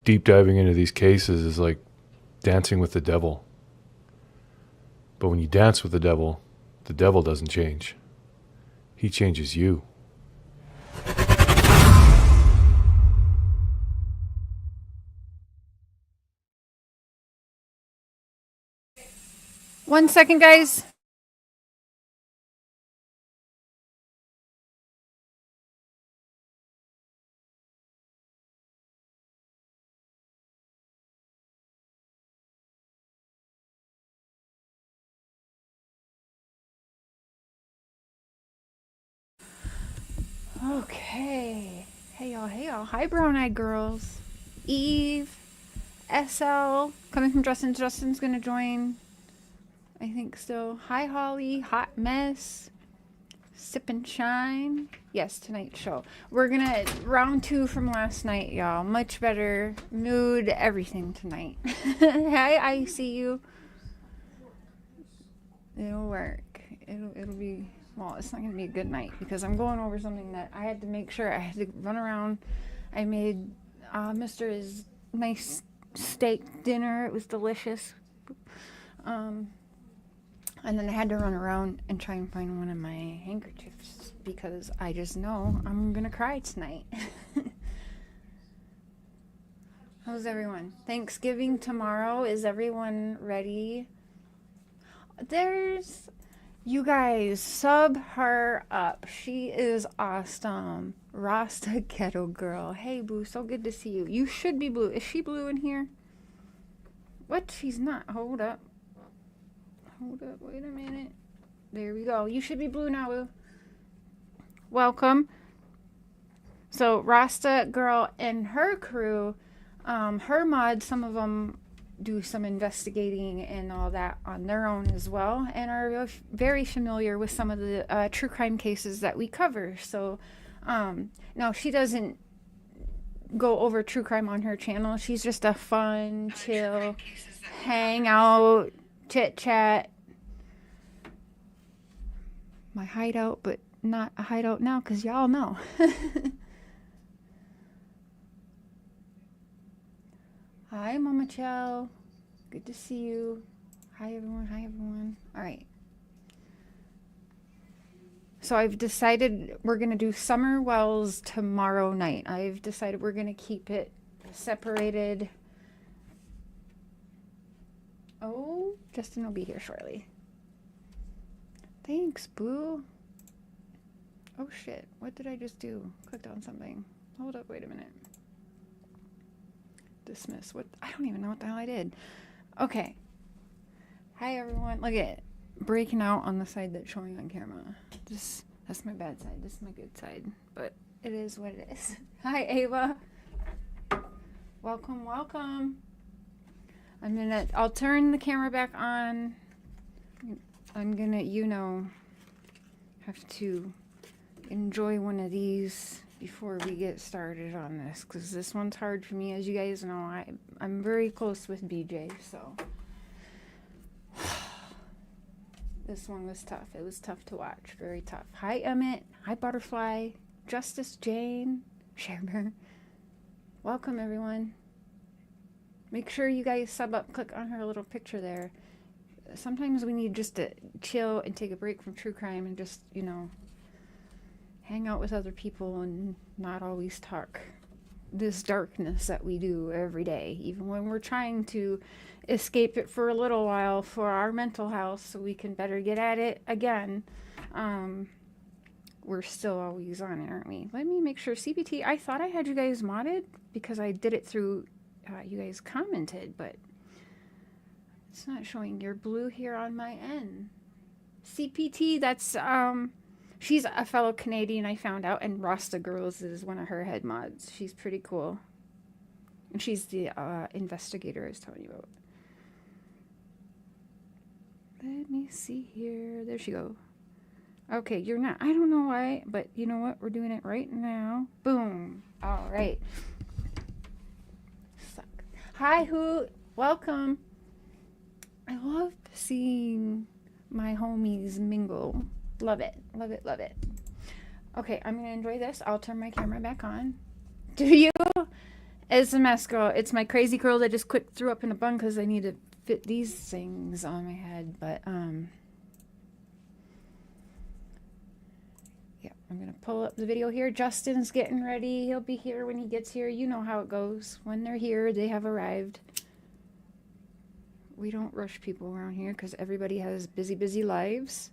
deep diving into these cases is like dancing with the devil. But when you dance with the devil doesn't change. He changes you. One second, guys. Okay. Hey y'all, hey y'all. Hi, brown eyed girls. Eve, SL, coming from Justin. Justin's gonna join, I think still. Hi, Holly. Hot Mess. Sip and Shine. Yes, tonight's show. We're gonna round 2 from last night, y'all. Much better mood, everything tonight. Hi, I see you. It'll work. It'll be, well, it's not gonna be a good night because I'm going over something that I had to make sure. I had to run around. I made Mr. his nice steak dinner. It was delicious. And then I had to run around and try and find one of my handkerchiefs because I just know I'm gonna cry tonight. How's everyone? Thanksgiving tomorrow. Is everyone ready? There's, you guys, sub her up. She is awesome. Rasta Ghetto Girl. Hey, Boo, so good to see you. You should be blue. Is she blue in here? What? She's not. Hold up. Hold up. Wait a minute. There we go. You should be blue now, Boo. Welcome. So, Rasta Girl and her crew, her mods, some of them do some investigating and all that on their own as well, and are very familiar with some of the true crime cases that we cover. So now she doesn't go over true crime on her channel. She's just a fun, chill, hang out, chit chat. My hideout, but not a hideout now because y'all know. Hi, Mama Chow. Good to see you. Hi, everyone. Hi, everyone. All right. So I've decided we're going to do Summer Wells tomorrow night. I've decided we're going to keep it separated. Oh, Justin will be here shortly. Thanks, Boo. Oh, shit. What did I just do? Clicked on something. Hold up. Wait a minute. Dismiss. What? I don't even know what the hell I did. Okay. Hi, everyone. Look at it. Breaking out on the side that's showing on camera. That's my bad side. This is my good side. But it is what it is. Hi, Ava. Welcome, welcome. I'll turn the camera back on. I'm gonna, have to enjoy one of these before we get started on this, because this one's hard for me. As you guys know, I'm very close with BJ, so this one was tough. It was tough to watch. Very tough. Hi, Emmett. Hi, Butterfly. Justice Jane. Sherber. Welcome, everyone. Make sure you guys sub up. Click on her little picture there. Sometimes we need just to chill and take a break from true crime and just, hang out with other people and not always talk this darkness that we do every day, even when we're trying to escape it for a little while for our mental health so we can better get at it again. We're still always on it, aren't we? Let me make sure. CBT, I thought I had you guys modded because I did it through, you guys commented, but it's not showing. You're blue here on my end. CPT, that's, she's a fellow Canadian, I found out, and Rasta Girls is one of her head mods. She's pretty cool. And she's the investigator I was telling you about. Let me see here. There she go. Okay, you're not. I don't know why, but you know what? We're doing it right now. Boom. All right. Suck. Hi, Hoot. Welcome. I love seeing my homies mingle. Love it. Love it. Love it. Okay, I'm going to enjoy this. I'll turn my camera back on. Do you? It's a mess, girl. It's my crazy curl that just quick threw up in a bun because I need to fit these things on my head. But, yeah, I'm going to pull up the video here. Justin's getting ready. He'll be here when he gets here. You know how it goes. When they're here, they have arrived. We don't rush people around here because everybody has busy, busy lives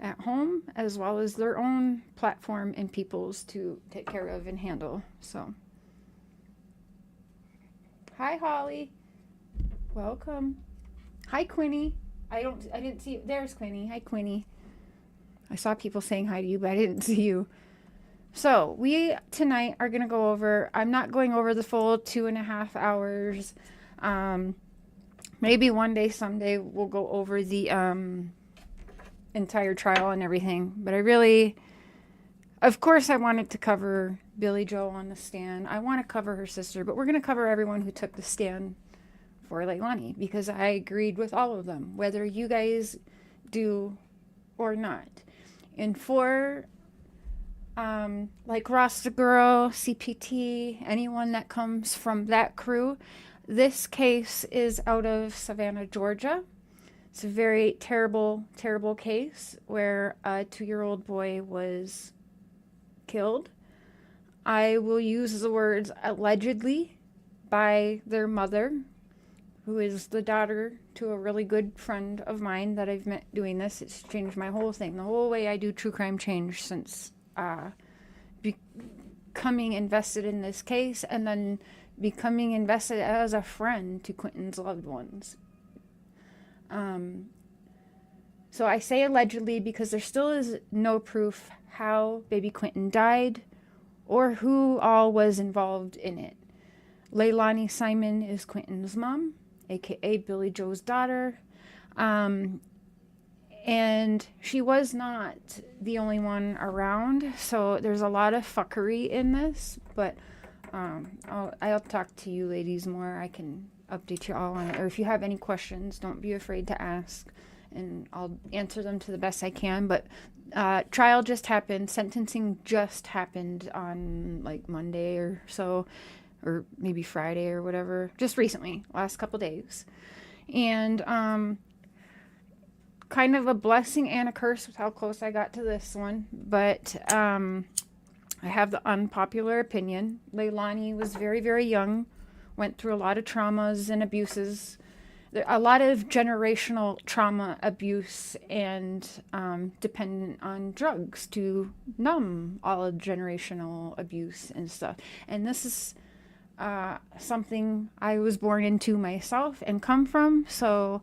at home as well as their own platform and peoples to take care of and handle. So, hi, Holly. Welcome. Hi, Quinny. I didn't see you. There's Quinny. Hi, Quinny. I saw people saying hi to you, but I didn't see you. So we tonight are going to go over, I'm not going over the full 2.5 hours. Maybe one day, someday, we'll go over the entire trial and everything. But I really, of course, I wanted to cover Billy Joe on the stand. I want to cover her sister, but we're going to cover everyone who took the stand for Lielani because I agreed with all of them, whether you guys do or not. And for like Rasta Girl, CPT, anyone that comes from that crew, this case is out of Savannah, Georgia. It's a very terrible, terrible case where a 2-year-old boy was killed. I will use the words allegedly by their mother, who is the daughter to a really good friend of mine that I've met doing this. It's changed my whole thing. The whole way I do true crime changed since becoming invested in this case and then becoming invested as a friend to Quinton's loved ones. So I say allegedly because there still is no proof how baby Quinton died or who all was involved in it. Lielani Simon is Quinton's mom, aka Billy Joe's daughter. And she was not the only one around, so there's a lot of fuckery in this, but I'll talk to you ladies more. I can update you all on it, or if you have any questions, don't be afraid to ask, and I'll answer them to the best I can. But trial just happened, sentencing just happened on like Monday or so, or maybe Friday or whatever, just recently, last couple days. And kind of a blessing and a curse with how close I got to this one. But I have the unpopular opinion. Lielani was very, very young, went through a lot of traumas and abuses, a lot of generational trauma, abuse, and dependent on drugs to numb all of generational abuse and stuff. And this is something I was born into myself and come from, so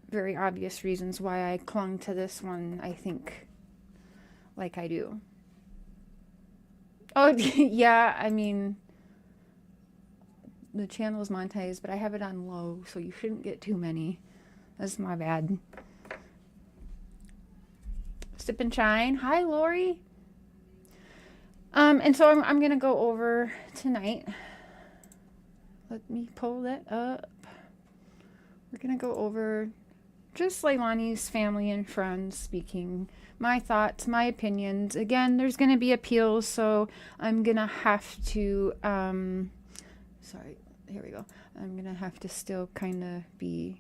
very obvious reasons why I clung to this one, I think, like I do. Oh, yeah, I mean, the channel is monetized, but I have it on low, so you shouldn't get too many. That's my bad. Sip and Shine. Hi, Lori. And so I'm going to go over tonight. Let me pull that up. We're going to go over just Lielani's family and friends speaking, my thoughts, my opinions. Again, there's going to be appeals, so I'm going to have to, sorry, here we go. I'm going to have to still kind of be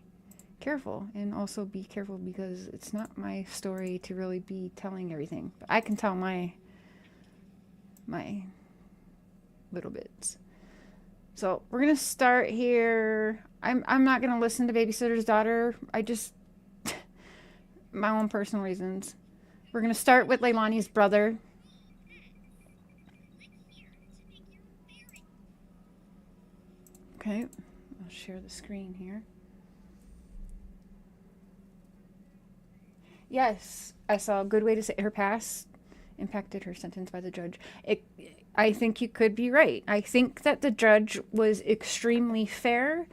careful, and also be careful because it's not my story to really be telling everything. But I can tell my little bits. So we're going to start here. I'm not going to listen to Babysitter's Daughter. I just, my own personal reasons. We're going to start with Lielani's brother. Okay, I'll share the screen here. Yes, I saw a good way to say her past impacted her sentence by the judge. I think you could be right. I think that the judge was extremely fair.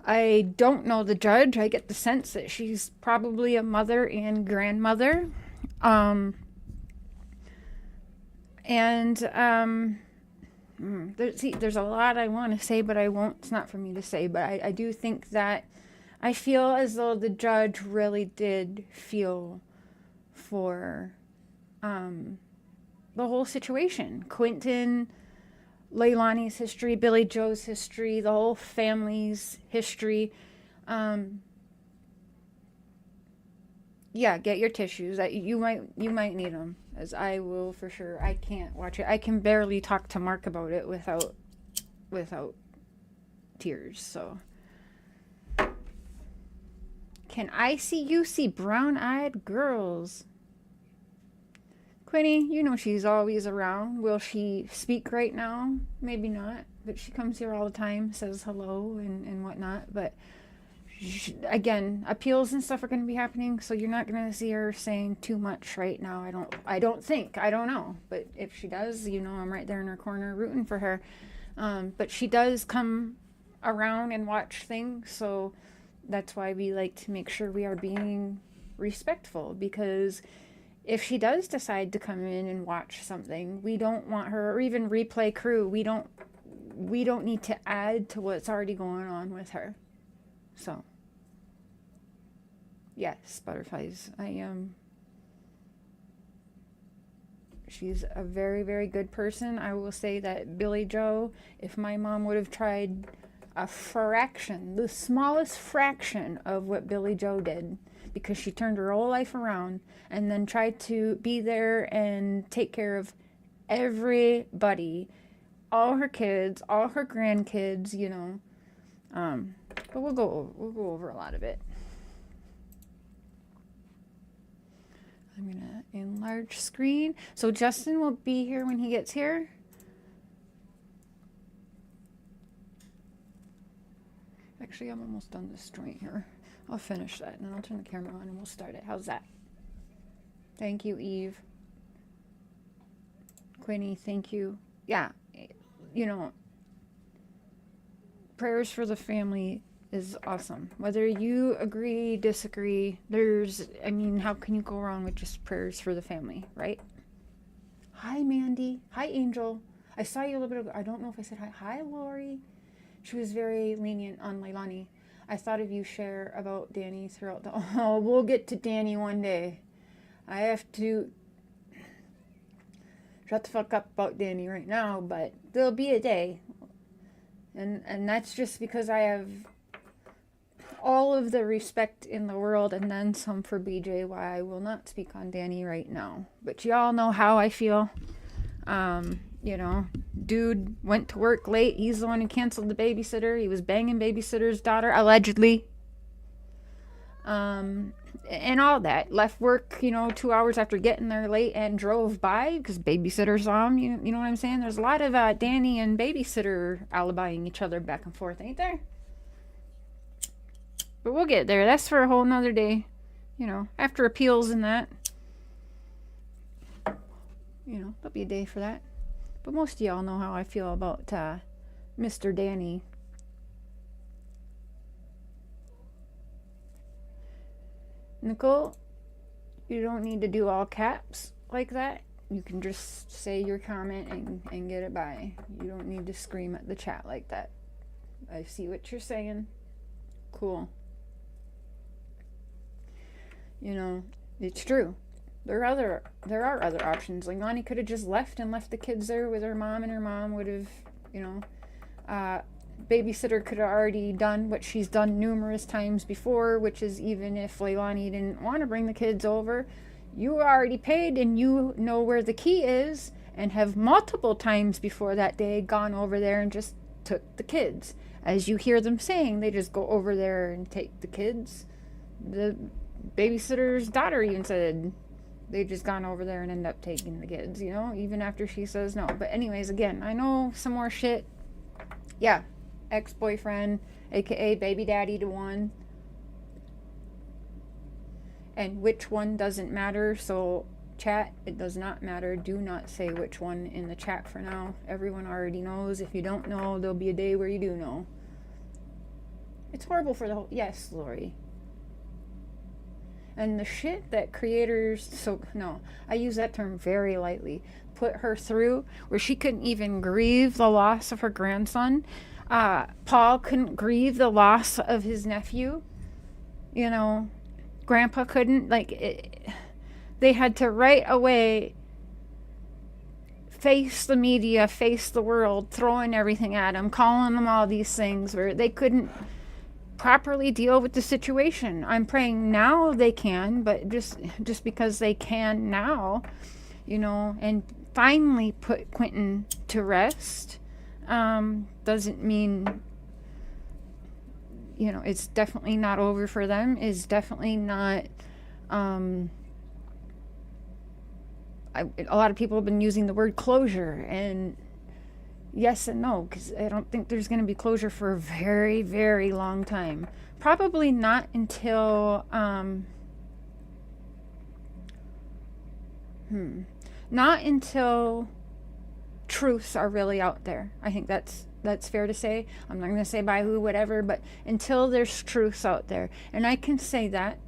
I don't know the judge. I get the sense that she's probably a mother and grandmother. There's a lot I want to say, but I won't. It's not for me to say, but I do think that I feel as though the judge really did feel for the whole situation. Quinton Leilani's history, Billy Joe's history, the whole family's history. Yeah, get your tissues. You might need them, as I will for sure. I can't watch it. I can barely talk to Mark about it without tears. So, can I see you see brown-eyed girls? Quinny, you know she's always around. Will she speak right now? Maybe not, but she comes here all the time, says hello and whatnot. But again, appeals and stuff are going to be happening, so you're not going to see her saying too much right now. I don't think. I don't know. But if she does, you know I'm right there in her corner rooting for her. But she does come around and watch things, so that's why we like to make sure we are being respectful, because if she does decide to come in and watch something, we don't want her, or even replay crew, we don't need to add to what's already going on with her. So, yes, butterflies. She's a very, very good person. I will say that Billy Joe, if my mom would have tried a fraction, the smallest fraction of what Billy Joe did, because she turned her whole life around and then tried to be there and take care of everybody, all her kids, all her grandkids, you know. But we'll go over a lot of it. I'm gonna enlarge screen. So Justin will be here when he gets here. Actually, I'm almost done this joint here. I'll finish that and then I'll turn the camera on and we'll start it. How's that? Thank you, Eve. Quinny, thank you. Yeah, you know, prayers for the family is awesome. Whether you agree, disagree, how can you go wrong with just prayers for the family, right? Hi, Mandy. Hi, Angel. I saw you a little bit ago. I don't know if I said hi. Hi, Lori. She was very lenient on Lielani. I thought of you share about Danny throughout the... Oh, we'll get to Danny one day. I have to shut the fuck up about Danny right now, but there'll be a day. And that's just because I have all of the respect in the world and then some for BJ, why I will not speak on Danny right now. But y'all know how I feel. You know, dude went to work late. He's the one who canceled the babysitter. He was banging babysitter's daughter, allegedly. And all that. Left work, 2 hours after getting there late and drove by because babysitter saw him. You know what I'm saying? There's a lot of Danny and babysitter alibying each other back and forth, ain't there? But we'll get there. That's for a whole nother day. After appeals and that. There'll be a day for that. But most of y'all know how I feel about Mr. Danny. Nicole, you don't need to do all caps like that. You can just say your comment and get it by. You don't need to scream at the chat like that. I see what you're saying. Cool. It's true. There are other options. Lielani could have just left the kids there with her mom, and her mom would have, babysitter could have already done what she's done numerous times before, which is even if Lielani didn't want to bring the kids over, you already paid and you know where the key is, and have multiple times before that day gone over there and just took the kids. As you hear them saying, they just go over there and take the kids. The babysitter's daughter even said they just gone over there and end up taking the kids, even after she says no. But anyways, again, I know some more shit. Yeah, ex-boyfriend, aka baby daddy to one. And which one doesn't matter, so chat, it does not matter. Do not say which one in the chat for now. Everyone already knows. If you don't know, there'll be a day where you do know. It's horrible for the whole... Yes, Lori. And the shit that creators, I use that term very lightly, put her through, where she couldn't even grieve the loss of her grandson. Paul couldn't grieve the loss of his nephew. Grandpa couldn't. They had to right away face the media, face the world, throwing everything at them, calling them all these things where they couldn't properly deal with the situation. I'm praying now they can, but just because they can now, and finally put Quinton to rest, doesn't mean, it's definitely not over for them. Is definitely not. A lot of people have been using the word closure, and yes and no, because I don't think there's going to be closure for a very, very long time. Probably not until not until truths are really out there. I think that's fair to say. I'm not going to say by who, whatever, but until there's truths out there. And I can say that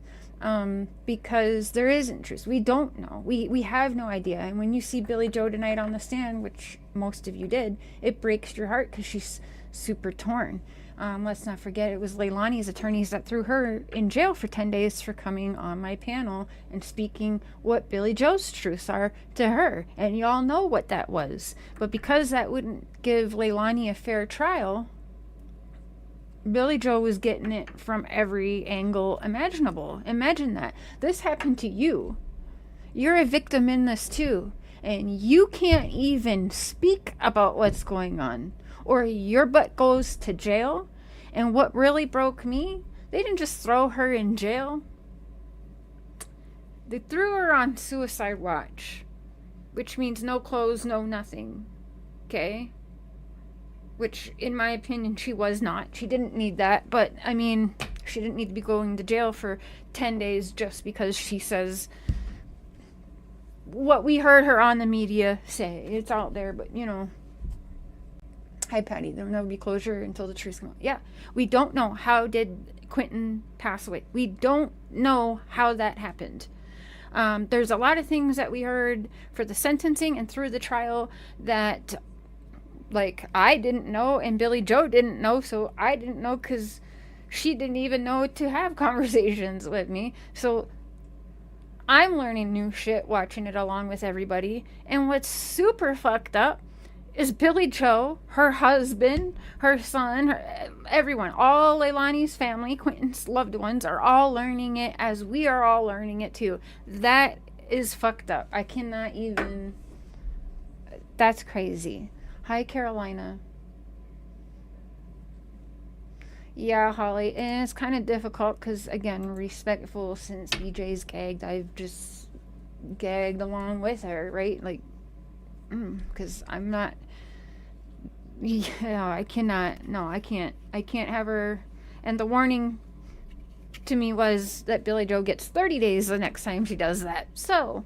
because there isn't truth. We don't know. We have no idea. And when you see Billy Joe tonight on the stand, which most of you did, it breaks your heart because she's super torn. Let's not forget it was Lielani's attorneys that threw her in jail for 10 days for coming on my panel and speaking what Billy Joe's truths are to her. And y'all know what that was. But because that wouldn't give Lielani a fair trial, Billy Joe was getting it from every angle imaginable. Imagine that. This happened to you. You're a victim in this too. And you can't even speak about what's going on. Or your butt goes to jail. And what really broke me, they didn't just throw her in jail. They threw her on suicide watch. Which means no clothes, no nothing. Okay? Which, in my opinion, she was not. She didn't need that. But, I mean, she didn't need to be going to jail for 10 days just because she says what we heard her on the media say. It's out there, but, Hi, Patty. There'll never be closure until the truth comes out. Yeah, we don't know how did Quinton pass away. We don't know how that happened. There's a lot of things that we heard for the sentencing and through the trial that, I didn't know and Billy Joe didn't know, so I didn't know because she didn't even know to have conversations with me. So I'm learning new shit watching it along with everybody. And what's super fucked up is Billy Joe, her husband, her son, everyone, all Lielani's family, Quinton's loved ones are all learning it as we are all learning it too. That is fucked up. I cannot even. That's crazy. Hi, Carolina. Yeah, Holly, and it's kind of difficult because, again, respectful since BJ's gagged, I've just gagged along with her, right? Because I'm not. Yeah, I cannot. No, I can't. I can't have her. And the warning to me was that Billy Joe gets 30 days the next time she does that. So,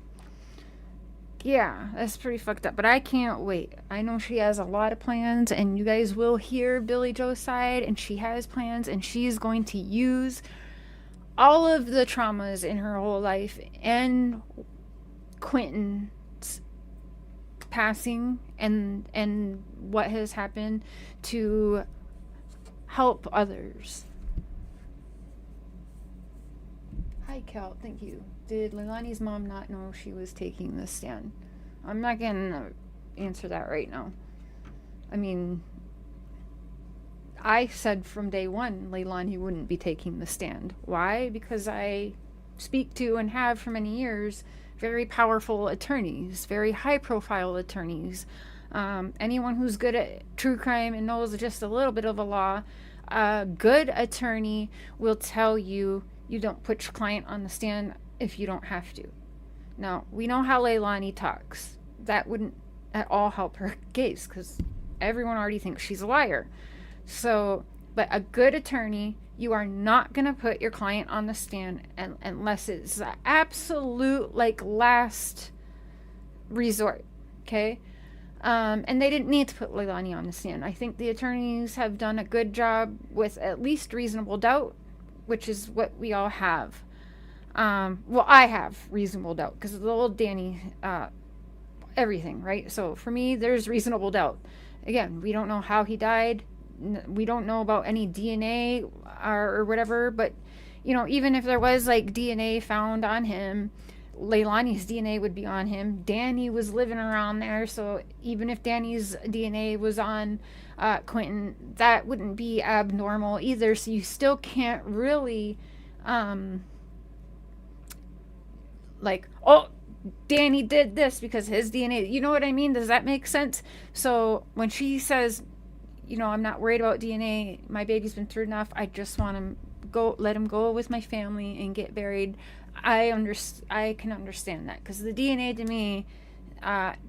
yeah, that's pretty fucked up. But I can't wait. I know she has a lot of plans, and you guys will hear Billy Joe's side, and she has plans, and she is going to use all of the traumas in her whole life and Quinton's passing and what has happened to help others. Hi, Cal. Thank you. Did Lielani's mom not know she was taking the stand? I'm not going to answer that right now. I mean, I said from day one Lielani wouldn't be taking the stand. Why? Because I speak to and have for many years very powerful attorneys, very high-profile attorneys. Anyone who's good at true crime and knows just a little bit of a law, a good attorney will tell you you don't put your client on the stand if you don't have to. Now, we know how Lielani talks. That wouldn't at all help her case because everyone already thinks she's a liar. So, but a good attorney, you are not going to put your client on the stand unless it's the absolute, last resort, okay? And they didn't need to put Lielani on the stand. I think the attorneys have done a good job with at least reasonable doubt, which is what we all have. Well, I have reasonable doubt because of the old Danny, everything, right? So for me, there's reasonable doubt. Again, we don't know how he died. We don't know about any DNA or whatever, but even if there was DNA found on him, Leilani's DNA would be on him. Danny was living around there, so even if Danny's DNA was on Quinton, that wouldn't be abnormal either. So you still can't really, like, oh, Danny did this because his DNA, you know what I mean? Does that make sense? So when she says, you know, I'm not worried about DNA, my baby's been through enough, I just want him let him go with my family and get buried. I can understand that, because the DNA to me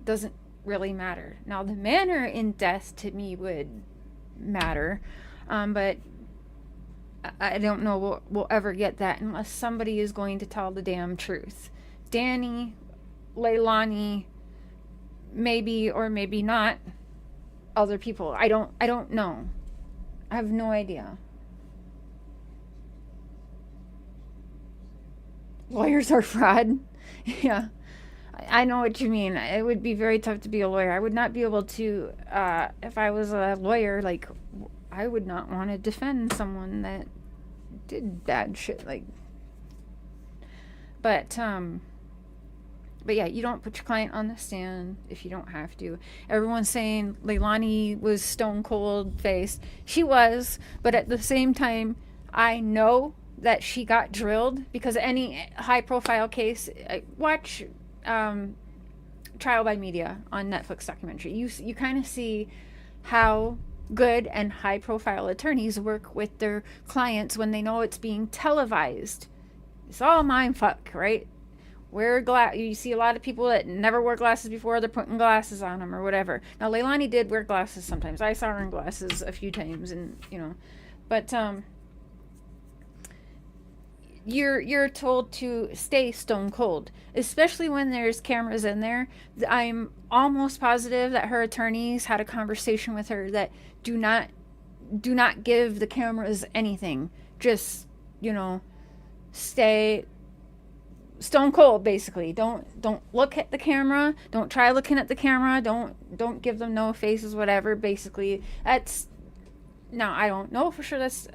doesn't really matter. Now the manner in death to me would matter, but I don't know we'll ever get that unless somebody is going to tell the damn truth. Danny, Lielani, maybe or maybe not. Other people, I don't know. I have no idea. Lawyers are fraud. Yeah, I know what you mean. It would be very tough to be a lawyer. I would not be able to, if I was a lawyer, like, I would not want to defend someone that did bad shit. Like, but yeah, you don't put your client on the stand if you don't have to. Everyone's saying Lielani was stone cold faced. She was, but at the same time, I know that she got drilled, because any high profile case, watch Trial by Media on Netflix documentary. You kind of see how good and high profile attorneys work with their clients when they know it's being televised. It's all mind fuck, right? You see a lot of people that never wore glasses before, they're putting glasses on them or whatever. Now Lielani did wear glasses sometimes. I saw her in glasses a few times, and you know, but you're told to stay stone cold, especially when there's cameras in there. I'm almost positive that her attorneys had a conversation with her that do not give the cameras anything. Just, you know, stay stone cold, basically. Don't look at the camera. Don't try looking at the camera. Don't give them no faces, whatever. Basically, that's. Now, I don't know for sure that's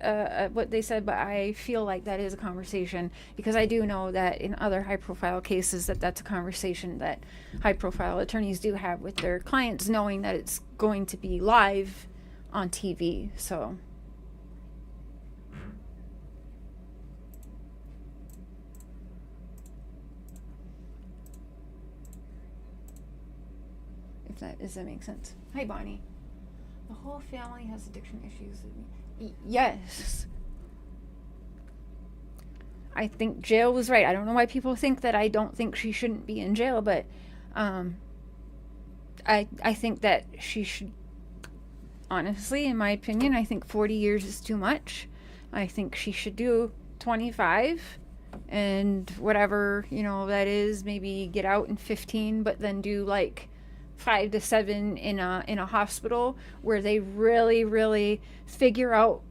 what they said, but I feel like that is a conversation, because I do know that in other high-profile cases that's a conversation that high-profile attorneys do have with their clients, knowing that it's going to be live on TV. So, does that make sense? Hi, Bonnie. The whole family has addiction issues. Yes. I think jail was right. I don't know why people think that I don't think she shouldn't be in jail, but I think that she should, honestly, in my opinion, I think 40 years is too much. I think she should do 25 and whatever, you know, that is, maybe get out in 15, but then do like 5 to 7 in a hospital where they really figure out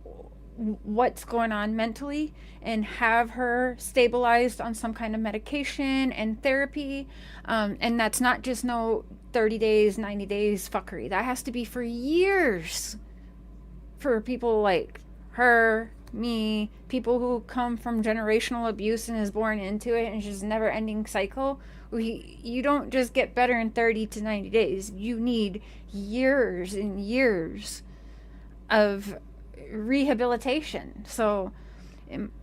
what's going on mentally and have her stabilized on some kind of medication and therapy, and that's not just no 30 days 90 days fuckery. That has to be for years, for people like her, me, people who come from generational abuse and is born into it, and it's just a never ending cycle. You don't just get better in 30 to 90 days. You need years and years of rehabilitation. So,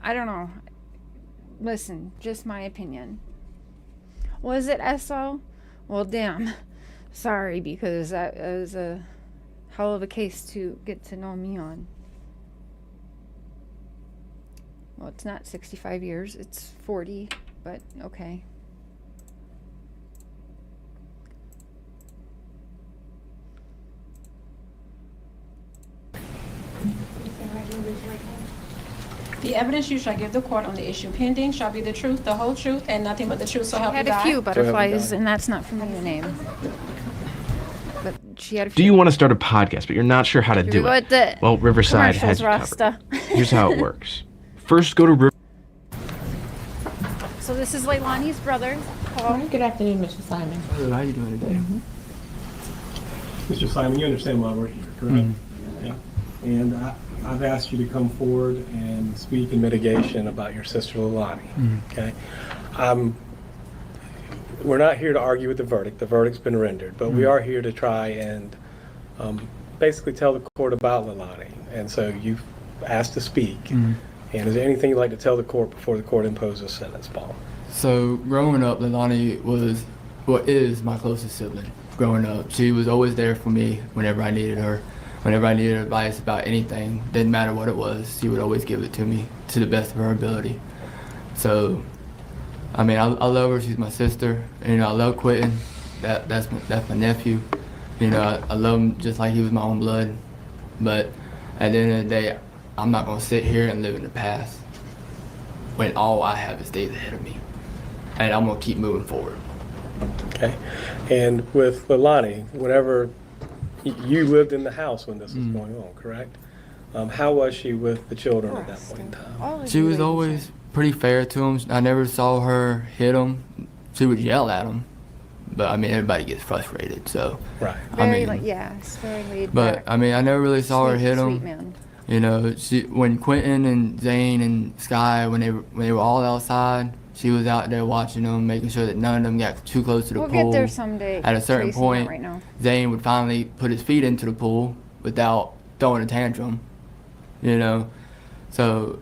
I don't know. Listen, just my opinion. Was it SO? Well, damn. Sorry, because that was a hell of a case to get to know me on. Well, it's not 65 years, it's 40, but okay. The evidence you shall give the court on the issue pending shall be the truth, the whole truth, and nothing but the truth, so help She you had God. a few butterflies, and that's not from the name. But she had a few. Do you want to start a podcast, but you're not sure how to do it? Well, Riverside has you covered. Here's how it works. First, go to Riverside. So this is Leilani's brother, Paul. Good afternoon, Mr. Simon. How are you doing today? Mr. Simon, you understand why we're here, correct? Yeah. And I've asked you to come forward and speak in mitigation about your sister Lielani. Okay. we're not here to argue with the verdict. The verdict's been rendered, but we are here to try and basically tell the court about Lielani. And so you've asked to speak. And is there anything you'd like to tell the court before the court imposes a sentence, Paul? So growing up, Lielani is my closest sibling. Growing up, she was always there for me whenever I needed her. Whenever I needed advice about anything, didn't matter what it was, she would always give it to me to the best of her ability. So, I mean, I love her. She's my sister. And, you know, I love Quinton. That's my nephew. You know, I love him just like he was my own blood. But at the end of the day, I'm not gonna sit here and live in the past when all I have is days ahead of me, and I'm gonna keep moving forward. Okay. And with Lielani, whenever you lived in the house when this was going on, correct? How was she with the children at that point in time? She was always pretty fair to them. I never saw her hit them. She would yell at them, but I mean, everybody gets frustrated, so. Right. It's very laid back. But I mean, I never really saw her hit them. Sweet man. You know, when Quinton and Zane and Sky, when they were all outside, she was out there watching them, making sure that none of them got too close to the pool. We'll get there someday. At a certain point, Zane would finally put his feet into the pool without throwing a tantrum, you know. So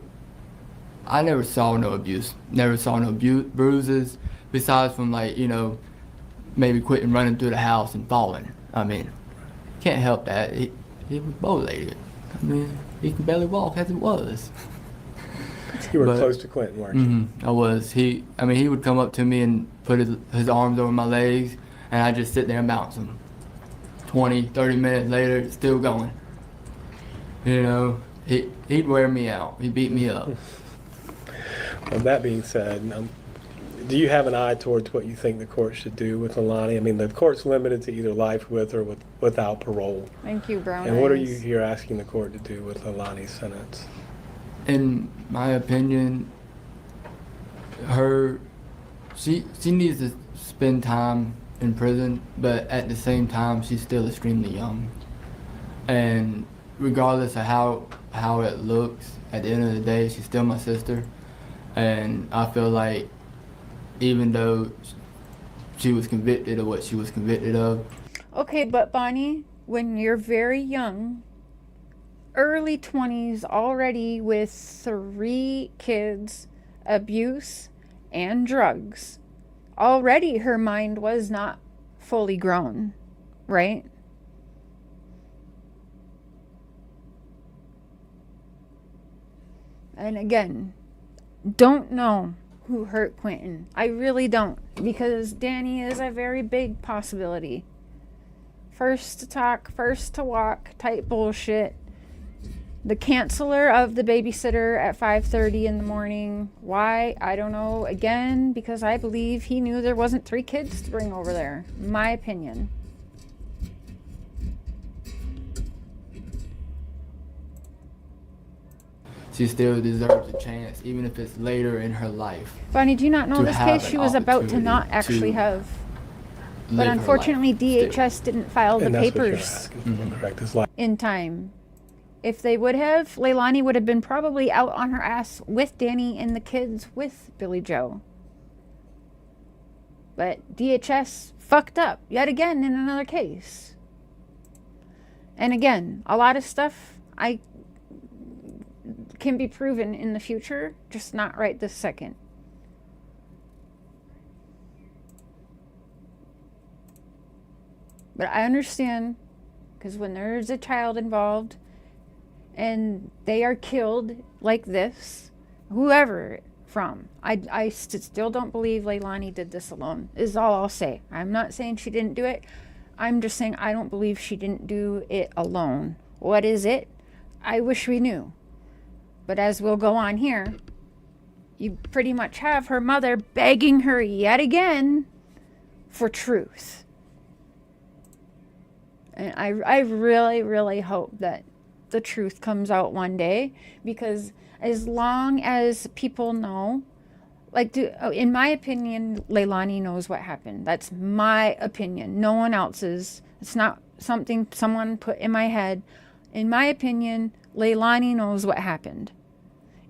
I never saw no abuse, never saw no bruises, besides from, like, you know, maybe Quinton running through the house and falling. I mean, can't help that. He was bow-legged. I mean, he can barely walk as it was. You were close to Quinton, weren't you? I was. He would come up to me and put his arms over my legs, and I'd just sit there and bounce him. 20, 30 minutes later, still going. You know, he'd wear me out. He'd beat me up. Well, that being said, do you have an eye towards what you think the court should do with Lielani? I mean, the court's limited to either life with or without parole. Thank you, Brown. And what are you here asking the court to do with Lielani's sentence? In my opinion, she needs to spend time in prison, but at the same time, she's still extremely young. And regardless of how it looks, at the end of the day, she's still my sister. And I feel like even though she was convicted of what she was convicted of. Okay, but Bonnie, when you're very young, early 20s, already with 3 kids, abuse, and drugs, already her mind was not fully grown, right? And again, don't know who hurt Quinton. I really don't, because Danny is a very big possibility. First to talk, first to walk type bullshit. The canceller of the babysitter at 5:30 in the morning. Why? I don't know. Again, because I believe he knew there wasn't 3 kids to bring over there. My opinion. She still deserves a chance, even if it's later in her life. Bonnie, do you not know this case she was about to not actually have? But unfortunately, DHS didn't file the papers in time. If they would have, Lielani would have been probably out on her ass with Danny and the kids with Billy Joe. But DHS fucked up yet again in another case. And again, a lot of stuff can be proven in the future, just not right this second. But I understand, because when there's a child involved and they are killed like this, whoever from, I still don't believe Lielani did this alone, is all I'll say. I'm not saying she didn't do it. I'm just saying I don't believe she didn't do it alone. What is it? I wish we knew. But as we'll go on here, you pretty much have her mother begging her yet again for truth. And I really, really hope that the truth comes out one day, because as long as people know, like, in my opinion, Lielani knows what happened. That's my opinion. No one else's. It's not something someone put in my head. In my opinion, Lielani knows what happened.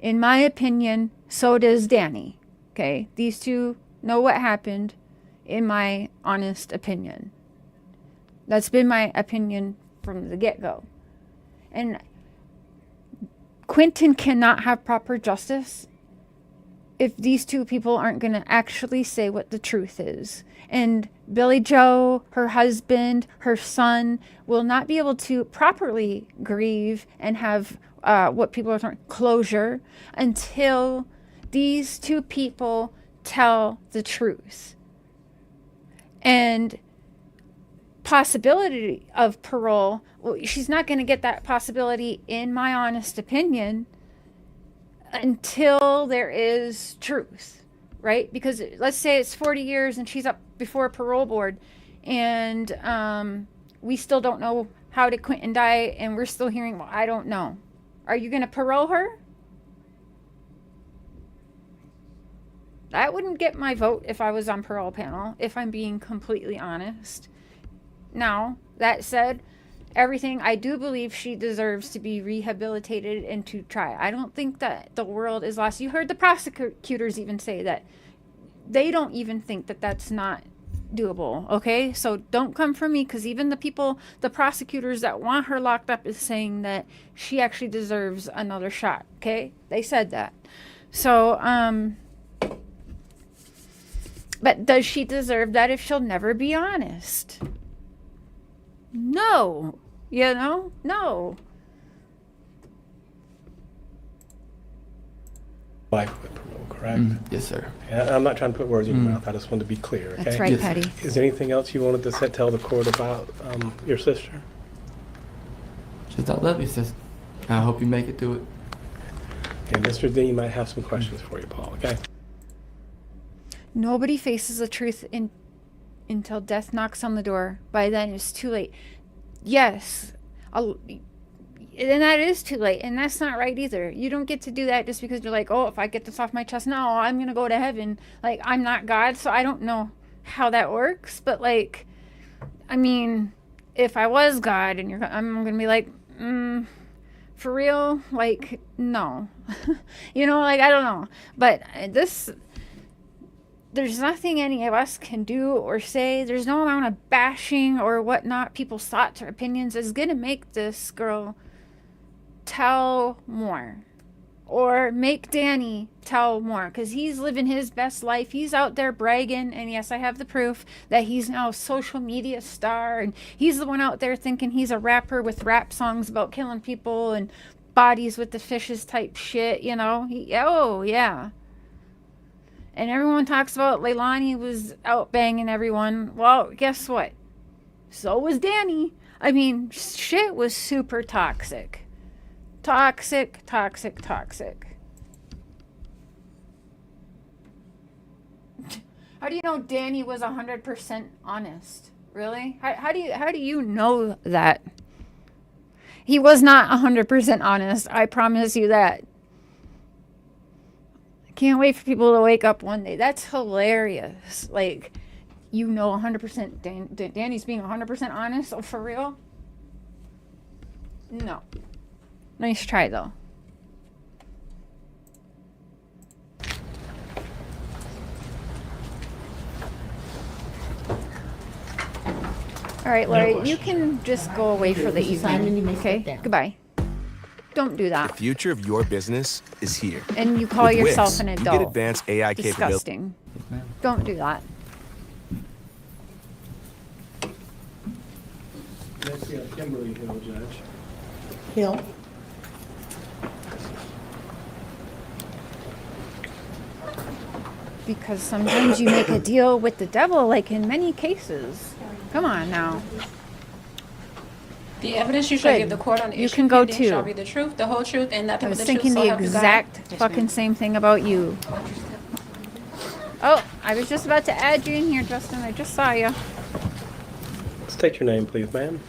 In my opinion, so does Danny. Okay? These two know what happened. in my honest opinion. That's been my opinion from the get-go. And Quinton cannot have proper justice if these two people aren't going to actually say what the truth is. And Billy Joe, her husband, her son will not be able to properly grieve and have what people are calling closure until these two people tell the truth. And possibility of parole, well, she's not going to get that possibility, in my honest opinion, until there is truth, right? Because let's say it's 40 years and she's up before a parole board, and we still don't know how did Quinton die, and we're still hearing, well, I don't know. Are you going to parole her? That wouldn't get my vote if I was on parole panel, if I'm being completely honest. Now, that said, everything, I do believe she deserves to be rehabilitated and to try. I don't think that the world is lost. You heard the prosecutors even say that. They don't even think that that's not doable, okay? So don't come for me, because even the people, the prosecutors that want her locked up is saying that she actually deserves another shot, okay? They said that. So, but does she deserve that if she'll never be honest? No. You know? No. Life with parole, correct? Yes, sir. Yeah, I'm not trying to put words in your mouth. I just wanted to be clear, okay? That's right, Yes. Patty. Is there anything else you wanted to tell the court about your sister? Just I love you, sis. I hope you make it through it. And Mr. Dean might have some questions for you, Paul, okay? Nobody faces the truth until death knocks on the door. By then, it's too late. Yes. And that is too late. And that's not right either. You don't get to do that just because you're like, oh, if I get this off my chest, no, I'm going to go to heaven. Like, I'm not God, so I don't know how that works. But, like, I mean, if I was God and I'm going to be like, for real? Like, no. You know, like, I don't know. But there's nothing any of us can do or say. There's no amount of bashing or whatnot, people's thoughts or opinions is going to make this girl tell more. Or make Danny tell more. Because he's living his best life. He's out there bragging. And yes, I have the proof that he's now a social media star. And he's the one out there thinking he's a rapper with rap songs about killing people and bodies with the fishes type shit, you know. Oh, yeah. And everyone talks about Lielani was out banging everyone. Well, guess what? So was Danny. I mean, shit was super toxic. Toxic, toxic, toxic. How do you know Danny was 100% honest? Really? How do you know that? He was not 100% honest. I promise you that. Can't wait for people to wake up one day. That's hilarious. Like, you know 100% Danny's being 100% honest? Oh, for real? No. Nice try, though. All right, Lori, you can just go away for the evening, okay? Goodbye. Don't do that. The future of your business is here. And you call With yourself Wix, an you adult. get advanced AI capabilities. Disgusting. Don't do that. Let's see, Kimberly Hill, Judge. Hill. Because sometimes you make a deal with the devil, like in many cases. Come on now. The evidence you shall Good. give the court on the You issue can go pending too. shall be the truth, the whole truth, and I nothing but was the truth. thinking So the help you God. exact Yes, fucking ma'am. same thing about you. Oh, I was just about to add you in here, Justin. I just saw you. State your name, please, ma'am.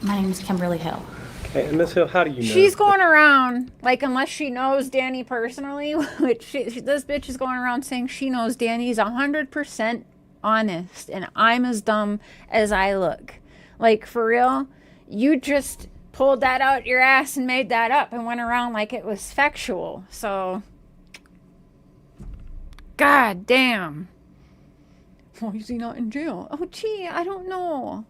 My name is Kimberly Hill. Okay, and Ms. Hill, how do you know? She's going around, like, unless she knows Danny personally, which this bitch is going around saying she knows Danny's 100% honest, and I'm as dumb as I look. Like, for real, you just pulled that out your ass and made that up and went around like it was factual. So, god damn. Why is he not in jail? Oh, gee, I don't know.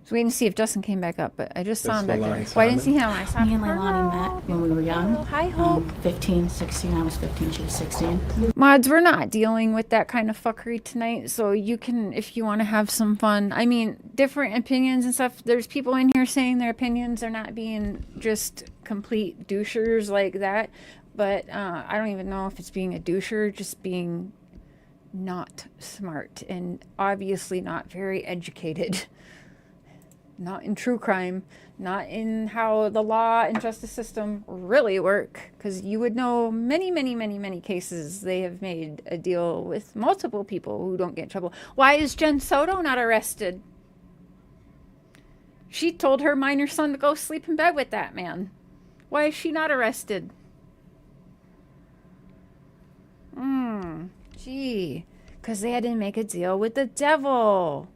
So waiting to see if Justin came back up, but I just saw him back there. Well, I didn't see him. I saw him. Me and Lielani met when we were young. Hi, Hope. 15, 16. I was 15, she was 16. Mods, we're not dealing with that kind of fuckery tonight, so you can, if you want to have some fun. I mean, different opinions and stuff. There's people in here saying their opinions are not being just complete douchers like that, but I don't even know if it's being a doucher, just being not smart and obviously not very educated. Not in true crime, not in how the law and justice system really work, because you would know many cases they have made a deal with multiple people who don't get in trouble. Why is Jen Soto not arrested? She told her minor son to go sleep in bed with that man. Why is she not arrested? Gee, because they had to make a deal with the devil.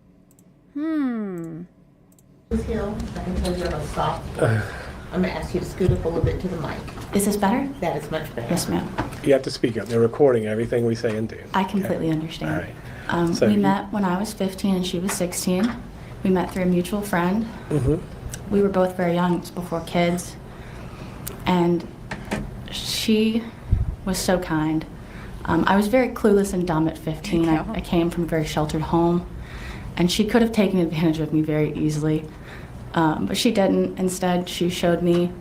Hill, I can tell you're on stop. I'm going to ask you to scoot up a little bit to the mic. Is this better? That is much better. Yes, ma'am. You have to speak up. They're recording everything we say and do. I completely understand. All right. So we met when I was 15 and she was 16. We met through a mutual friend. We were both very young, it was before kids. And she was so kind. I was very clueless and dumb at 15. I came from a very sheltered home. And she could have taken advantage of me very easily, but she didn't. Instead, she showed me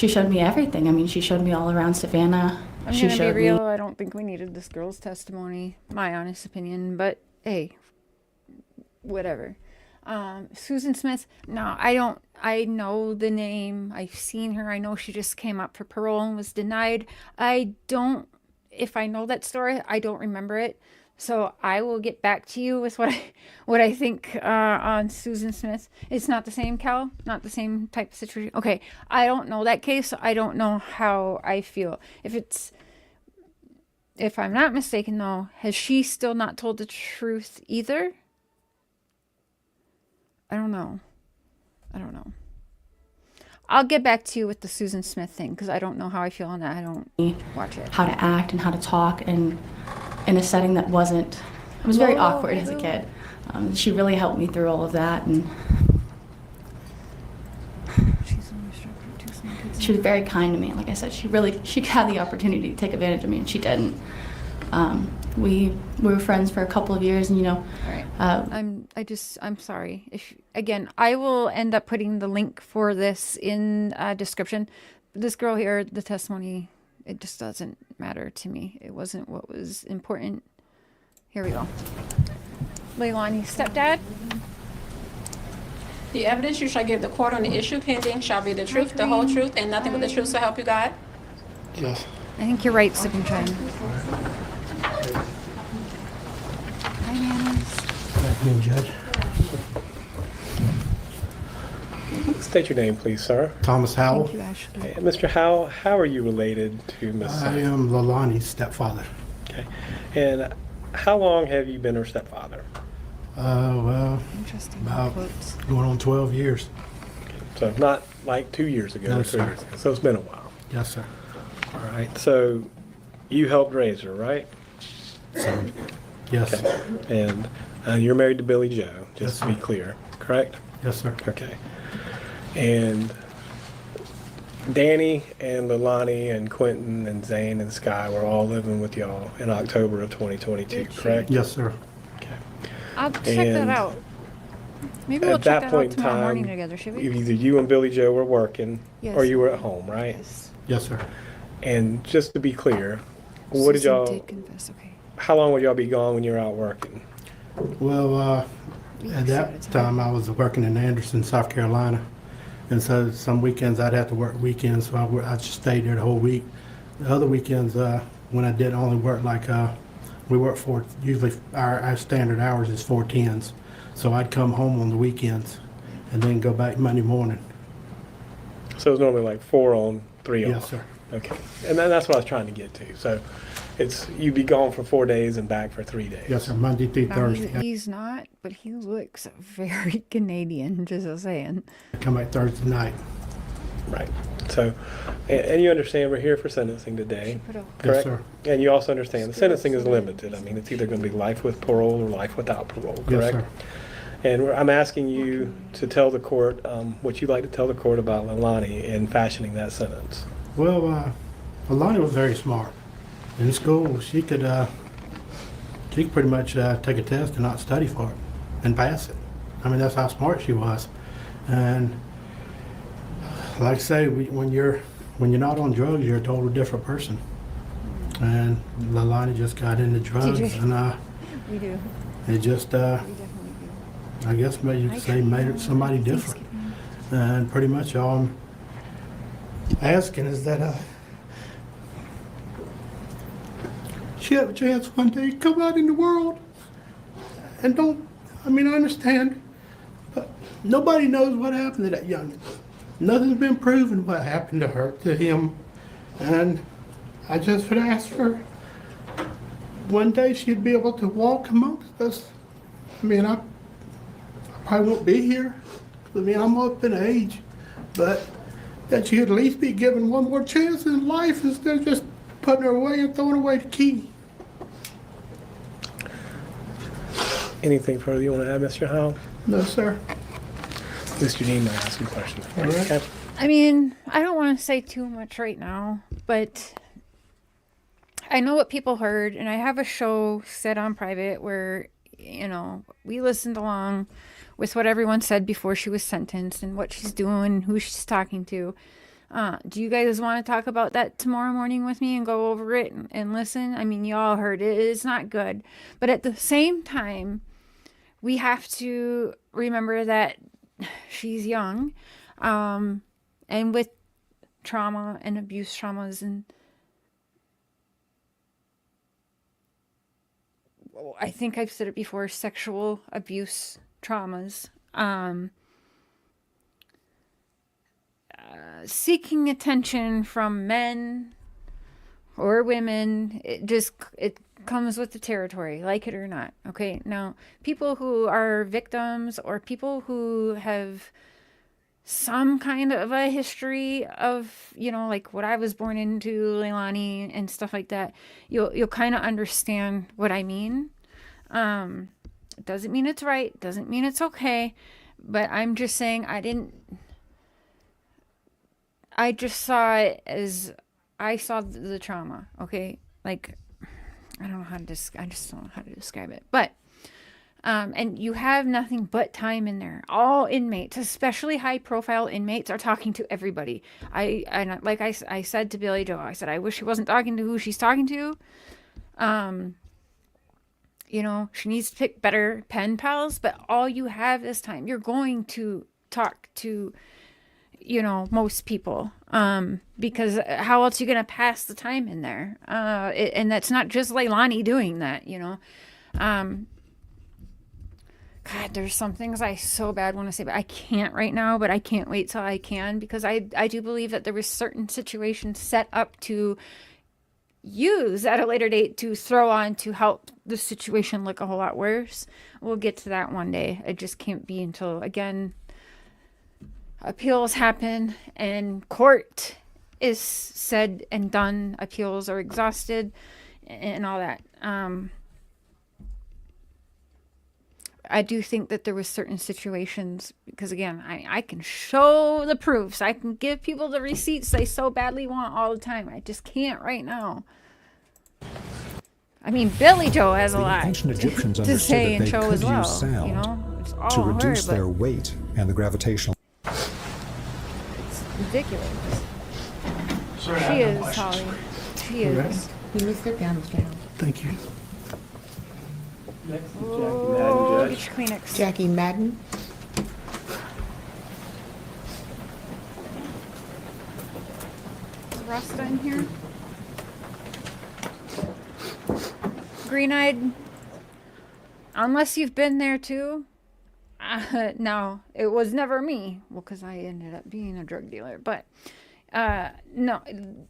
everything. I mean, she showed me all around Savannah. I'm gonna be real. I don't think we needed this girl's testimony. My honest opinion, but hey, whatever. Susan Smith. No, I don't. I know the name. I've seen her. I know she just came up for parole and was denied. I don't. If I know that story, I don't remember it. So I will get back to you with what I think on Susan Smith. It's not the same, Cal? Not the same type of situation? Okay, I don't know that case, so I don't know how I feel. If I'm not mistaken, though, has she still not told the truth either? I don't know. I'll get back to you with the Susan Smith thing, because I don't know how I feel on that. I don't watch it. How to act and how to talk, and in a setting that wasn't, it was very awkward as a kid. She really helped me through all of that, and she was very kind to me. Like I said, she had the opportunity to take advantage of me, and she didn't. We were friends for a couple of years, and All right. I'm sorry. Again, I will end up putting the link for this in description. This girl here, the testimony, it just doesn't matter to me. It wasn't what was important. Here we go. Lielani, stepdad. The evidence you shall give the court on the issue pending shall be the truth, the whole truth, and nothing but the truth, so help you God? Yes. I think you're right, Signature. Hi, Manners. Good afternoon, Judge. State your name, please, sir. Thomas Howell. Thank you, Ashley. Hey, Mr. Howell, how are you related to Miss I am Lielani's stepfather. Okay. And how long have you been her stepfather? Well, Interesting. about Quotes. going on 12 years. So not like 2 years ago No, or 3 sir. years ago. So it's been a while. Yes, sir. All right. So you helped raise her, right? Yes. Okay. And you're married to Billy Joe, just Yes, to be sir. clear, correct? Yes, sir. Okay. And Danny and Lielani and Quinton and Zane and Sky were all living with y'all in October of 2022, correct? Yes, sir. Okay. I'll check that And out. Maybe we'll At check that that out point in tomorrow morning time, together, should we? either you and Billy Joe were working or Yes. you were at home, right? Yes, sir. And just to be clear, what did Susan y'all, did confess, okay. how long would y'all be gone when you were out working? Well, at that time I was working in Anderson, South Carolina. And so some weekends I'd have to work weekends, so I just stayed there the whole week. The other weekends, when I did only work we work usually our standard hours is 4 10s. So I'd come home on the weekends and then go back Monday morning. So it's normally like 4 on, 3 off? Yes, sir. Okay. And then that's what I was trying to get to. So you'd be gone for 4 days and back for 3 days. Yes, sir. Monday through Thursday. He's not, but he looks very Canadian, just saying. I come back Thursday night. Right. So, and you understand we're here for sentencing today, Yes, correct? sir. And you also understand the sentencing is limited. I mean, it's either going to be life with parole or life without parole, Yes, correct? sir. And I'm asking you to tell the court what you'd like to tell the court about Lielani in fashioning that sentence. Well, Alani was very smart. In school, she could pretty much take a test and not study for it and pass it. I mean, that's how smart she was. And like I say, when you're not on drugs, you're a totally different person. And Lielani just got into drugs, and We do. it just, We definitely do. I guess maybe you could say, made her somebody different. And pretty much all I'm asking is that she have a chance one day to come out in the world and I understand, but nobody knows what happened to that youngin'. Nothing's been proven what happened to her, to him. And I just would ask for one day she'd be able to walk amongst us. I mean, I probably won't be here. I mean, I'm up in age, but that she'd at least be given one more chance in life instead of just putting her away and throwing away the key. Anything further you want to add, Mr. Howell? No, sir. Mr. Dean might ask you a question. All right. Okay. I mean, I don't want to say too much right now, but I know what people heard, and I have a show set on private where, we listened along with what everyone said before she was sentenced and what she's doing, who she's talking to. Do you guys want to talk about that tomorrow morning with me and go over it and listen? I mean, you all heard it. It's not good. But at the same time, we have to remember that she's young, and with trauma and abuse traumas, and I think I've said it before, sexual abuse traumas, seeking attention from men or women, it comes with the territory, like it or not. Okay, now people who are victims or people who have some kind of a history of, like what I was born into, Lielani and stuff like that, you'll kind of understand what I mean. It doesn't mean it's right, doesn't mean it's okay, but I'm just saying I just saw it as I saw the trauma. Okay, like I don't know how to I just don't know how to describe it, but and you have nothing but time in there. All inmates, especially high-profile inmates, are talking to everybody. Like I said to Billy Joe, I said I wish she wasn't talking to who she's talking to. She needs to pick better pen pals, but all you have is time. You're going to talk to, most people, because how else are you going to pass the time in there? And that's not just Lielani doing that, God, there's some things I so bad want to say, but I can't right now, but I can't wait till I can, because I do believe that there was certain situations set up to use at a later date to throw on to help the situation look a whole lot worse. We'll get to that one day. It just can't be until, again, appeals happen and court is said and done, appeals are exhausted and all that. I do think that there was certain situations, because again, I can show the proofs. I can give people the receipts they so badly want all the time. I just can't right now. I mean, Billy Joe has a lot ancient Egyptians to understood say that and they show could as well. use sound It's all to reduce her, their but weight and the gravitational. it's ridiculous. Sure, I She have no is, questions. Holly. She is. You may sit down, Mr. Howell. Thank you. Next is Oh, Jackie get your Kleenex. Jackie Madden. Is Rasta in here? Green-eyed. Unless you've been there too. No, it was never me. Well, because I ended up being a drug dealer. But no,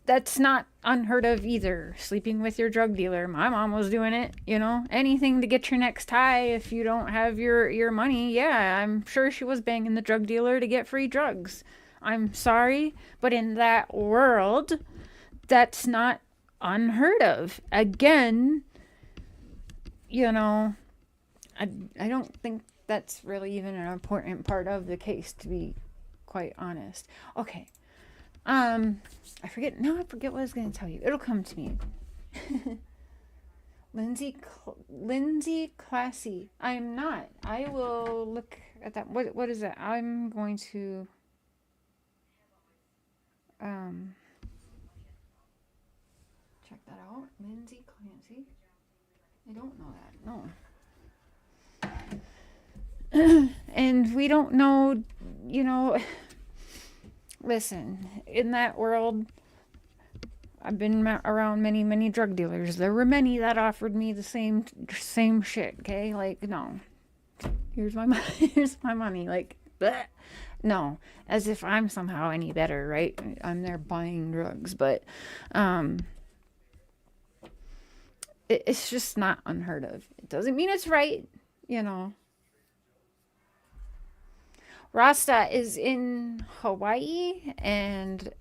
that's not unheard of either. Sleeping with your drug dealer. My mom was doing it, anything to get your next high if you don't have your money. Yeah, I'm sure she was banging the drug dealer to get free drugs. I'm sorry, but in that world, that's not unheard of. Again, you know, I don't think that's really even an important part of the case, to be quite honest. Okay. I forget what I was going to tell you. It'll come to me. Lindsay Classy. I'm not. I will look at that. What is that? I'm going to check that out. Lindsay Clancy. I don't know that. No. And we don't know, you know, listen, in that world, I've been around many drug dealers. There were many that offered me the same shit, okay? Like, no. Here's my money. Like, bleh. No. As if I'm somehow any better, right? I'm there buying drugs, but it's just not unheard of. It doesn't mean it's right, you know. Rasta is in Hawaii, and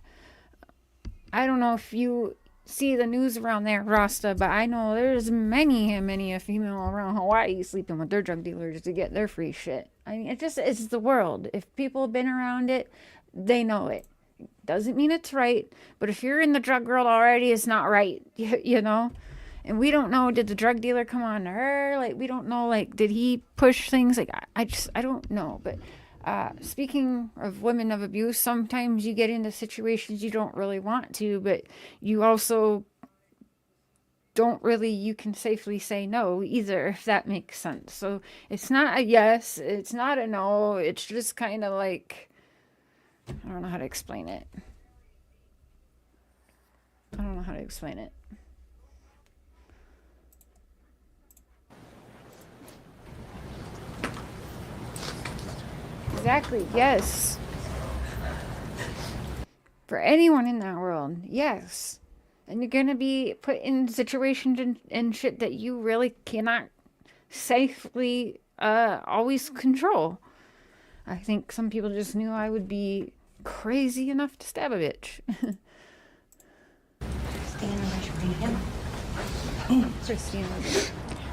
I don't know if you see the news around there, Rasta, but I know there's many a female around Hawaii sleeping with their drug dealers to get their free shit. I mean, it's the world. If people have been around it, they know it. Doesn't mean it's right, but if you're in the drug world already, it's not right, you know? And we don't know, did the drug dealer come on to her? Like, we don't know, like, did he push things? Like, I don't know, but speaking of women of abuse, sometimes you get into situations you don't really want to, but you also don't really, you can safely say no either, if that makes sense. So it's not a yes, it's not a no, it's just kind of like, I don't know how to explain it. Exactly, yes. For anyone in that world, yes. And you're gonna be put in situations and shit that you really cannot safely always control. I think some people just knew I would be crazy enough to stab a bitch. Christina.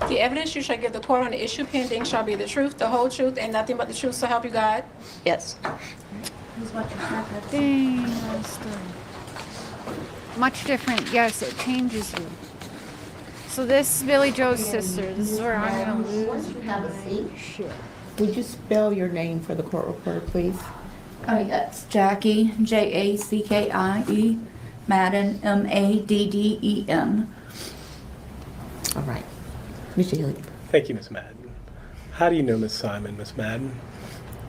The evidence you shall give the court on the issue pending shall be the truth, the whole truth, and nothing but the truth, so help you God? Yes. Dang, that story. Much different. Yes, it changes you. So this is Billy Joe's sister. This is where I'm gonna lose. Once you have a seat, would you spell your name for the court reporter, please? That's Jackie, Jackie, Madden, Madden. All right. Mr. Hill. Thank you, Miss Madden. How do you know Miss Simon, Miss Madden?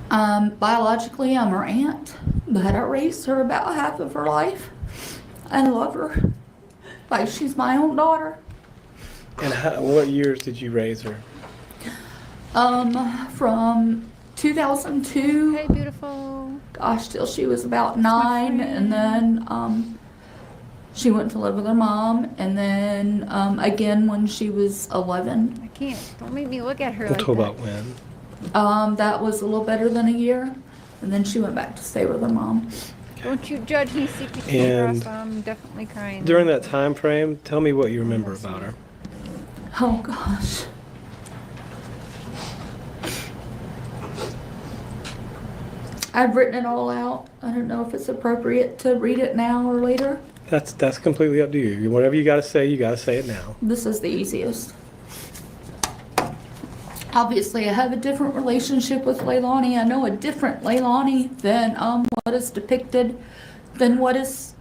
Biologically, I'm her aunt, but I raised her about half of her life. I love her like she's my own daughter. And what years did you raise her? From 2002. Hey, beautiful. Gosh, till she was about 9, and then she went to live with her mom, and then again when she was 11. I can't. Don't make me look at her We'll like talk that. about when. That was a little better than a year, and then she went back to stay with her mom. Don't you judge me secretly, And Ross. I'm definitely crying. During that time frame, tell me what you remember about her. Oh gosh. I've written it all out. I don't know if it's appropriate to read it now or later. That's completely up to you. Whatever you gotta say it now. This is the easiest. Obviously, I have a different relationship with Lielani. I know a different Lielani than what is depicted, than what is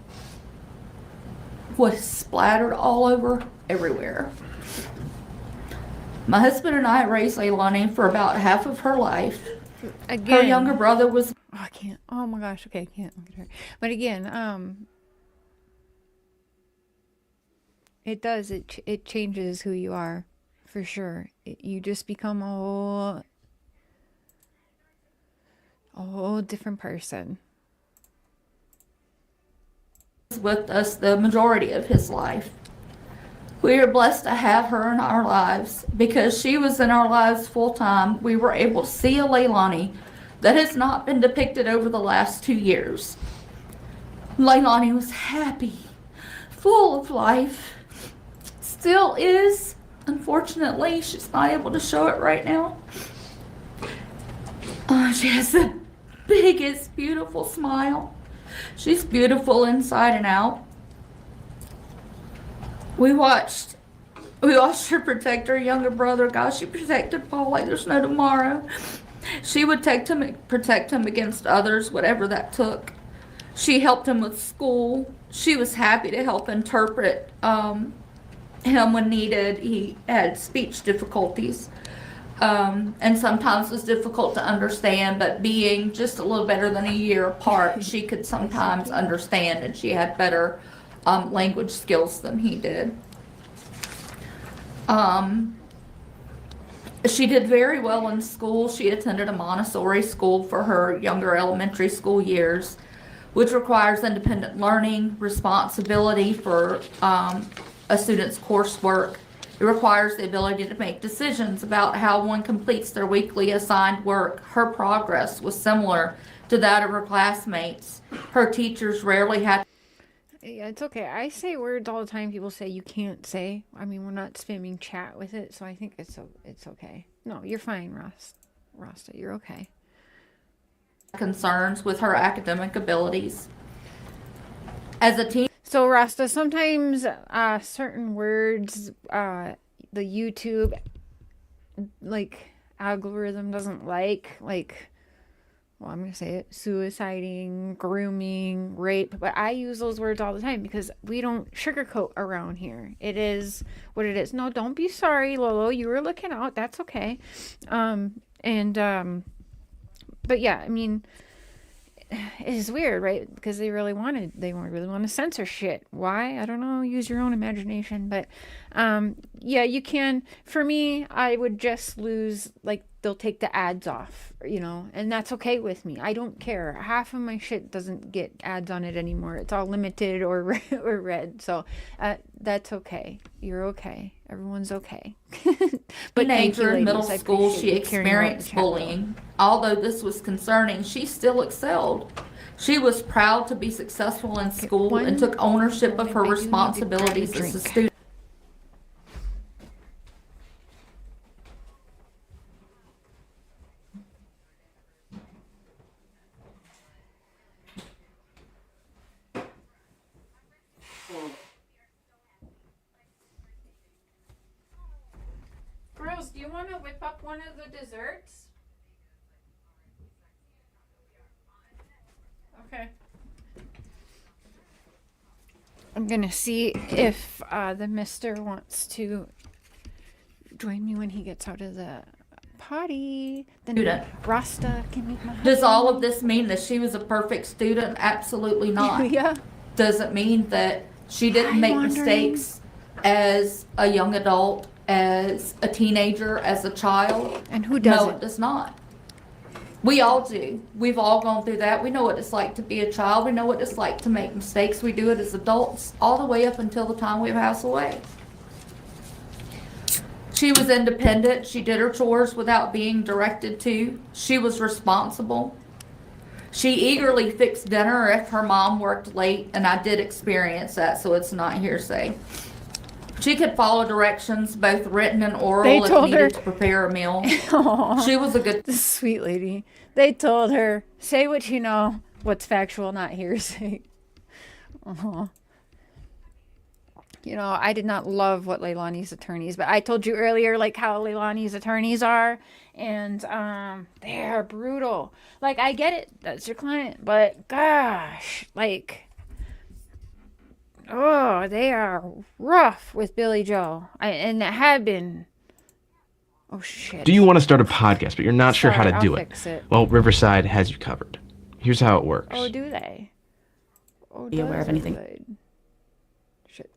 splattered all over everywhere. My husband and I raised Lielani for about half of her life. Again, her younger brother was. Oh, I can't. Oh my gosh. Okay, I can't look at her. But again, it does. It changes who you are, for sure. You just become a whole different person. With us the majority of his life. We are blessed to have her in our lives because she was in our lives full time. We were able to see a Lielani that has not been depicted over the last 2 years. Lielani was happy, full of life, still is. Unfortunately, she's not able to show it right now. She has the biggest, beautiful smile. She's beautiful inside and out. We watched her protect her younger brother. Gosh, she protected Paul like there's no tomorrow. She would protect him against others, whatever that took. She helped him with school. She was happy to help interpret him when needed. He had speech difficulties. And sometimes was difficult to understand, but being just a little better than a year apart, she could sometimes understand, and she had better language skills than he did. She did very well in school. She attended a Montessori school for her younger elementary school years, which requires independent learning, responsibility for a student's coursework. It requires the ability to make decisions about how one completes their weekly assigned work. Her progress was similar to that of her classmates. Her teachers rarely had. Yeah, it's okay. I say words all the time people say you can't say. I mean, we're not spamming chat with it, so I think it's okay. No, you're fine, Rasta. You're okay. Concerns with her academic abilities. As a teen. So, Rasta, sometimes certain words, the YouTube, like, algorithm doesn't like, well, I'm going to say it, suiciding, grooming, rape, but I use those words all the time because we don't sugarcoat around here. It is what it is. No, don't be sorry, Lolo. You were looking out. That's okay. But yeah, I mean, it is weird, right? Because they really want to censor shit. Why? I don't know. Use your own imagination. But yeah, you can. For me, I would just lose, like, they'll take the ads off, and that's okay with me. I don't care. Half of my shit doesn't get ads on it anymore. It's all limited or read. So that's okay. You're okay. Everyone's okay. But teenager in middle school, she experienced bullying. Although this was concerning, she still excelled. She was proud to be successful in school and took ownership of her responsibilities as a student. Girls, do you want to whip up one of the desserts? Okay. I'm gonna see if the mister wants to join me when he gets out of the potty. Then Rasta can meet my husband. Does all of this mean that she was a perfect student? Absolutely not. Yeah. Does it mean that she didn't make mistakes as a young adult, as a teenager, as a child? And who doesn't? No, it does not. We all do. We've all gone through that. We know what it's like to be a child. We know what it's like to make mistakes. We do it as adults all the way up until the time we pass away. She was independent. She did her chores without being directed to. She was responsible. She eagerly fixed dinner if her mom worked late, and I did experience that, so it's not hearsay. She could follow directions, both written and oral, if needed to prepare a meal. She was a good... Sweet lady. They told her, say what you know, what's factual, not hearsay. I did not love what Lielani's attorneys, but I told you earlier, like, how Lielani's attorneys are, and they're brutal. Like, I get it, that's your client, but gosh, like... Oh, they are rough with Billy Joe. And have been. Oh, shit. Do you want to start a podcast, but you're not sure how to do it? Well, Riverside has you covered. Here's how it works. Oh, do they? Are you aware of anything? Shit.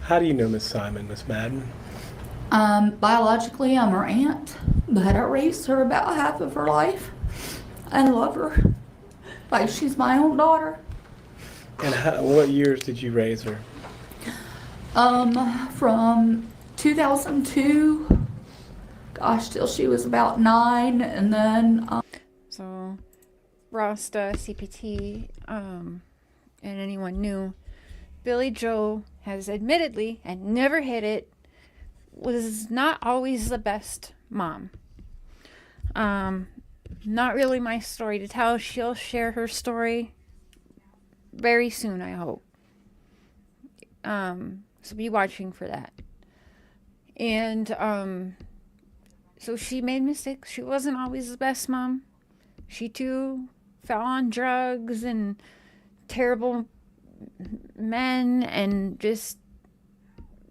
How do you know Miss Simon, Miss Madden? Biologically, I'm her aunt, but I raised her about half of her life. I love her. Like she's my own daughter. And what years did you raise her? From 2002 gosh, till she was about 9, and then So Rasta, CPT, and anyone new, Billy Joe has admittedly, and never hid it, was not always the best mom. Not really my story to tell. She'll share her story very soon, I hope. So be watching for that. And so she made mistakes. She wasn't always the best mom. She too fell on drugs and terrible men and just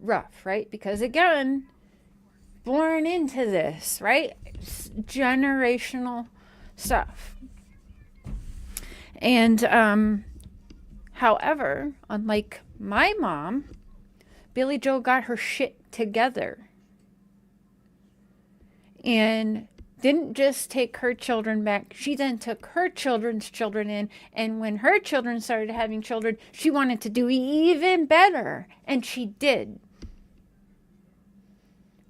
rough, right? Because again, born into this, right? It's generational stuff. And however, unlike my mom, Billy Joe got her shit together and didn't just take her children back. She then took her children's children in, and when her children started having children, she wanted to do even better, and she did.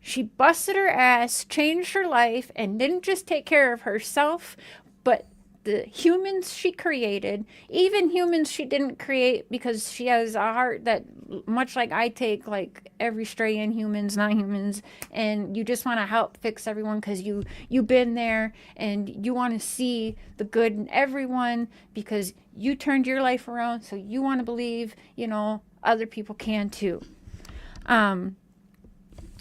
She busted her ass, changed her life, and didn't just take care of herself, but the humans she created, even humans she didn't create, because she has a heart that, much like I take, like every stray in humans, non-humans, and you just want to help fix everyone because you've been there and you want to see the good in everyone because you turned your life around, so you want to believe, you know, other people can too. The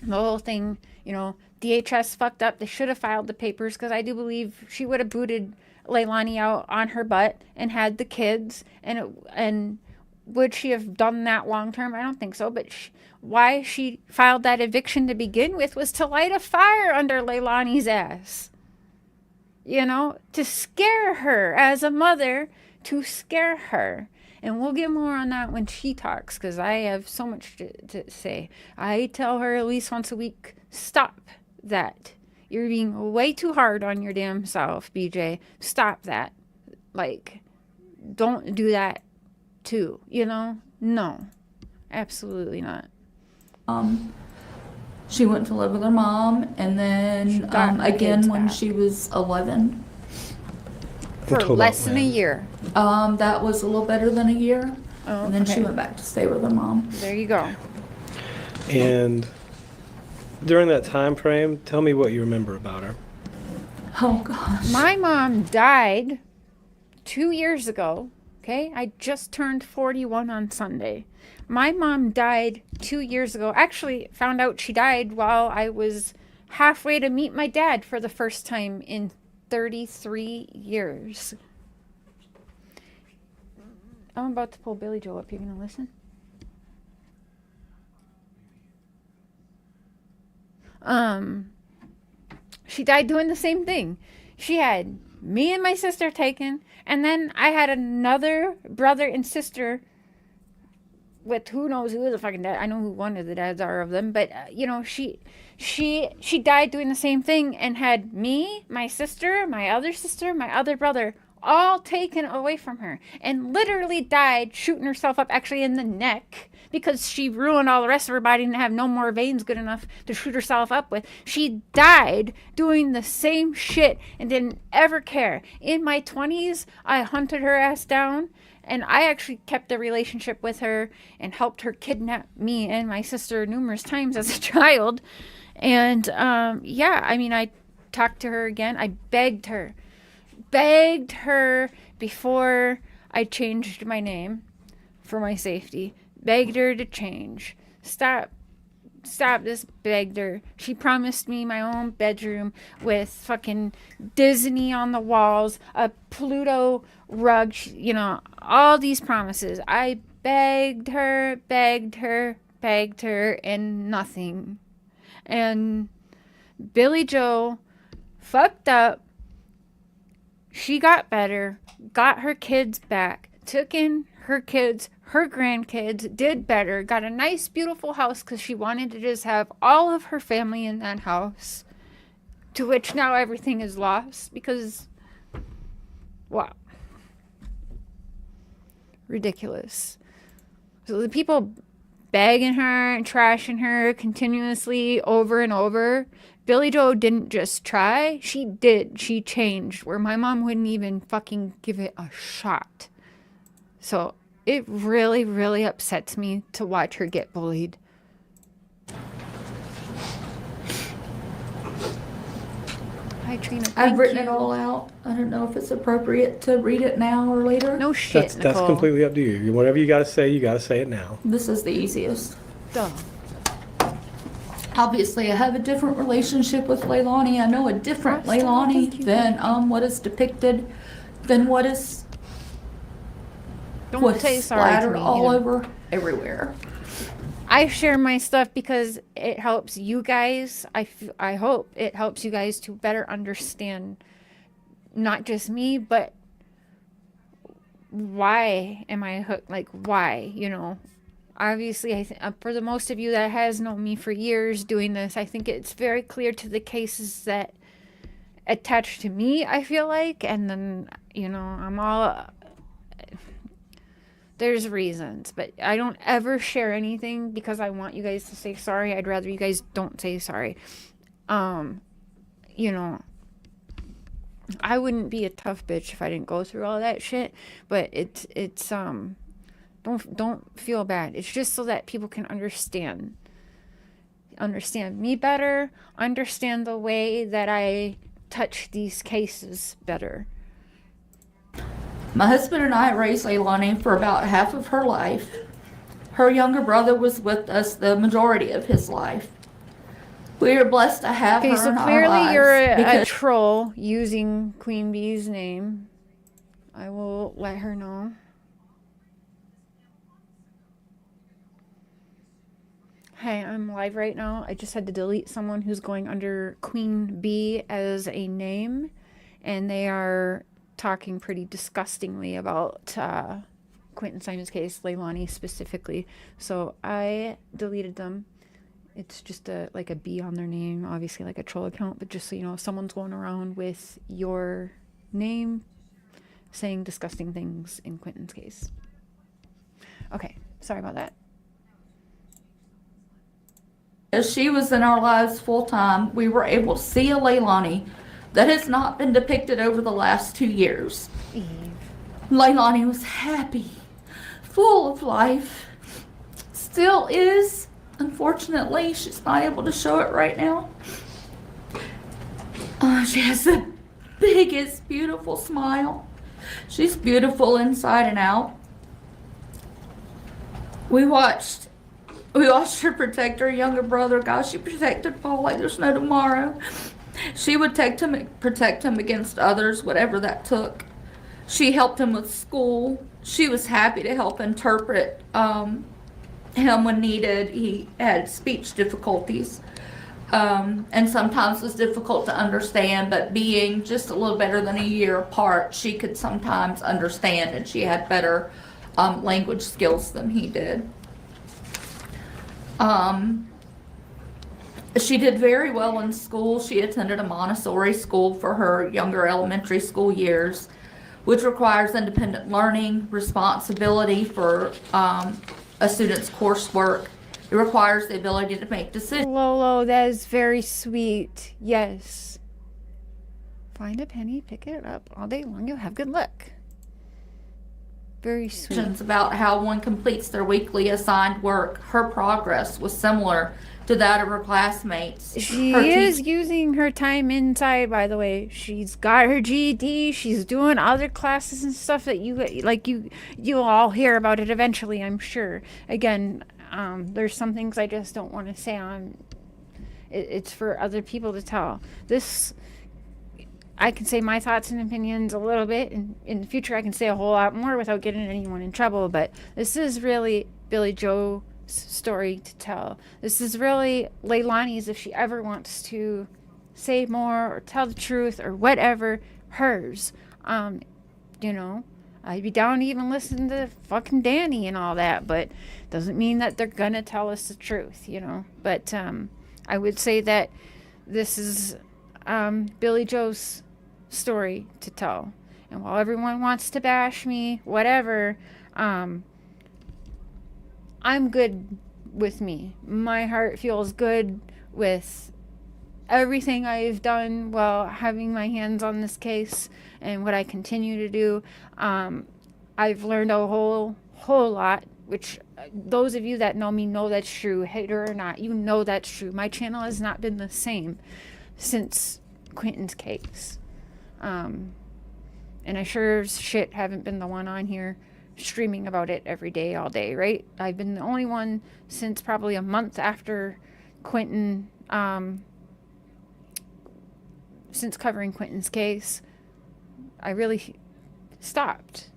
whole thing, you know, DHS fucked up. They should have filed the papers because I do believe she would have booted Lielani out on her butt and had the kids, and would she have done that long term? I don't think so, but why she filed that eviction to begin with was to light a fire under Lielani's ass, you know, to scare her as a mother, to scare her. And we'll get more on that when she talks, because I have so much to say. I tell her at least once a week, stop that. You're being way too hard on your damn self, BJ. Stop that. Like, don't do that too, you know? No, absolutely not. She went to live with her mom, and then again when she was 11. For less than a year. That was a little better than a year. Oh, and then she went back to stay with her mom. There you go. And during that time frame, tell me what you remember about her. Oh, gosh. My mom died 2 years ago, okay? I just turned 41 on Sunday. My mom died 2 years ago. Actually, found out she died while I was halfway to meet my dad for the first time in 33 years. I'm about to pull Billy Joe up. You gonna listen? She died doing the same thing. She had me and my sister taken, and then I had another brother and sister with who knows who the fucking dad. I know who one of the dads are of them, but you know, she died doing the same thing and had me, my sister, my other brother all taken away from her, and literally died shooting herself up, actually in the neck, because she ruined all the rest of her body and have no more veins good enough to shoot herself up with. She died doing the same shit and didn't ever care. In my 20s, I hunted her ass down, and I actually kept a relationship with her and helped her kidnap me and my sister numerous times as a child. And yeah, I mean, I talked to her again. I begged her before I changed my name for my safety. Begged her to change. Stop this. Begged her. She promised me my own bedroom with fucking Disney on the walls, a Pluto rug, you know, all these promises. I begged her, and nothing. And Billy Joe fucked up. She got better, got her kids back, took in her kids, her grandkids, did better, got a nice, beautiful house because she wanted to just have all of her family in that house, to which now everything is lost because, wow. Ridiculous. So the people begging her and trashing her continuously over and over Billy Joe didn't just try, she did. She changed where my mom wouldn't even fucking give it a shot. So it really, really upsets me to watch her get bullied. Hi, Trina. I've written it all out. I don't know if it's appropriate to read it now or later. No shit, That's completely up to you. Whatever you got to say it now. This is the easiest. Duh. Obviously, I have a different relationship with Lielani. I know a different Lielani than what is depicted, than what is Don't say sorry to splattered me, all over everywhere. I share my stuff because it helps you guys. I hope it helps you guys to better understand not just me, but why am I hooked? Like, why, you know? Obviously, for the most of you that has known me for years doing this, I think it's very clear to the cases that attach to me, I feel like. And then, you know, I'm all... There's reasons, but I don't ever share anything because I want you guys to say sorry. I'd rather you guys don't say sorry. You know, I wouldn't be a tough bitch if I didn't go through all that shit, but it's don't feel bad. It's just so that people can understand me better, understand the way that I touch these cases better. My husband and I raised Lielani for about half of her life. Her younger brother was with us the majority of his life. We are blessed to have her in our lives. Okay, so clearly you're a troll using QueenBee's name. I will let her know. Hey, I'm live right now. I just had to delete someone who's going under QueenBee as a name, and they are talking pretty disgustingly about Quentin Simon's case, Lielani specifically. So I deleted them. It's just like a B on their name, obviously like a troll account, but just so you know, if someone's going around with your name saying disgusting things in Quentin's case. Okay, sorry about that. As she was in our lives full time, we were able to see a Lielani that has not been depicted over the last 2 years. Lielani was happy, full of life, still is. Unfortunately, she's not able to show it right now. She has the biggest, beautiful smile. She's beautiful inside and out. We watched her protect her younger brother. Gosh, she protected Paul like there's no tomorrow. She would protect him against others, whatever that took. She helped him with school. She was happy to help interpret him when needed. He had speech difficulties, and sometimes was difficult to understand, but being just a little better than a year apart, she could sometimes understand, and she had better language skills than he did. She did very well in school. She attended a Montessori school for her younger elementary school years, which requires independent learning, responsibility for a student's coursework. It requires the ability to make decisions. Lolo, that is very sweet. Yes. Find a penny, pick it up all day long. You'll have good luck. Very sweet. About how one completes their weekly assigned work. Her progress was similar to that of her classmates. She is using her time inside, by the way. She's got her GED. She's doing other classes and stuff that you'll all hear about it eventually, I'm sure. Again, there's some things I just don't want to say on. It's for other people to tell. This, I can say my thoughts and opinions a little bit, and in the future I can say a whole lot more without getting anyone in trouble, but this is really Billy Joe's story to tell. This is really Lielani's, if she ever wants to say more or tell the truth or whatever, hers. You know, I'd be down to even listen to fucking Danny and all that, but doesn't mean that they're gonna tell us the truth, you know. But I would say that this is Billy Joe's story to tell. And while everyone wants to bash me, whatever, I'm good with me. My heart feels good with everything I've done while having my hands on this case and what I continue to do, I've learned a whole lot, which those of you that know me know that's true, hater or not, you know that's true. My channel has not been the same since Quinton's case. And I sure as shit haven't been the one on here streaming about it every day, all day, right? I've been the only one since probably a month after Quinton, since covering Quinton's case, I really stopped.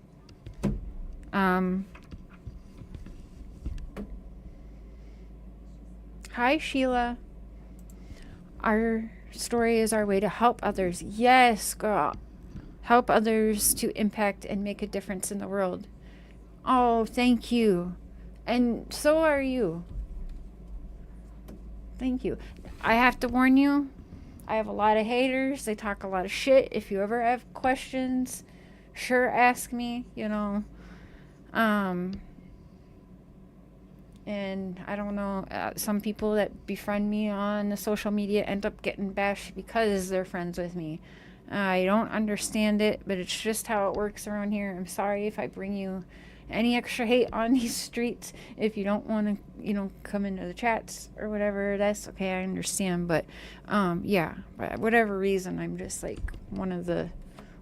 Hi, Sheila. Our story is our way to help others. Yes, girl. Help others to impact and make a difference in the world. Oh, thank you. And so are you. Thank you. I have to warn you, I have a lot of haters. They talk a lot of shit. If you ever have questions, sure ask me, you know. And I don't know, some people that befriend me on the social media end up getting bashed because they're friends with me. I don't understand it, but it's just how it works around here. I'm sorry if I bring you any extra hate on these streets. If you don't want to, you know, come into the chats or whatever, that's okay. I understand. But, yeah, for whatever reason, I'm just like one of the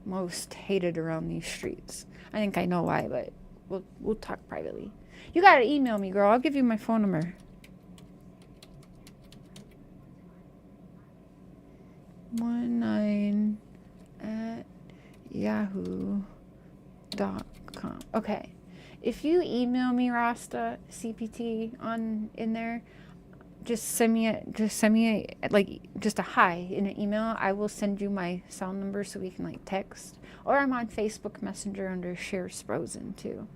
most hated around these streets. I think I know why, but we'll talk privately. You gotta email me, girl. I'll give you my phone number. 19@yahoo.com. Okay. If you email me Rasta CPT in there, just send me a hi in an email. I will send you my cell number so we can like text. Or I'm on Facebook Messenger under Share Sprosen too.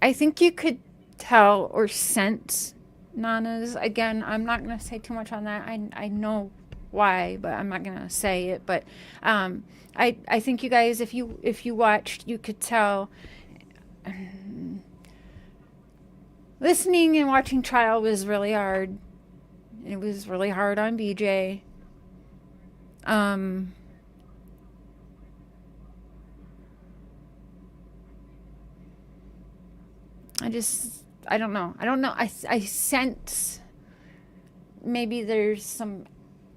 I think you could tell or sense Nana's. Again, I'm not going to say too much on that. I know why, but I'm not going to say it. But I think you guys, if you watched, you could tell. Listening and watching trial was really hard. It was really hard on BJ. I don't know. I sense maybe there's some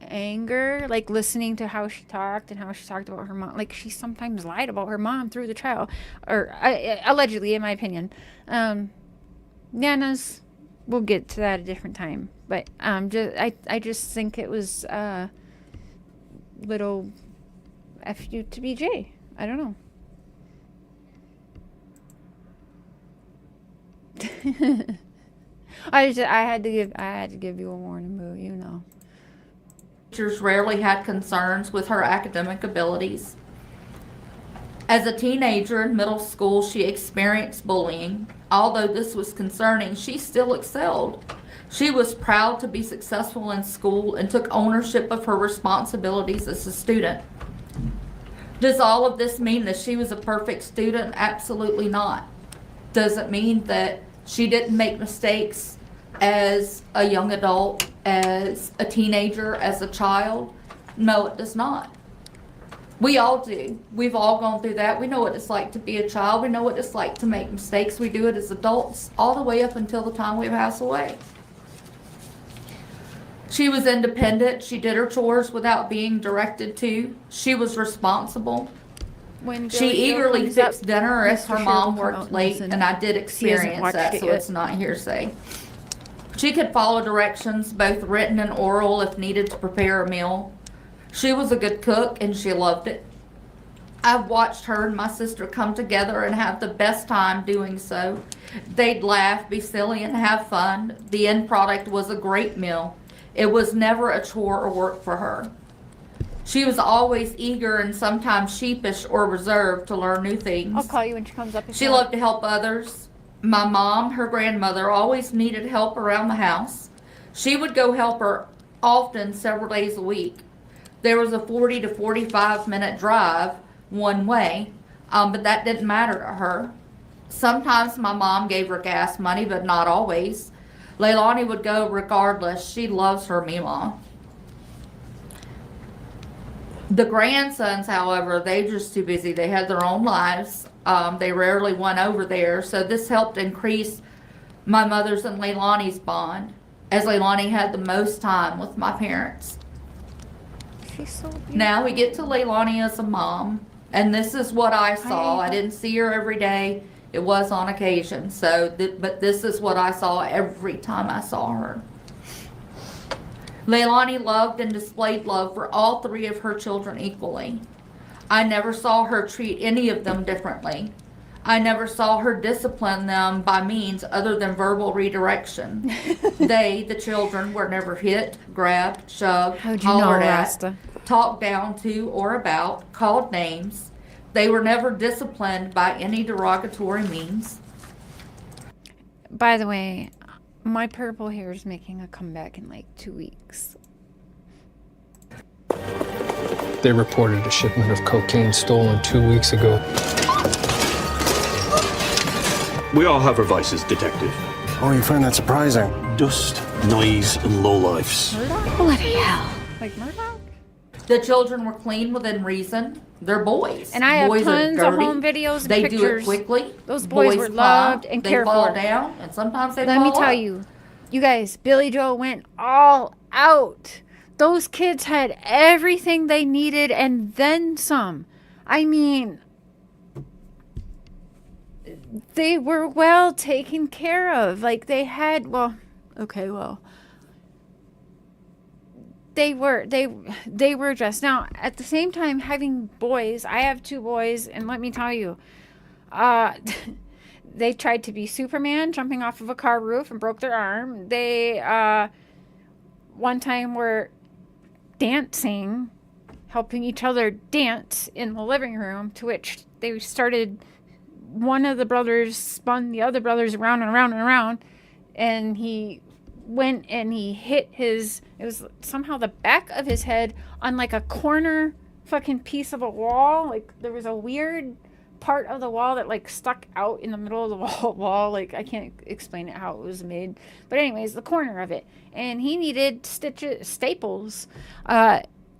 anger, like listening to how she talked and how she talked about her mom. Like she sometimes lied about her mom through the trial, or allegedly, in my opinion. Nana's, we'll get to that a different time. But I just think it was little F you to BJ. I don't know. I had to give you a warning, boo, you know. Teachers rarely had concerns with her academic abilities. As a teenager in middle school, she experienced bullying. Although this was concerning, she still excelled. She was proud to be successful in school and took ownership of her responsibilities as a student. Does all of this mean that she was a perfect student? Absolutely not. Does it mean that she didn't make mistakes as a young adult, as a teenager, as a child? No, it does not. We all do. We've all gone through that. We know what it's like to be a child. We know what it's like to make mistakes. We do it as adults all the way up until the time we pass away. She was independent. She did her chores without being directed to. She was responsible. She eagerly fixed dinner if her mom worked late, and I did experience that, so it's not hearsay. She could follow directions, both written and oral, if needed to prepare a meal. She was a good cook, and she loved it. I've watched her and my sister come together and have the best time doing so. They'd laugh, be silly, and have fun. The end product was a great meal. It was never a chore or work for her. She was always eager and sometimes sheepish or reserved to learn new things. I'll call you when she comes up. She loved to help others. My mom, her grandmother, always needed help around the house. She would go help her often, several days a week. There was a 40 to 45 minute drive one way, but that didn't matter to her. Sometimes my mom gave her gas money, but not always. Lielani would go regardless. She loves her Mima. The grandsons, however, they're just too busy. They had their own lives. They rarely went over there, so this helped increase my mother's and Lielani's bond, as Lielani had the most time with my parents. She's so beautiful. Now we get to Lielani as a mom, and this is what I saw. I didn't see her every day. It was on occasion, but this is what I saw every time I saw her. Lielani loved and displayed love for all 3 of her children equally. I never saw her treat any of them differently. I never saw her discipline them by means other than verbal redirection. They, the children, were never hit, grabbed, shoved, hollered at, talked down to or about, called names. They were never disciplined by any derogatory means. By the way, my purple hair is making a comeback in like 2 weeks. They reported a shipment of cocaine stolen 2 weeks ago. We all have our vices, Detective. Oh, you find that surprising? Dust, noise, and lowlifes. Bloody hell. Like Murdoch? The children were clean within reason. They're boys. And I have boys tons of home videos and they pictures. Do it quickly. Those boys were loved and cared for. They fall down, and sometimes they fall Let me tell you, you guys, Billy Joe went all out. Those kids had everything they needed and then some. I mean, they were well taken care of. Like they had, they were just. Now, at the same time, having boys, I have 2 boys, and let me tell you, they tried to be Superman, jumping off of a car roof and broke their arm. They, one time were dancing, helping each other dance in the living room, to which they started, one of the brothers spun the other brothers around and around and around, and he went and he hit it was somehow the back of his head on like a corner fucking piece of a wall. Like there was a weird part of the wall that like stuck out in the middle of the wall. Like I can't explain it how it was made, but anyways, the corner of it, and he needed staples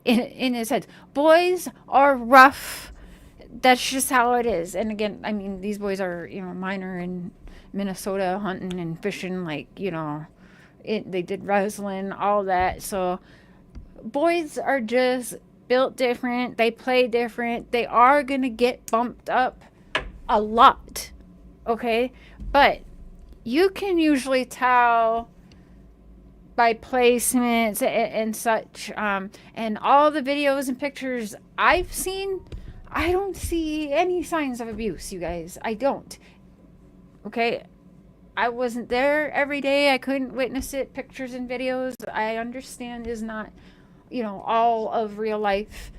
in his head. Boys are rough. That's just how it is. And again, I mean, these boys are, minor in Minnesota, hunting and fishing, like, they did wrestling, all that. So boys are just built different. They play different. They are going to get bumped up a lot. Okay? But you can usually tell by placements and such. And all the videos and pictures I've seen, I don't see any signs of abuse, you guys. I don't. Okay? I wasn't there every day. I couldn't witness it. Pictures and videos, I understand, is not, all of real life.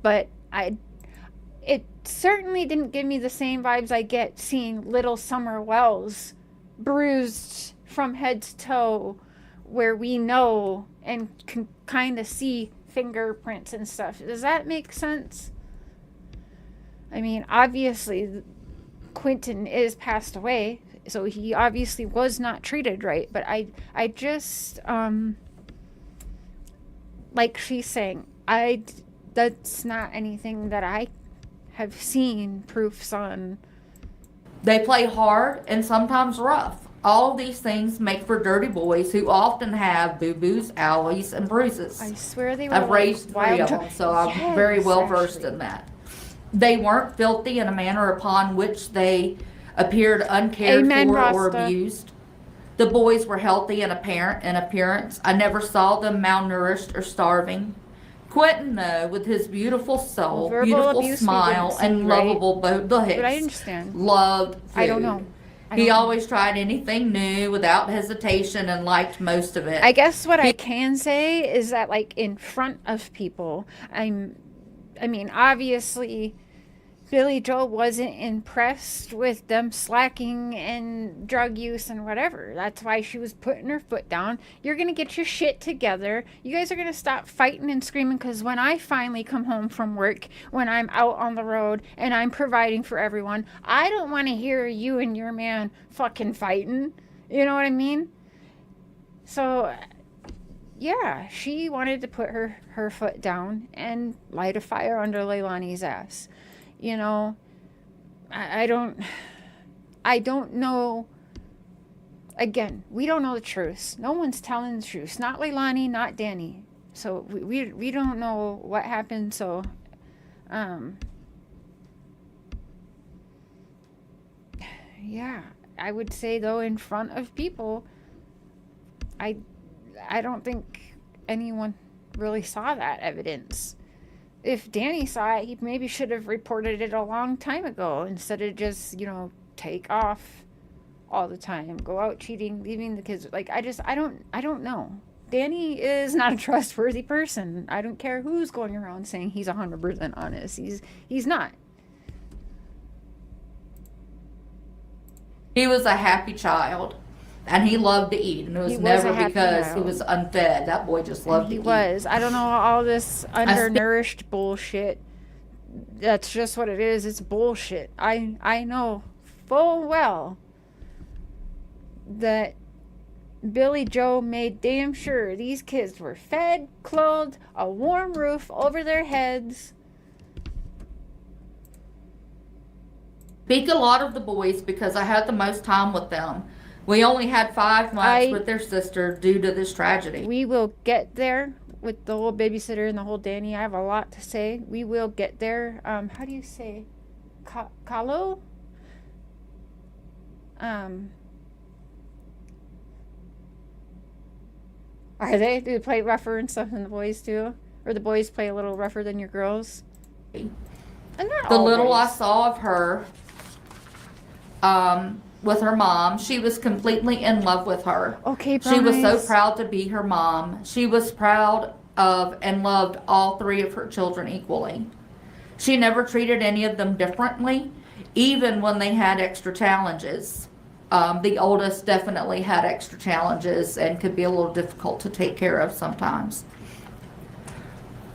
But it certainly didn't give me the same vibes I get seeing little Summer Wells bruised from head to toe, where we know and can kind of see fingerprints and stuff. Does that make sense? I mean, obviously, Quinton is passed away, so he obviously was not treated right. But I just, like she's saying, that's not anything that I have seen proofs on. They play hard and sometimes rough. All of these things make for dirty boys who often have boo-boos, owies, and bruises. I swear they were. I've raised 3 of them, so I'm very well versed in that. They weren't filthy in a manner upon which they appeared uncared for or abused. The boys were healthy in appearance. I never saw them malnourished or starving. Quinton, though, with his beautiful soul, beautiful smile, and lovable looks, but I understand. Loved food. I don't know. He always tried anything new without hesitation and liked most of it. I guess what I can say is that, like, in front of people, I mean, obviously, Billy Joe wasn't impressed with them slacking and drug use and whatever. That's why she was putting her foot down. You're going to get your shit together. You guys are going to stop fighting and screaming, because when I finally come home from work, when I'm out on the road and I'm providing for everyone, I don't want to hear you and your man fucking fighting. You know what I mean? So, yeah, she wanted to put her foot down and light a fire under Lielani's ass. You know, I don't know. Again, we don't know the truth. No one's telling the truth. Not Lielani, not Danny. So we don't know what happened. So, yeah, I would say though, in front of people, I don't think anyone really saw that evidence. If Danny saw it, he maybe should have reported it a long time ago instead of just, you know, take off all the time, go out cheating, leaving the kids. Like, I don't know. Danny is not a trustworthy person. I don't care who's going around saying he's 100% honest. He's not. He was a happy child. And he loved to eat, and it was never because he was unfed. That boy just loved to eat. He was. I don't know, all this undernourished bullshit. That's just what it is. It's bullshit. I know full well that Billy Joe made damn sure these kids were fed, clothed, a warm roof over their heads. Speak a lot of the boys because I had the most time with them. We only had 5 months with their sister due to this tragedy. We will get there with the whole babysitter and the whole Danny. I have a lot to say. We will get there. How do you say? Kalo? Are they? Do they play rougher and stuff than the boys do? Or the boys play a little rougher than your girls? The little I saw of her, with her mom, she was completely in love with her. Okay, She was so proud to be her mom. She was proud of and loved all 3 of her children equally. She never treated any of them differently, even when they had extra challenges. The oldest definitely had extra challenges and could be a little difficult to take care of sometimes.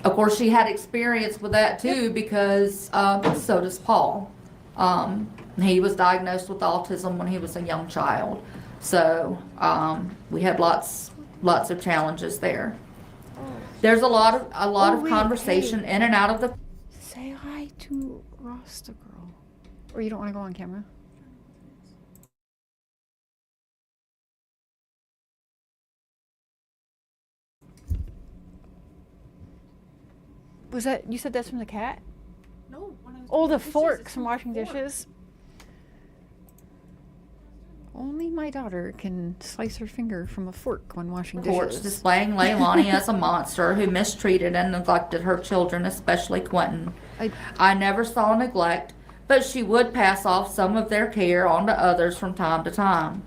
Of course, she had experience with that too, because so does Paul. He was diagnosed with autism when he was a young child. So we had lots of challenges there. There's a lot of conversation in and out of the... Say hi to Rasta girl. Or you don't want to go on camera? Was that, you said that's from the cat? No. When I was Oh, the forks from washing dishes. Only my daughter can slice her finger from a fork when washing Courts dishes. displaying Lielani as a monster who mistreated and neglected her children, especially Quentin. I never saw neglect, but she would pass off some of their care onto others from time to time.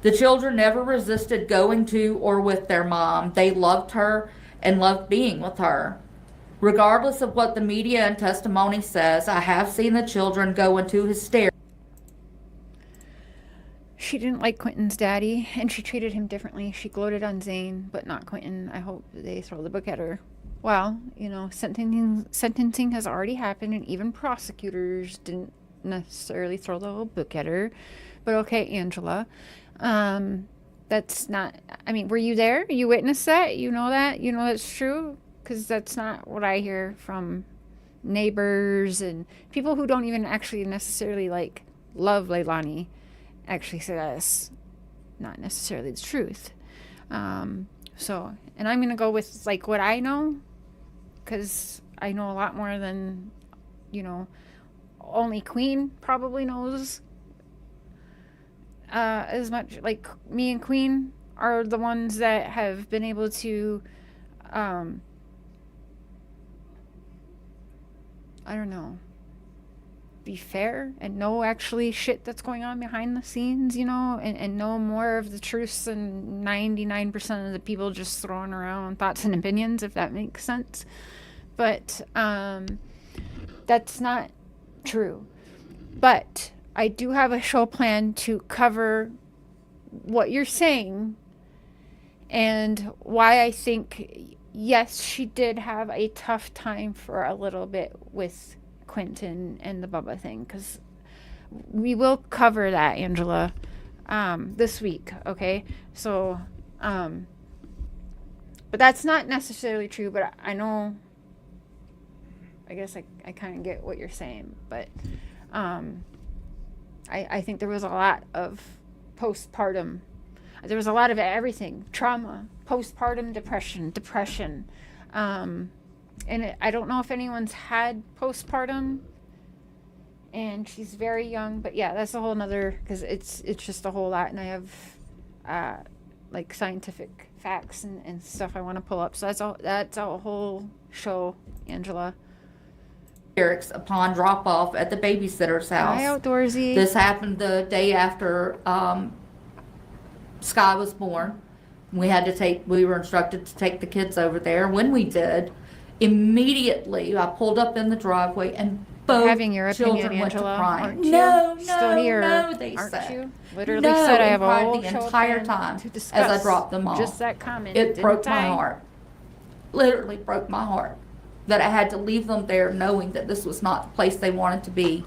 The children never resisted going to or with their mom. They loved her and loved being with her. Regardless of what the media and testimony says, I have seen the children go into hysteria. She didn't like Quentin's daddy, and she treated him differently. She gloated on Zane, but not Quentin. I hope they throw the book at her. Well, you know, sentencing has already happened, and even prosecutors didn't necessarily throw the whole book at her. But okay, Angela. That's not... I mean, were you there? You witnessed that? You know that? You know that's true? Because that's not what I hear from neighbors and people who don't even actually necessarily, like, love Lielani. Actually say that's not necessarily the truth. So, and I'm gonna go with like what I know, because I know a lot more than, you know, only Queen probably knows as much. Like me and Queen are the ones that have been able to I don't know, be fair and know actually shit that's going on behind the scenes, you know, and know more of the truths than 99% of the people just throwing around thoughts and opinions, if that makes sense. But that's not true. But I do have a show plan to cover what you're saying and why I think, yes, she did have a tough time for a little bit with Quinton and the Bubba thing, because we will cover that, Angela, this week, okay? So, but that's not necessarily true, but I know, I guess I kind of get what you're saying, but I think there was a lot of postpartum, there was a lot of everything, trauma, postpartum depression, and I don't know if anyone's had postpartum, and she's very young, but yeah, that's a whole nother, because it's just a whole lot, and I have like scientific facts and stuff I want to pull up, so that's a whole show, Angela. Upon drop off at the babysitter's house. Hi, Outdoorsy. This happened the day after Sky was born. We were instructed to take the kids over there. When we did, immediately I pulled up in the driveway and both having your opinion, children went to Angela, crying. aren't you? No, Still here, no, they aren't said. you? Literally No, said I have and a cried whole the show entire plan time to discuss as I dropped them off. Just that comment. It broke didn't my I? heart. Literally broke my heart that I had to leave them there knowing that this was not the place they wanted to be.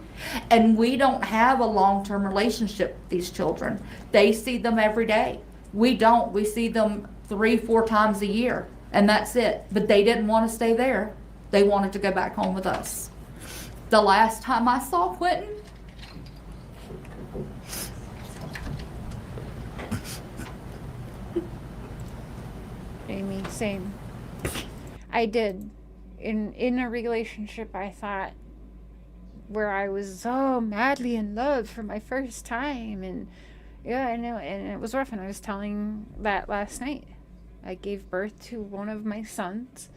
And we don't have a long-term relationship with these children. They see them every day. We don't. We see them 3-4 times a year, and that's it. But they didn't want to stay there. They wanted to go back home with us. The last time I saw Quentin, Amy, same. I did. In a relationship, I thought, where I was so madly in love for my first time, and yeah, I know, and it was rough, and I was telling that last night. I gave birth to one of my sons,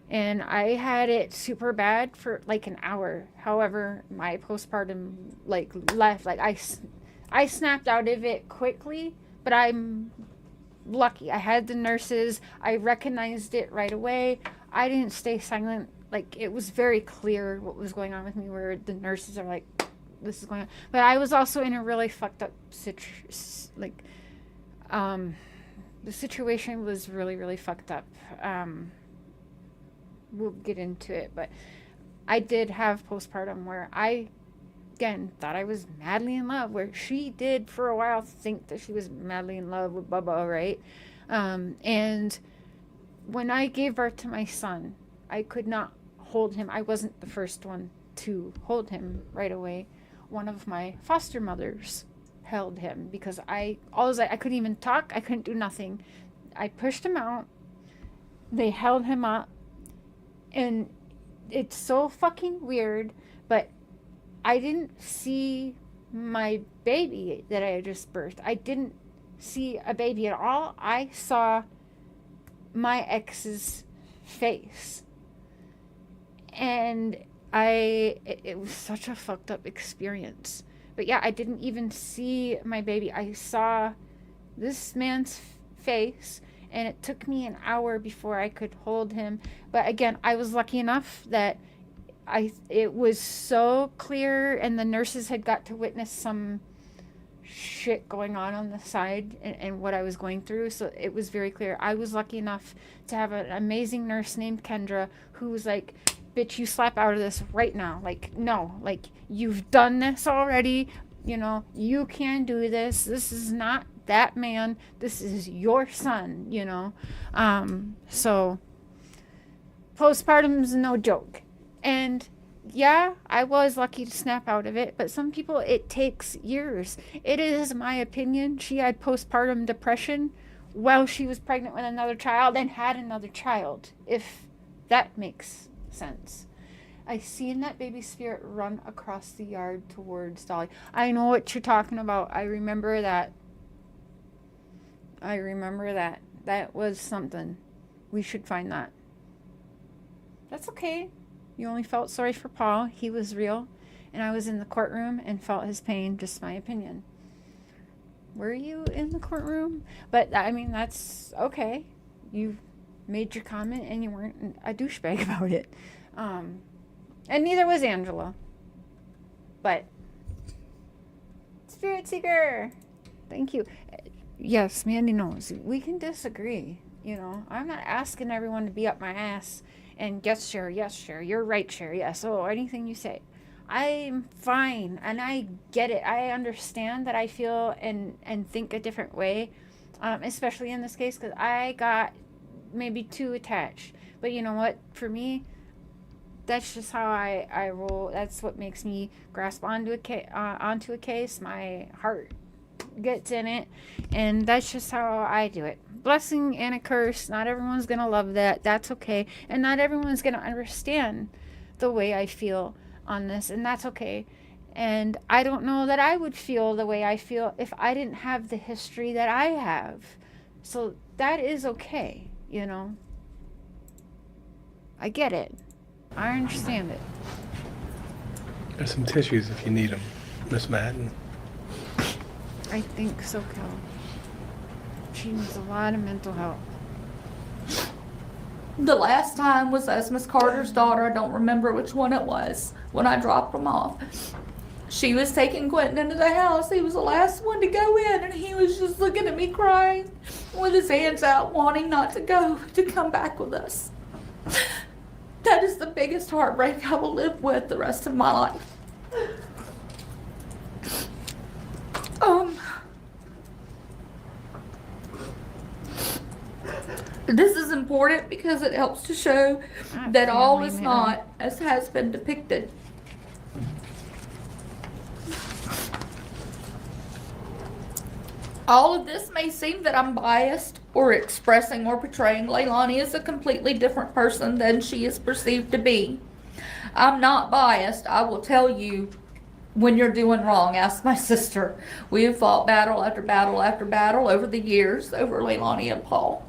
and I had it super bad for like an hour. However, my postpartum left, I snapped out of it quickly, but I'm lucky. I had the nurses. I recognized it right away. I didn't stay silent. Like, it was very clear what was going on with me, where the nurses are like, this is going on. But I was also in a really fucked up the situation was really, really fucked up. We'll get into it, but I did have postpartum where I, again, thought I was madly in love, where she did for a while think that she was madly in love with Bubba, right? And when I gave birth to my son, I could not hold him. I wasn't the first one to hold him right away. One of my foster mothers held him because I couldn't even talk. I couldn't do nothing. I pushed him out. They held him up. And it's so fucking weird, but I didn't see my baby that I had just birthed. I didn't see a baby at all. I saw my ex's face, and it was such a fucked up experience. But yeah, I didn't even see my baby. I saw this man's face, and it took me an hour before I could hold him. But again, I was lucky enough that it was so clear, and the nurses had got to witness some shit going on the side and what I was going through, so it was very clear. I was lucky enough to have an amazing nurse named Kendra who was like, bitch, you slap out of this right now. Like, no, like, you've done this already, you can do this. This is not that man, this is your son, so postpartum is no joke. And yeah, I was lucky to snap out of it, but some people, it takes years. It is my opinion. She had postpartum depression while she was pregnant with another child and had another child, if that makes sense. I seen that baby spirit run across the yard towards Dolly. I know what you're talking about. I remember that. That was something. We should find that. That's okay. You only felt sorry for Paul. He was real. And I was in the courtroom and felt his pain. Just my opinion. Were you in the courtroom? But, I mean, that's okay. You made your comment and you weren't a douchebag about it. And neither was Angela. But Spirit Seeker, thank you. Yes, Mandy knows. We can disagree. I'm not asking everyone to be up my ass and yes, Sherry, you're right, Sherry, yes, anything you say. I'm fine, and I get it. I understand that I feel and think a different way, especially in this case, because I got maybe too attached. But you know what? For me, that's just how I roll. That's what makes me grasp onto a case. My heart gets in it, and that's just how I do it. Blessing and a curse. Not everyone's gonna love that. That's okay, and not everyone's gonna understand the way I feel on this, and that's okay. And I don't know that I would feel the way I feel if I didn't have the history that I have. So that is okay. I get it. I understand it. There's some tissues if you need them, Miss Madden. I think so, Kel. She needs a lot of mental help. The last time was as Miss Carter's daughter. I don't remember which one it was when I dropped him off. She was taking Quentin into the house. He was the last one to go in, and he was just looking at me crying with his hands out, wanting not to go, to come back with us. That is the biggest heartbreak I will live with the rest of my life. This is important because it helps to show that all is not as has been depicted. All of this may seem that I'm biased or expressing or portraying Lielani as a completely different person than she is perceived to be. I'm not biased. I will tell you when you're doing wrong. Ask my sister. We have fought battle after battle after battle over the years over Lielani and Paul.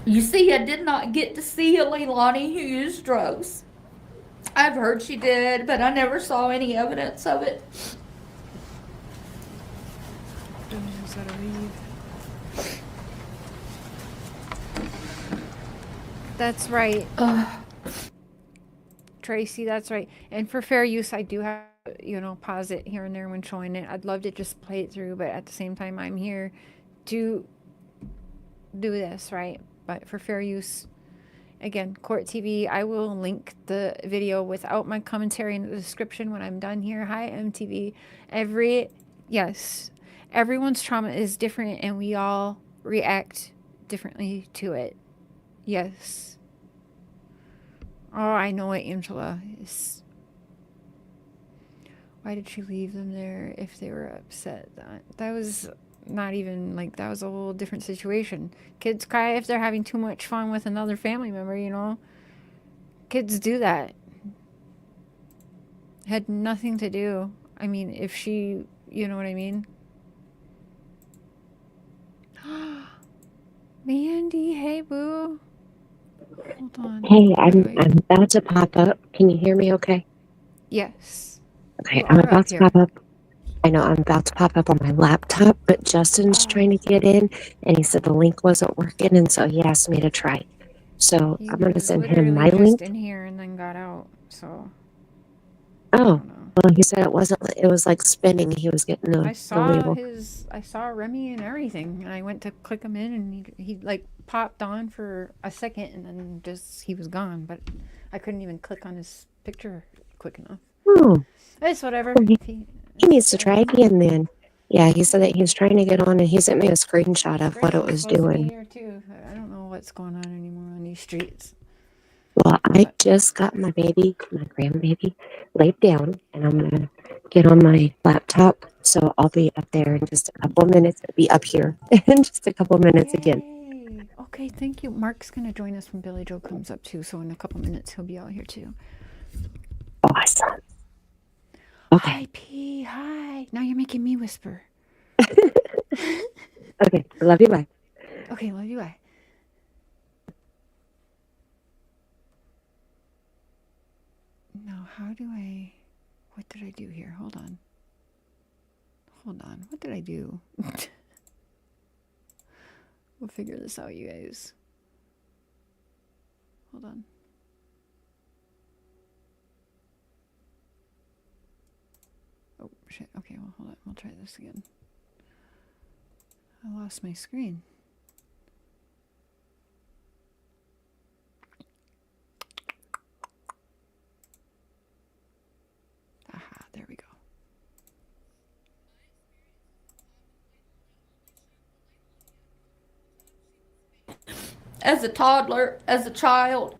You see, I did not get to see a Lielani who used drugs. I've heard she did, but I never saw any evidence of it. That's right. Tracy, that's right. And for fair use, I do have, pause it here and there when showing it. I'd love to just play it through, but at the same time, I'm here to do this, right? But for fair use, again, Court TV, I will link the video without my commentary in the description when I'm done here. Hi, MTV. Everyone's trauma is different, and we all react differently to it. Yes. Oh, I know it, Angela. Why did she leave them there if they were upset? That was not even, that was a whole different situation. Kids cry if they're having too much fun with another family member, Kids do that. Had nothing to do. I mean, if she, you know what I mean? Mandy, hey, boo. Hold on. Hey, I'm about to pop up. Can you hear me okay? Yes. Okay, I'm about to pop up. I know I'm about to pop up on my laptop, but Justin's trying to get in, and he said the link wasn't working, and so he asked me to try. So I'm going to send him my link. In here and then got out, so. Oh, well, he said it wasn't, it was like spinning. He was getting the label. I saw Remy and everything, and I went to click him in, and he popped on for a second, and then he was gone, but I couldn't even click on his picture quick enough. Oh. It's whatever. Well, he needs to try again then. Yeah, he said that he was trying to get on, and he sent me a screenshot of what it was doing. Here too. I don't know what's going on anymore on these streets. Well, I just got my grandbaby, laid down, and I'm going to get on my laptop, so I'll be up there in just a couple of minutes. I'll be up here in just a couple of minutes again. Okay, thank you. Mark's going to join us when Billy Joe comes up too, so in a couple minutes he'll be out here too. Awesome. Okay. Hi, P. Hi. Now you're making me whisper. Okay, love you, bye. Okay, love you, bye. Now, what did I do here? Hold on. What did I do? We'll figure this out, you guys. Hold on. shit. Okay, well, hold on. We'll try this again. I lost my screen. Aha, there we go. As a toddler, as a child.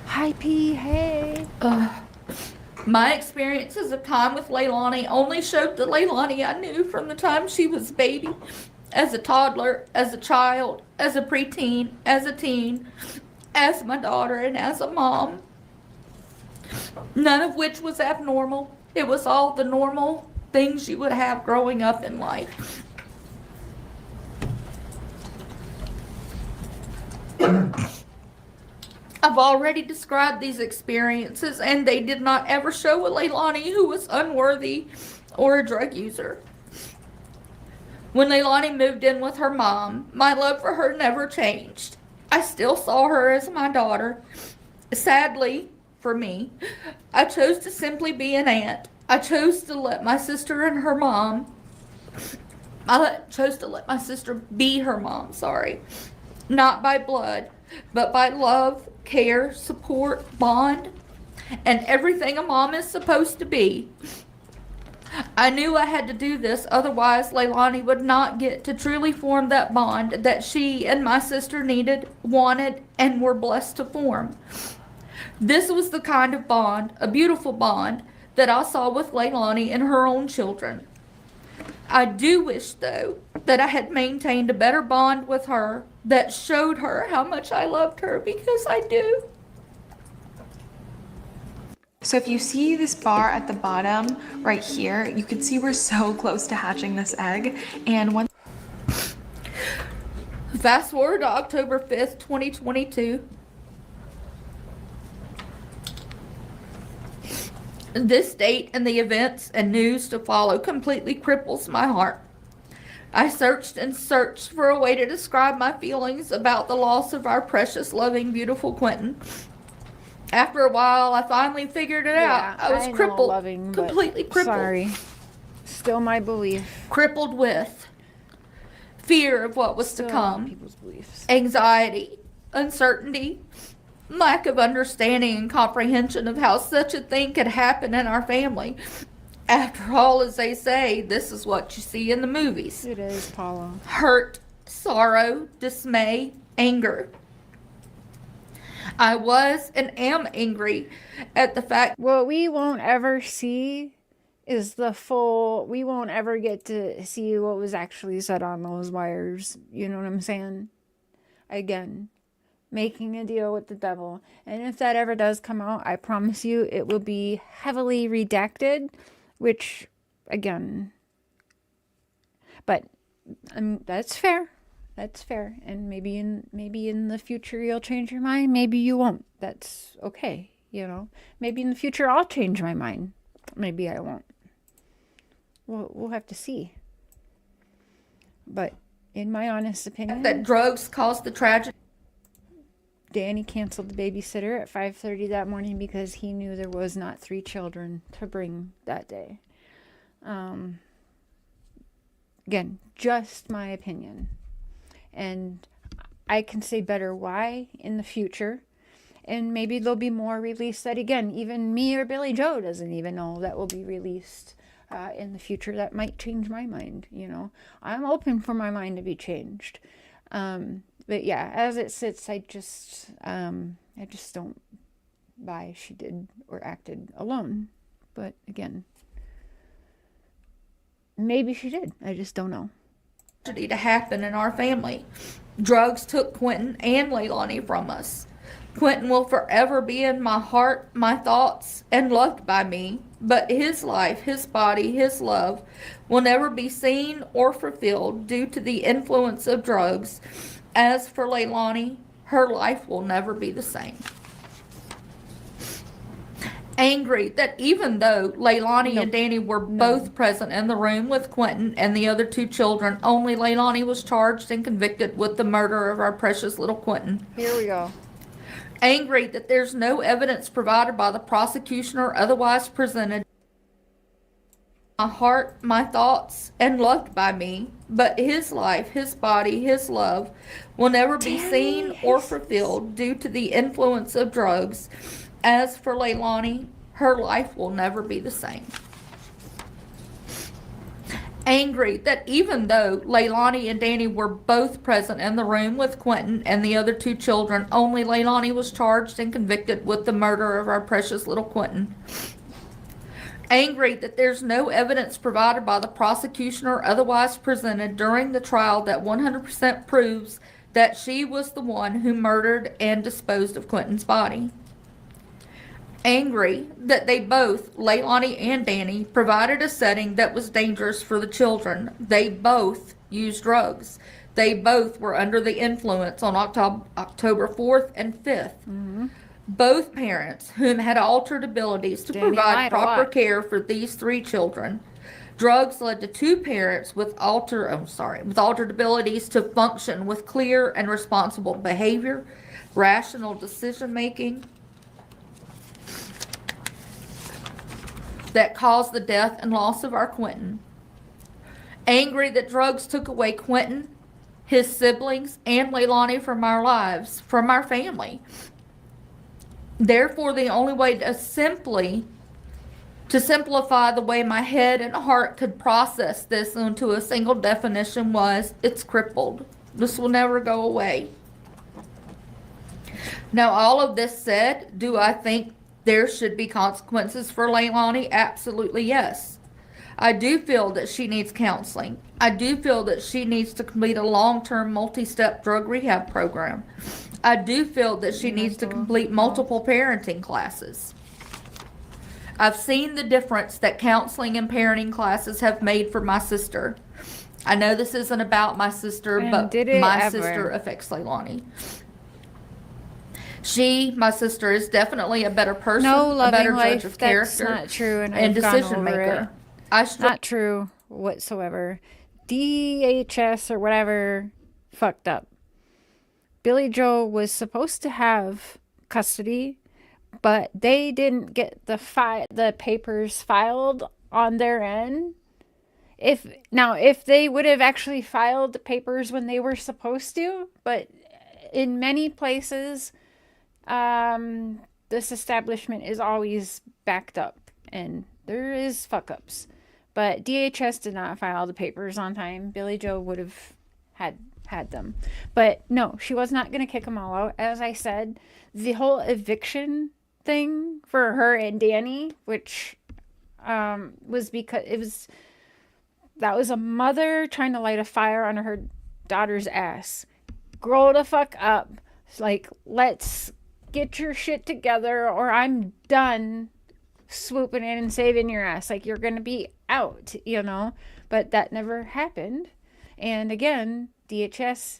Hi, P. Hey. My experiences of time with Lielani only showed the Lielani I knew from the time she was a baby, as a toddler, as a child, as a preteen, as a teen, as my daughter, and as a mom. None of which was abnormal. It was all the normal things you would have growing up in life. I've already described these experiences, and they did not ever show a Lielani who was unworthy or a drug user. When Lielani moved in with her mom, my love for her never changed. I still saw her as my daughter. Sadly, for me, I chose to simply be an aunt. I chose to let my sister and her mom, chose to let my sister be her mom, not by blood, but by love, care, support, bond, and everything a mom is supposed to be. I knew I had to do this, otherwise Lielani would not get to truly form that bond that she and my sister needed, wanted, and were blessed to form. This was the kind of bond, a beautiful bond, that I saw with Lielani and her own children. I do wish, though, that I had maintained a better bond with her that showed her how much I loved her, because I do. So if you see this bar at the bottom right here, you can see we're so close to hatching this egg. And once fast forward to October 5th, 2022. This date and the events and news to follow completely cripples my heart. I searched and searched for a way to describe my feelings about the loss of our precious, loving, beautiful Quinton. After a while, I finally figured it out. I was crippled, completely crippled. Sorry. Still my belief. Crippled with fear of what was to come, anxiety, uncertainty, lack of understanding and comprehension of how such a thing could happen in our family. After all, as they say, this is what you see in the movies. It is, Paula. Hurt, sorrow, dismay, anger. I was and am angry at the fact. What we won't ever see is the full, we won't ever get to see what was actually said on those wires. You know what I'm saying? Again, making a deal with the devil. And if that ever does come out, I promise you it will be heavily redacted, which, again, but that's fair. That's fair. And maybe in the future you'll change your mind. Maybe you won't. That's okay. You know, maybe in the future I'll change my mind. Maybe I won't. We'll have to see. But in my honest opinion, that drugs caused the tragedy. Danny canceled the babysitter at 5:30 that morning because he knew there was not 3 children to bring that day. Again, just my opinion. And I can say better why in the future. And maybe there'll be more released that, again, even me or Billy Joe doesn't even know that will be released in the future. That might change my mind, you know. I'm open for my mind to be changed. But yeah, as it sits, I just don't buy she did or acted alone. But again, maybe she did. I just don't know. To happen in our family. Drugs took Quinton and Lielani from us. Quinton will forever be in my heart, my thoughts, and loved by me, but his life, his body, his love will never be seen or fulfilled due to the influence of drugs. As for Lielani, her life will never be the same. Angry that even though Lielani and Danny were both present in the room with Quinton and the other 2 children, only Lielani was charged and convicted with the murder of our precious little Quinton. Here we go. Angry that there's no evidence provided by the prosecution or otherwise presented. My heart, my thoughts, and loved by me, but his life, his body, his love will never be seen or fulfilled due to the influence of drugs. As for Lielani, her life will never be the same. Angry that even though Lielani and Danny were both present in the room with Quinton and the other two children, only Lielani was charged and convicted with the murder of our precious little Quinton. Angry that there's no evidence provided by the prosecution or otherwise presented during the trial that 100% proves that she was the one who murdered and disposed of Quinton's body. Angry that they both, Lielani and Danny, provided a setting that was dangerous for the children. They both used drugs. They both were under the influence on October 4th and 5th. Mm-hmm. Both parents, whom had altered abilities to provide proper care for these three children. Drugs led to two parents with altered abilities to function with clear and responsible behavior, rational decision making, that caused the death and loss of our Quinton. Angry that drugs took away Quinton, his siblings, and Lielani from our lives, from our family. Therefore, the only way to simplify the way my head and heart could process this into a single definition was, it's crippled. This will never go away. Now, all of this said, do I think there should be consequences for Lielani? Absolutely yes. I do feel that she needs counseling. I do feel that she needs to complete a long-term multi-step drug rehab program. I do feel that she needs to complete multiple parenting classes. I've seen the difference that counseling and parenting classes have made for my sister. I know this isn't about my sister, but my sister affects Lielani. My sister, is definitely a better person, a better judge of character, that's not true, and decision maker. Not true whatsoever. DHS or whatever fucked up. Billy Joe was supposed to have custody, but they didn't get the papers filed on their end. If they would have actually filed the papers when they were supposed to, but in many places, this establishment is always backed up, and there is fuck-ups. But DHS did not file the papers on time. Billy Joe would have had them. But no, she was not going to kick them all out. As I said, the whole eviction thing for her and Danny, which was because that was a mother trying to light a fire under her daughter's ass. Grow the fuck up. It's like, let's get your shit together or I'm done swooping in and saving your ass. Like, you're gonna be out, but that never happened. And again, DHS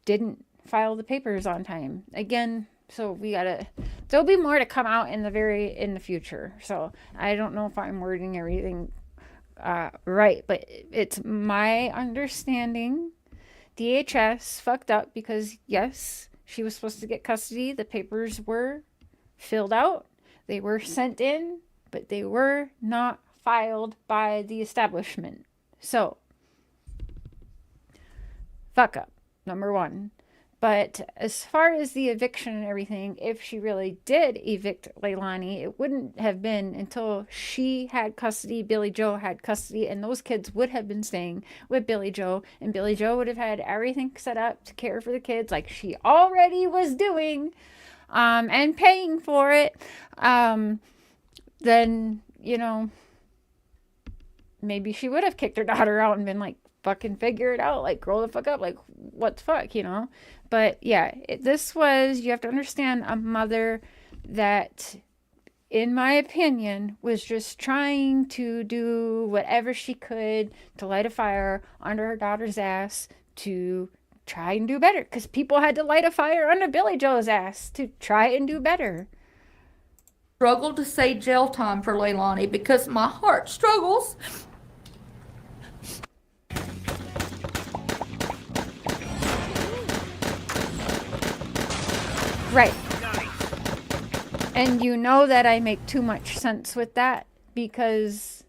didn't file the papers on time again, so there'll be more to come out in the future. So I don't know if I'm wording everything right, but it's my understanding DHS fucked up because yes, she was supposed to get custody. The papers were filled out. They were sent in, but they were not filed by the establishment. So, fuck up, number one. But as far as the eviction and everything, if she really did evict Lielani, it wouldn't have been until she had custody, Billy Joe had custody, and those kids would have been staying with Billy Joe, and Billy Joe would have had everything set up to care for the kids like she already was doing, and paying for it. Then, maybe she would have kicked her daughter out and been like, fucking figure it out, like, grow the fuck up, like, what the fuck, But yeah, you have to understand, a mother that, in my opinion, was just trying to do whatever she could to light a fire under her daughter's ass to try and do better. Because people had to light a fire under Billy Joe's ass to try and do better. Struggle to say jail time for Lielani because my heart struggles. Right. And you know that I make too much sense with that, because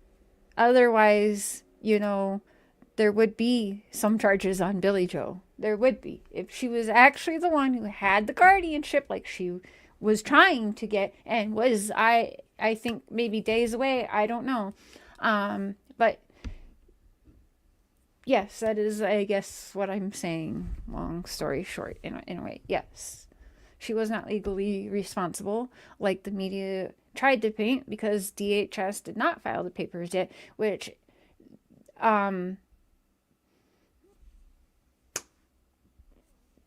otherwise, there would be some charges on Billy Joe. There would be. If she was actually the one who had the guardianship, like she was trying to get, and was, I think, maybe days away. I don't know. But yes, that is, I guess, what I'm saying. Long story short, in a way, yes. She was not legally responsible, like the media tried to paint, because DHS did not file the papers yet, which,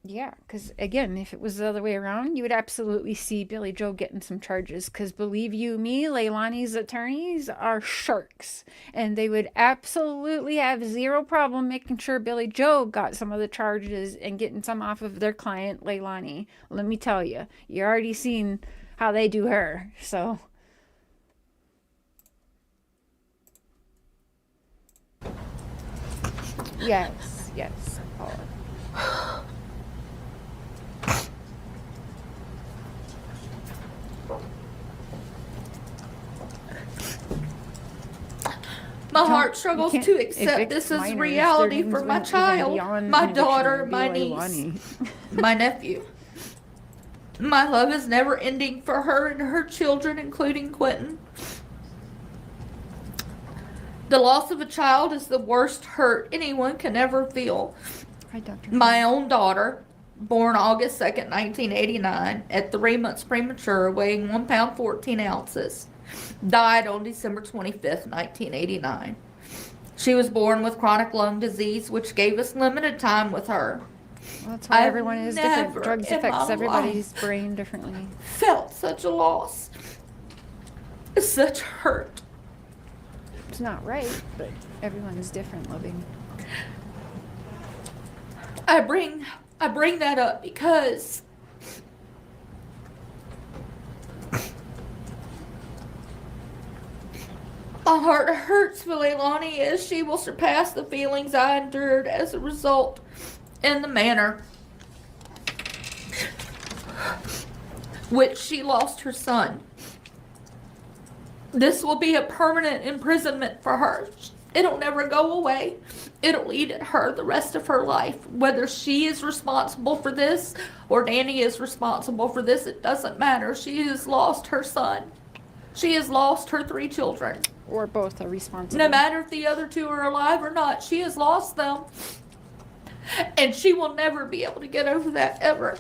yeah, because again, if it was the other way around, you would absolutely see Billy Joe getting some charges, because believe you me, Lielani's attorneys are sharks, and they would absolutely have zero problem making sure Billy Joe got some of the charges and getting some off of their client, Lielani. Let me tell you, you already seen how they do her, so... Yes, Paula. My heart struggles to accept this as reality for my child, my daughter, my niece, my nephew. My love is never ending for her and her children, including Quentin. The loss of a child is the worst hurt anyone can ever feel. Hi, Dr. My own daughter, born August 2nd, 1989, at 3 months premature, weighing 1 pound 14 ounces, died on December 25th, 1989. She was born with chronic lung disease, which gave us limited time with her. Well, that's why everyone is different. Drugs affects everybody's brain differently. Felt such a loss, such hurt. It's not right, but everyone is different, living. I bring that up because my heart hurts for Lielani, as she will surpass the feelings I endured as a result in the manner which she lost her son. This will be a permanent imprisonment for her. It'll never go away. It'll eat at her the rest of her life. Whether she is responsible for this or Danny is responsible for this, it doesn't matter. She has lost her son. She has lost her 3 children. Or both are responsible. No matter if the other 2 are alive or not, she has lost them. And she will never be able to get over that, ever.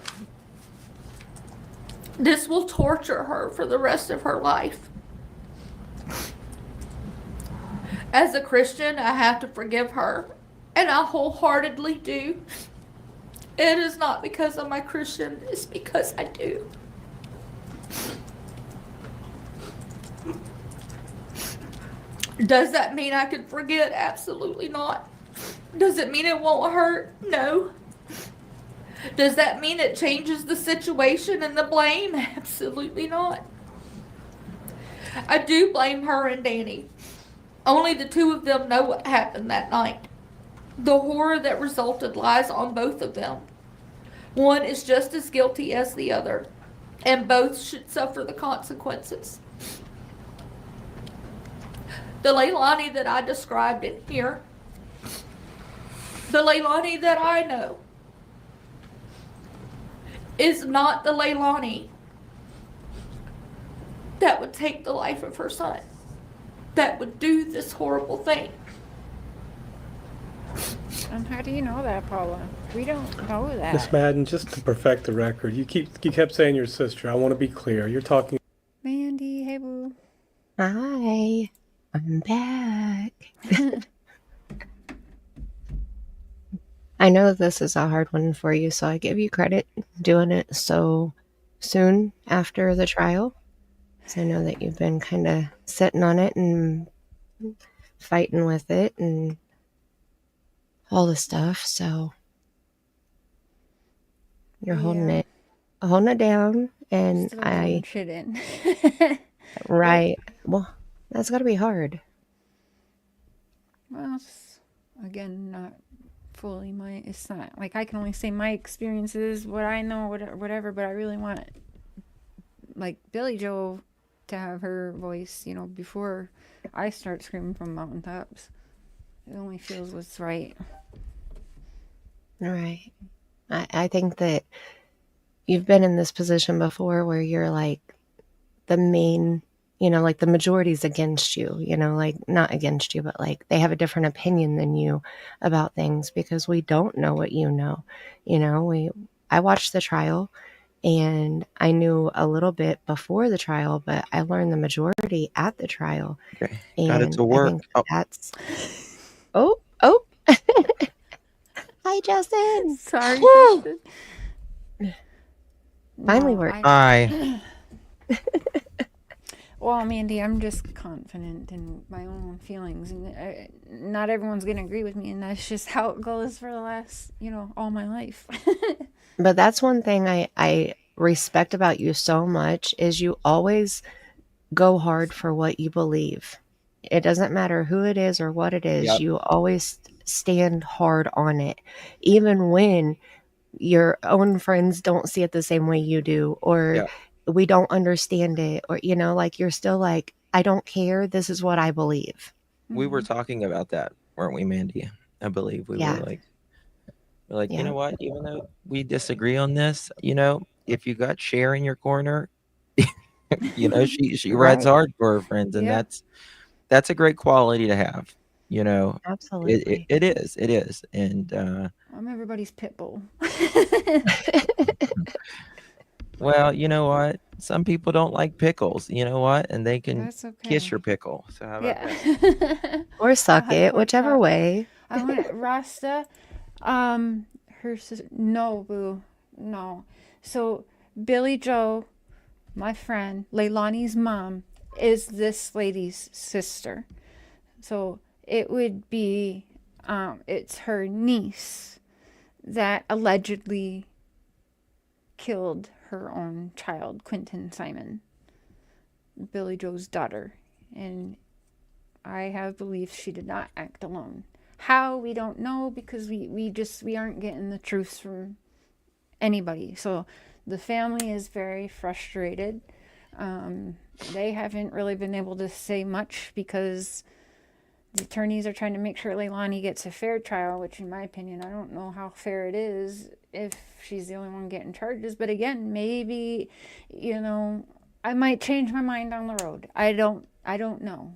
This will torture her for the rest of her life. As a Christian, I have to forgive her, and I wholeheartedly do. It is not because I'm a Christian, it's because I do. Does that mean I can forget? Absolutely not. Does it mean it won't hurt? No. Does that mean it changes the situation and the blame? Absolutely not. I do blame her and Danny. Only the 2 of them know what happened that night. The horror that resulted lies on both of them. One is just as guilty as the other, and both should suffer the consequences. The Lielani that I described in here, the Lielani that I know, is not the Lielani that would take the life of her son, that would do this horrible thing. And how do you know that, Paula? We don't know that. Miss Madden, just to perfect the record, you kept saying your sister. I want to be clear. You're talking. Mandy, hey boo. Hi, I'm back. I know this is a hard one for you, so I give you credit doing it so soon after the trial. So I know that you've been kind of sitting on it and fighting with it and all the stuff. So you're holding it down, and Still holding shit in. Right. Well, that's got to be hard. Well, again, not fully it's not like I can only say my experiences, what I know, whatever, but I really want like Billy Joe to have her voice, you know, before I start screaming from mountaintops. It only feels what's right. Right. I think that you've been in this position before where you're like the main, you know, like the majority's against you, you know, like not against you, but like they have a different opinion than you about things because we don't know what you know. You know, I watched the trial and I knew a little bit before the trial, but I learned the majority at the trial. Okay. And Got it to work. I think that's Oh. Hi, Justin. Sorry, Justin. Finally No, worked. Hi. Well, Mandy, I'm just confident in my own feelings, and not everyone's gonna agree with me, and that's just how it goes for the last, you know, all my life. But that's one thing I respect about you so much is you always go hard for what you believe. It doesn't matter who it is or what it is. Yep. You always stand hard on it, even when your own friends don't see it the same way you do, or Yep. we don't understand it, or, you know, like you're still like, I don't care. This is what I believe. We were talking about that, weren't we, Mandy? I believe we Yeah. were like, you Yeah. know what? Even though we disagree on this, you know, if you got Cher in your corner, you know, she rides Right. hard for her friends, and Yeah. that's a great quality to have. You know, Absolutely. it is, and I'm everybody's pit bull. well, you know what? Some people don't like pickles. You know what? And they can That's okay. kiss your pickle. So how about that? Yeah. Or suck Hot it, pork whichever chop. way. I want it. Rasta, her sister. No, boo, no. So Billy Joe, my friend, Leilani's mom, is this lady's sister. So it would be, it's her niece that allegedly killed her own child, Quinton Simon, Billy Joe's daughter, and I have beliefs she did not act alone. How, we don't know, because we aren't getting the truths from anybody. So the family is very frustrated. They haven't really been able to say much because the attorneys are trying to make sure Lielani gets a fair trial, which in my opinion, I don't know how fair it is if she's the only one getting charges. But again, maybe, you know, I might change my mind down the road. I don't know.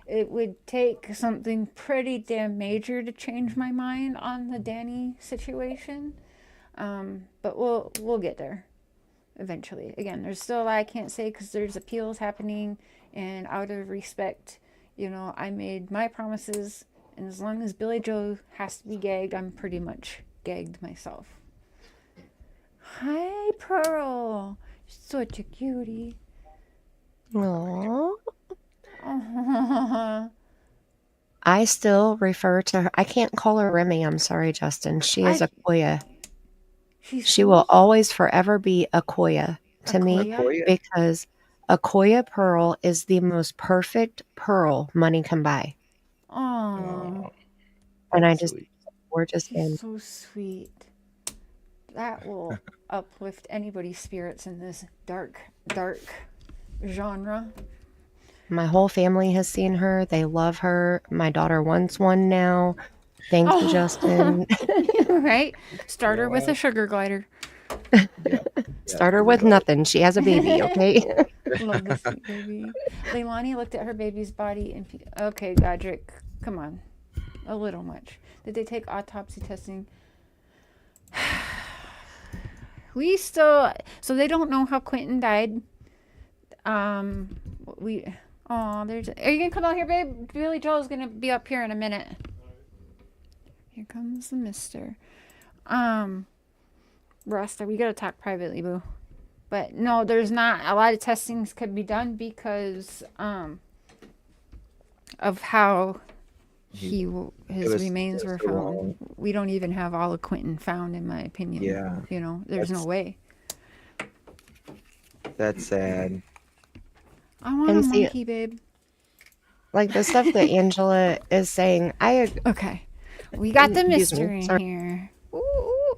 It would take something pretty damn major to change my mind on the Danny situation. But we'll get there eventually. Again, there's still a lot I can't say because there's appeals happening, and out of respect, you know, I made my promises, and as long as Billy Joe has to be gagged, I'm pretty much gagged myself. Hi, Pearl. Such a cutie. Aww. Oh. I still refer to her. I can't call her Remy. I'm sorry, Justin. She is a Koya. She will always forever be a Koya to me Koya? because a Koya pearl is the most perfect pearl money can buy. Oh. And I just, gorgeous She's and so sweet. That will uplift anybody's spirits in this dark genre. my whole family has seen her. They love her. My daughter wants one now. Thank you, Justin. Right? Start her with a sugar glider. Start her with nothing. She has a baby, okay? Love the sweet baby. Lielani looked at her baby's body and... Okay, Godric, come on. A little much. Did they take autopsy testing? We still... So they don't know how Quinton died. There's... Are you going to come out here, babe? Billy Joel's going to be up here in a minute. Here comes the mister. Rasta, we got to talk privately, boo. But no, there's not. A lot of testings could be done because of how his remains were found. We don't even have all of Quinton found, in my opinion. Yeah. You know, there's no way. That's sad. I want a monkey, babe. Like the stuff that Angela is saying, Okay. We got the Excuse me, mister in sorry. here. Ooh.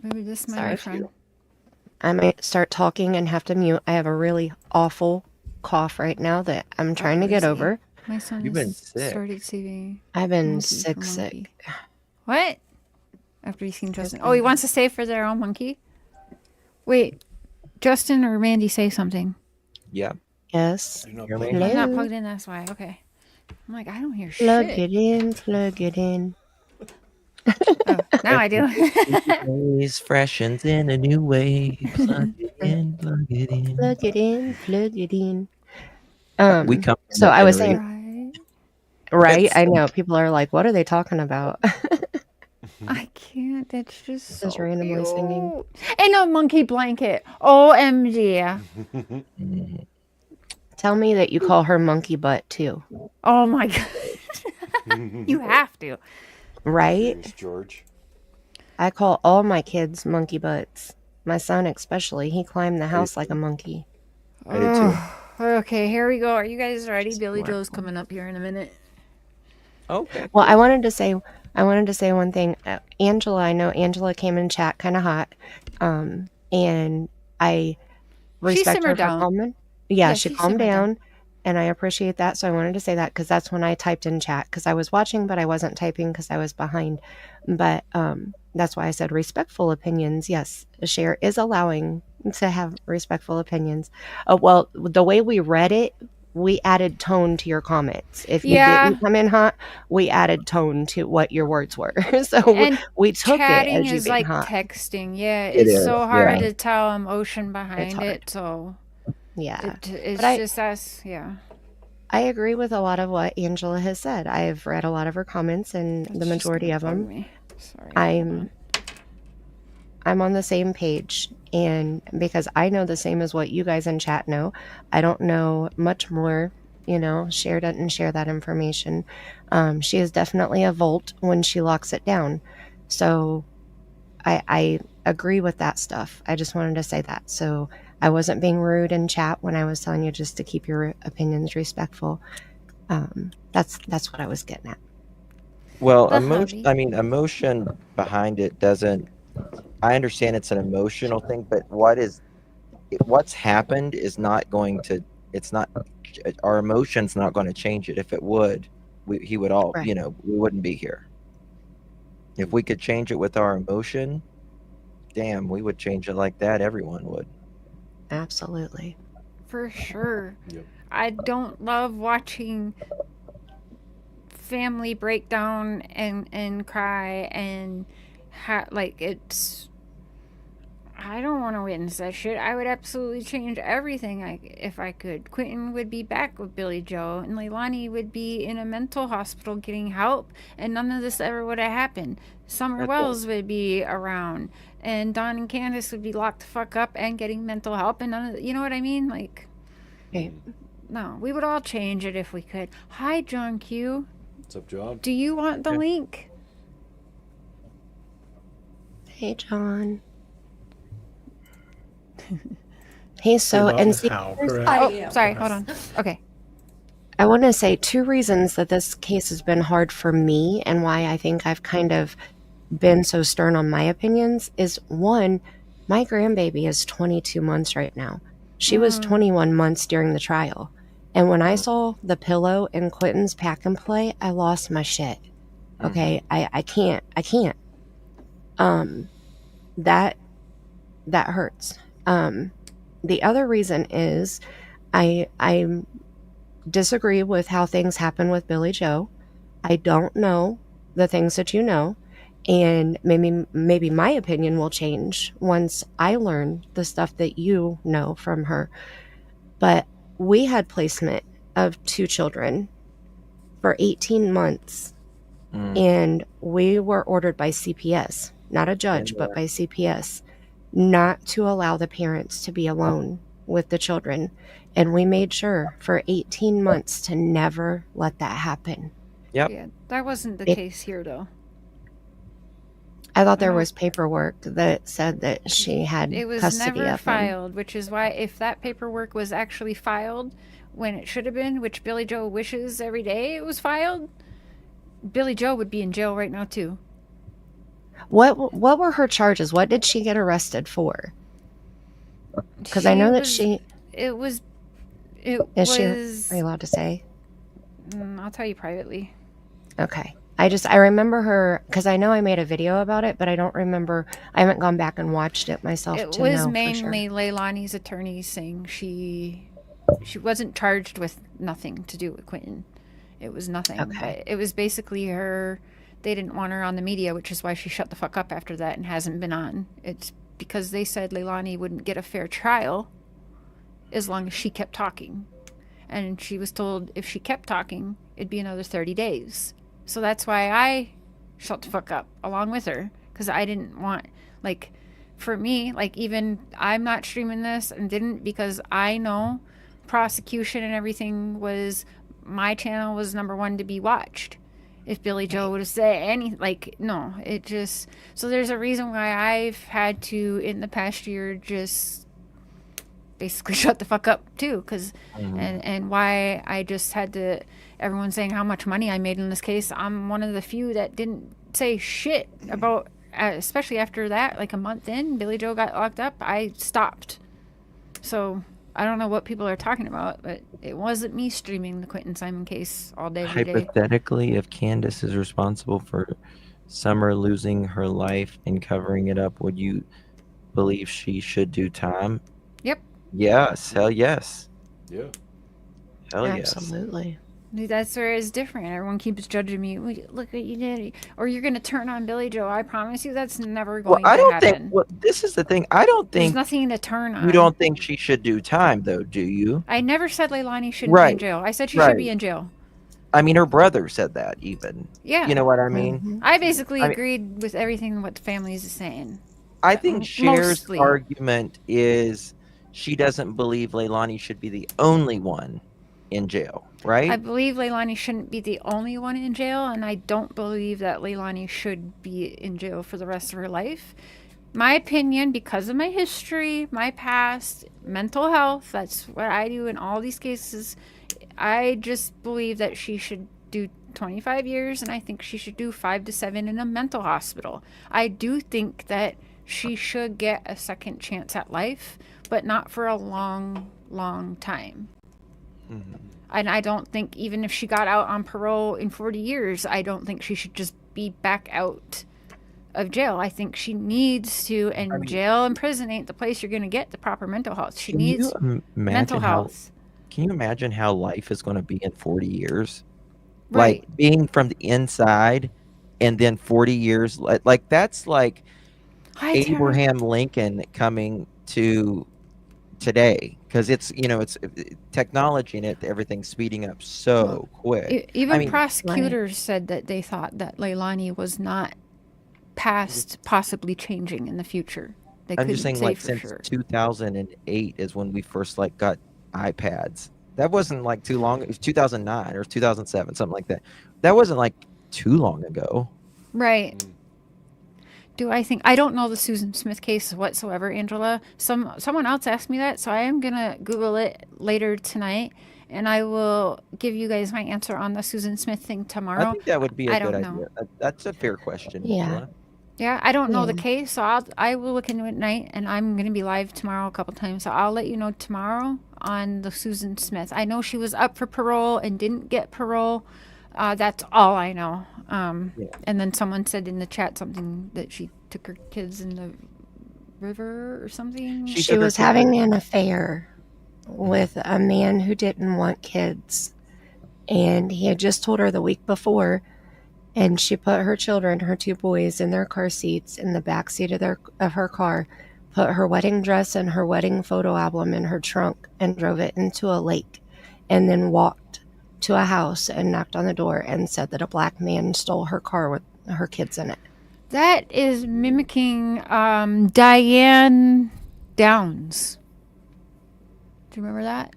Maybe this Sorry, microphone. I might start talking and have to mute. I have a really awful cough right now that I'm trying to get Mercy. over. My son You've been has sick. started saving. I've been monkey sick, for sick. monkey. What? After he's seen Justin. Oh, he wants to save for their own monkey? Wait, Justin or Mandy say something? Yeah. Yes. Hear me? I'm not Hello. plugged in, that's why. Okay. I'm like, I don't hear Plug shit. it in, plug it in. Oh, now I do. Always freshens in a new way. Plug it in, plug it in. Plug it in, plug it in. We come from So that I was generation. saying, right? It's I know people are like, "What are they talking about?" I can't. That's just so Just randomly singing. cute. And a monkey blanket. OMG. Tell me that you call her monkey butt too, Oh my god. You have to. right? Curious George. I call all my kids monkey butts. My son especially. He climbed the house like a monkey. I did too. Okay, here we go. Are you guys ready? Billy Joe's coming up here in a minute. Okay. Well, I wanted to say one thing. Angela, I know Angela came in chat kind of hot, and I respect her simmered for down. calming. Yeah, Yeah, she she calmed simmered down. down, and I appreciate that. So I wanted to say that because that's when I typed in chat because I was watching, but I wasn't typing because I was behind. But that's why I said respectful opinions. Yes, Share is allowing to have respectful opinions. Well, the way we read it, we added tone to your comments. If you Yeah. didn't come in hot, we added tone to what your words were. So And we took it chatting as you is being like hot. texting. Yeah, It it's is, so hard yeah. to tell emotion behind hard. it. So Yeah. it's But just us. Yeah. I agree with a lot of what Angela has said. I've read a lot of her comments, and the That's just majority gonna of bug them, me. Sorry. I'm on the same page. And because I know the same as what you guys in chat know, I don't know much more. Share doesn't share that information. She is definitely a Volt when she locks it down. So I agree with that stuff. I just wanted to say that. So I wasn't being rude in chat when I was telling you just to keep your opinions respectful. That's what I was getting at. Well, The emotion. hubby. I mean, emotion behind it doesn't. I understand it's an emotional thing, but what's happened is not going to. It's not. Our emotion's not going to change it. If it would, he would all. Right. We wouldn't be here. If we could change it with our emotion, damn, we would change it like that. Everyone would. Absolutely. For sure. Yep. I don't love watching family break down and cry and it's. I don't want to witness that shit. I would absolutely change everything if I could. Quentin would be back with Billy Joe, and Lielani would be in a mental hospital getting help, and none of this ever would have happened. Summer That's Wells would be around, and Don and Candace would be locked the fuck up and getting mental help, and none of you know what I mean? Like, Okay. no, we would all change it if we could. Hi, John Q. What's up, John? Do you want the link? Hey, John. Hey, so, and see, Howell, here's- correct? Oh, sorry. Hold on. Okay. I want to say 2 reasons that this case has been hard for me and why I think I've kind of been so stern on my opinions is 1, my grandbaby is 22 months right now. She was 21 months during the trial. And when I saw the pillow in Quinton's pack and play, I lost my shit. Okay. I can't. That hurts. The other reason is I disagree with how things happen with Billy Joe. I don't know the things that you know, and maybe my opinion will change once I learn the stuff that you know from her. But we had placement of 2 children for 18 months, and we were ordered by CPS, not a judge, but by CPS, not to allow the parents to be alone with the children. And we made sure for 18 months to never let that happen. Yep. Yeah, that wasn't the case here, though. I thought there was paperwork that said that she had It was custody never of them. filed, which is why if that paperwork was actually filed when it should have been, which Billy Joe wishes every day it was filed, Billy Joe would be in jail right now too. What were her charges? What did she get arrested for? Because I know that she. It was. Are you allowed to say? I'll tell you privately. Okay. I remember her because I know I made a video about it, but I don't remember. I haven't gone back and watched it myself. It was mainly Lielani's attorney saying she wasn't charged with nothing to do with Quinton. It was nothing. Okay. But it was basically her. They didn't want her on the media, which is why she shut the fuck up after that and hasn't been on. It's because they said Lielani wouldn't get a fair trial as long as she kept talking. And she was told if she kept talking, it'd be another 30 days. So that's why I shut the fuck up along with her. Because I didn't want, like, for me, like, even I'm not streaming this and didn't because I know prosecution and everything was, my channel was #1 to be watched. If Billy Joe would have said no, it just, so there's a reason why I've had to, in the past year, just basically shut the fuck up too, because, and why I just had to, everyone saying how much money I made in this case, I'm one of the few that didn't say shit about, especially after that, like a month in, Billy Joe got locked up, I stopped. So I don't know what people are talking about, but it wasn't me streaming the Quinton Simon case all day, every day. Hypothetically, if Candace is responsible for Summer losing her life and covering it up, would you believe she should do time? Yep. Yes. Hell yes. Yeah. Hell yes. Absolutely. That's where it's different. Everyone keeps judging me. Look what you did. Or you're going to turn on Billy Joe. I promise you that's never going to happen. Think, well, this is the thing. I don't think. There's nothing to turn on. You don't think she should do time, though, do you? I never said Lielani shouldn't be in jail. I said she should be in jail. I mean, her brother said that even. Yeah. You know what I mean? Mm-hmm. I basically agreed with everything what the family is saying. I think Cher's argument is she doesn't believe Lielani should be the only one in jail, right? I believe Lielani shouldn't be the only one in jail, and I don't believe that Lielani should be in jail for the rest of her life. My opinion, because of my history, my past, mental health, that's what I do in all these cases, I just believe that she should do 25 years, and I think she should do 5 to 7 in a mental hospital. I do think that she should get a second chance at life, but not for a long, long time. Mm-hmm. And I don't think even if she got out on parole in 40 years, I don't think she should just be back out of jail. I think she needs to, and jail and prison ain't the place you're going to get the proper mental health. She needs mental health. Can you imagine how life is going to be in 40 years? Right. Like being from the inside and then 40 years, like that's like Abraham Lincoln coming to today, because it's it's technology and everything's speeding up so quick. Even prosecutors said that they thought that Lielani was not past possibly changing in the future. I'm just saying, like, since 2008 is when we first got iPads. That wasn't too long. It was 2009 or 2007, something like that. That wasn't too long ago. Right. Do I think, I don't know the Susan Smith case whatsoever, Angela. Someone else asked me that, so I am gonna Google it later tonight, and I will give you guys my answer on the Susan Smith thing tomorrow. I think that would be a good idea. That's a fair question. Yeah. Yeah, I don't know the case, so I will look into it tonight, and I'm gonna be live tomorrow a couple times, so I'll let you know tomorrow on the Susan Smith. I know she was up for parole and didn't get parole. That's all I know. And then someone said in the chat something that she took her kids in the river or something. She was having an affair with a man who didn't want kids, and he had just told her the week before, and she put her children, her 2 boys, in their car seats in the back seat of her car, put her wedding dress and her wedding photo album in her trunk, and drove it into a lake, and then walked to a house and knocked on the door and said that a black man stole her car with her kids in it. That is mimicking Diane Downs. Do you remember that?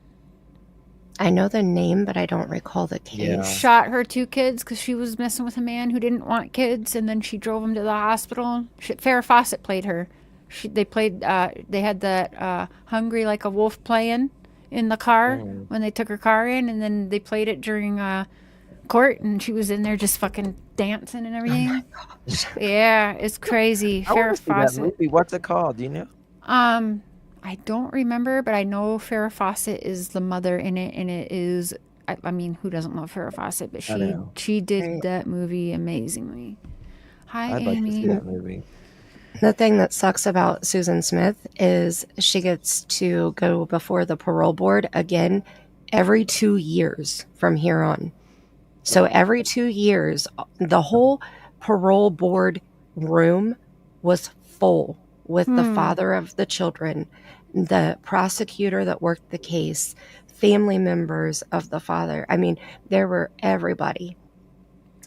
I know the name, but I don't recall the case. Yeah. Shot her 2 kids because she was messing with a man who didn't want kids, and then she drove him to the hospital. Farrah Fawcett played her. They had that Hungry Like a Wolf playing in the car when they took her car in, and then they played it during court, and she was in there just fucking dancing and everything. Oh my gosh. Yeah, it's crazy. I want Farrah to see that Fawcett. movie. What's it called? Do you know? I don't remember, but I know Farrah Fawcett is the mother in it, and it is. I mean, who doesn't love Farrah Fawcett? But she did that movie amazingly. Hi, I'd like to Amy. see that movie. The thing that sucks about Susan Smith is she gets to go before the parole board again every 2 years from here on. So every 2 years, the whole parole board room was full with the father of the children, the prosecutor that worked the case, family members of the father. I mean, there were everybody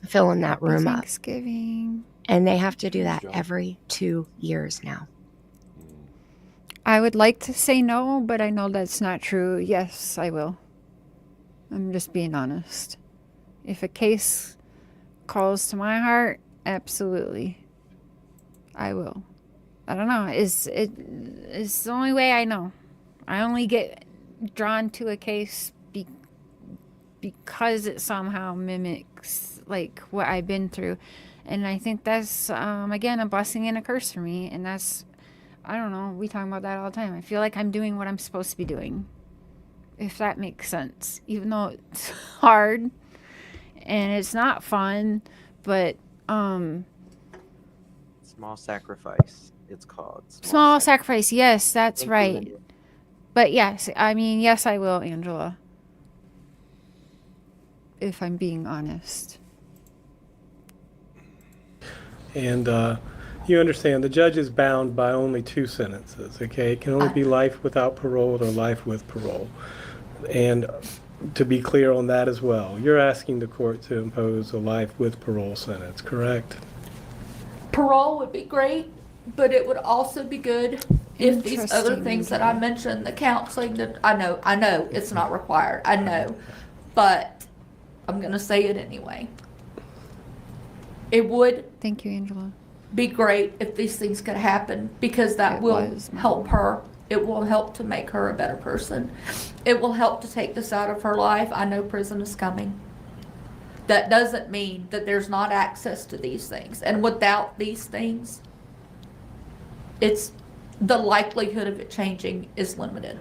filling that room up. Thanksgiving. And they have to do that every 2 years now. I would like to say no, but I know that's not true. Yes, I will. I'm just being honest. If a case calls to my heart, absolutely, I will. I don't know. It's the only way I know. I only get drawn to a case because it somehow mimics like what I've been through. And I think that's, again, a blessing and a curse for me. And that's, I don't know, we talk about that all the time. I feel like I'm doing what I'm supposed to be doing, if that makes sense. Even though it's hard and it's not fun, but... Small Sacrifice, it's called. Small Sacrifice, yes, that's Thank you, right. Lydia. But yes, I mean, yes, I will, Angela. If I'm being honest. And you understand the judge is bound by only 2 sentences, okay? It can only be life without parole or life with parole. And to be clear on that as well, you're asking the court to impose a life with parole sentence, correct? Parole would be great, but it would also be good if these other Interesting, things that I mentioned, the counseling, that I know it's not required, I know, but I'm gonna say it anyway. It would Thank you, Angela. be great if these things could happen, because that will help her. It will help to make her a better person. It will help to take this out of her life. I know prison is coming. That doesn't mean that there's not access to these things. And without these things, it's the likelihood of it changing is limited.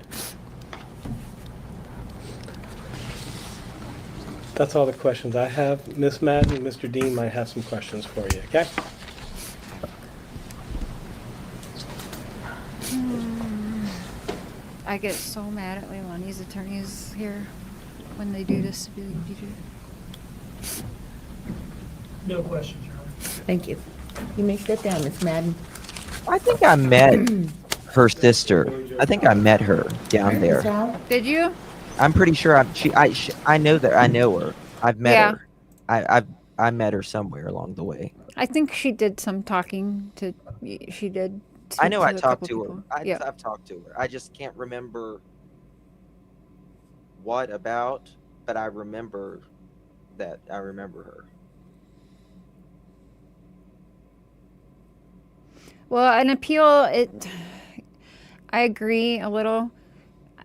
That's all the questions I have. Ms. Madden, Mr. Dean might have some questions for you, okay? I get so mad at Leilani's attorneys here when they do this to be like, No questions, Your Honor. Thank you. You may sit down, Miss Madden. I think I met her sister. I think I met her down there. Did you? I'm pretty sure I know that I know her. I've met her. I met her somewhere along the way. I think she did some talking to. She did. I know I a talked couple to her. people. I've talked to her. I just can't remember what about, but I remember that. I remember her. Well, an appeal, I agree a little.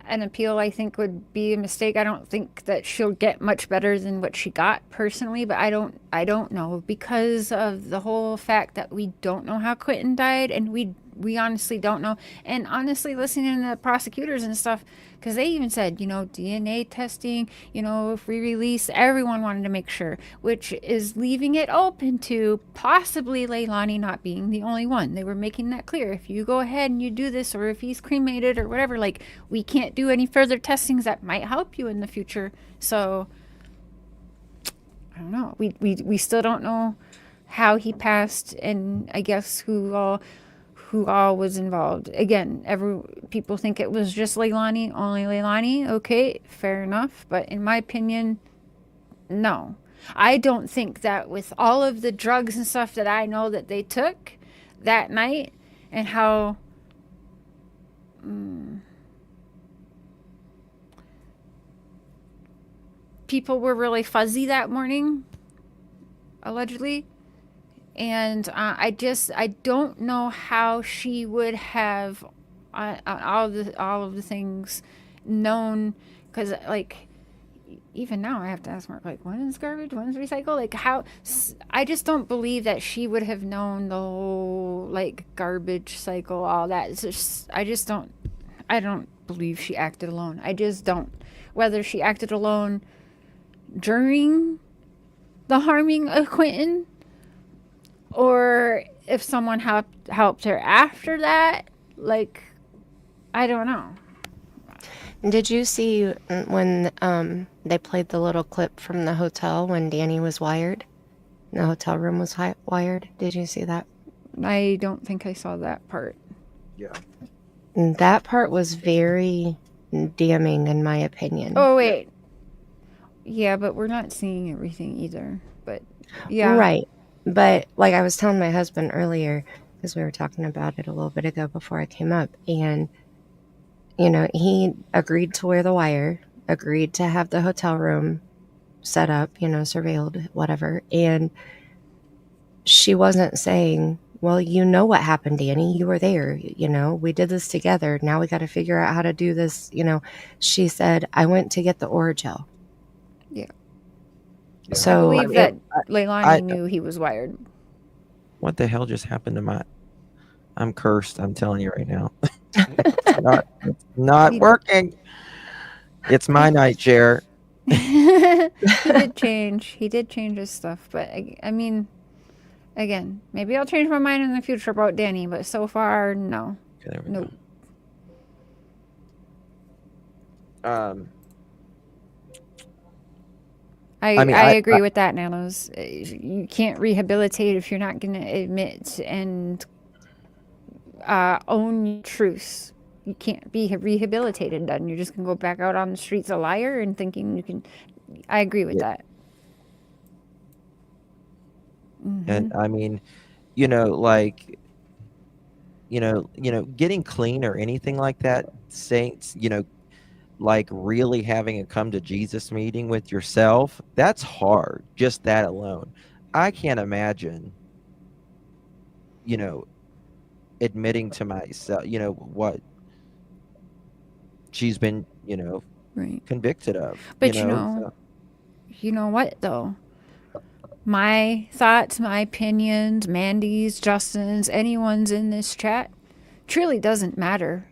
An appeal, I think, would be a mistake. I don't think that she'll get much better than what she got personally, but I don't know, because of the whole fact that we don't know how Quinton died, and we honestly don't know. And honestly, listening to the prosecutors and stuff, because they even said, DNA testing, if we release, everyone wanted to make sure, which is leaving it open to possibly Leilani not being the only one. They were making that clear. If you go ahead and you do this, or if he's cremated or whatever, like, we can't do any further testings that might help you in the future. So I don't know. We still don't know how he passed, and I guess who all was involved. Again, people think it was just Lielani, only Lielani. Okay, fair enough. But in my opinion, no. I don't think that with all of the drugs and stuff that I know that they took that night, and how people were really fuzzy that morning, allegedly. And I don't know how she would have all of the things known, because, like, even now I have to ask Mark, like, when is garbage, when is recycle? Like, how? I just don't believe that she would have known the whole, like, garbage cycle, all that. It's just, I don't believe she acted alone. I just don't. Whether she acted alone during the harming of Quinton, or if someone helped her after that, like, I don't know. Did you see when they played the little clip from the hotel when Danny was wired? The hotel room was wired. Did you see that? I don't think I saw that part. Yeah. That part was very damning, in my opinion. Oh, wait. Yeah, but we're not seeing everything either. But, yeah. Right. But, like I was telling my husband earlier, because we were talking about it a little bit ago before I came up, and you know, he agreed to wear the wire, agreed to have the hotel room set up, you know, surveilled, whatever. And she wasn't saying, well, you know what happened, Danny. You were there. You know, we did this together. Now we got to figure out how to do this. You know, she said, I went to get the Oragel. Yeah. So I believe that Lielani knew he was wired. What the hell just happened to my... I'm cursed. I'm telling you right now. It's not working. It's my night chair. He did change his stuff, but I mean, again, maybe I'll change my mind in the future about Danny, but so far, no. Okay, nope. I agree with that, Nanos. You can't rehabilitate if you're not going to admit and own your truths. You can't be rehabilitated then. You're just going to go back out on the streets a liar and thinking you can. I agree with that. Mm-hmm. And I mean, you know, like, you know, getting clean or anything like that, saints, you know, like really having a come to Jesus meeting with yourself, that's hard. Just that alone. I can't imagine, you know, admitting to myself, you know, what she's been, you know, convicted of. But you know what though? My thoughts, my opinions, Mandy's, Justin's, anyone's in this chat truly doesn't matter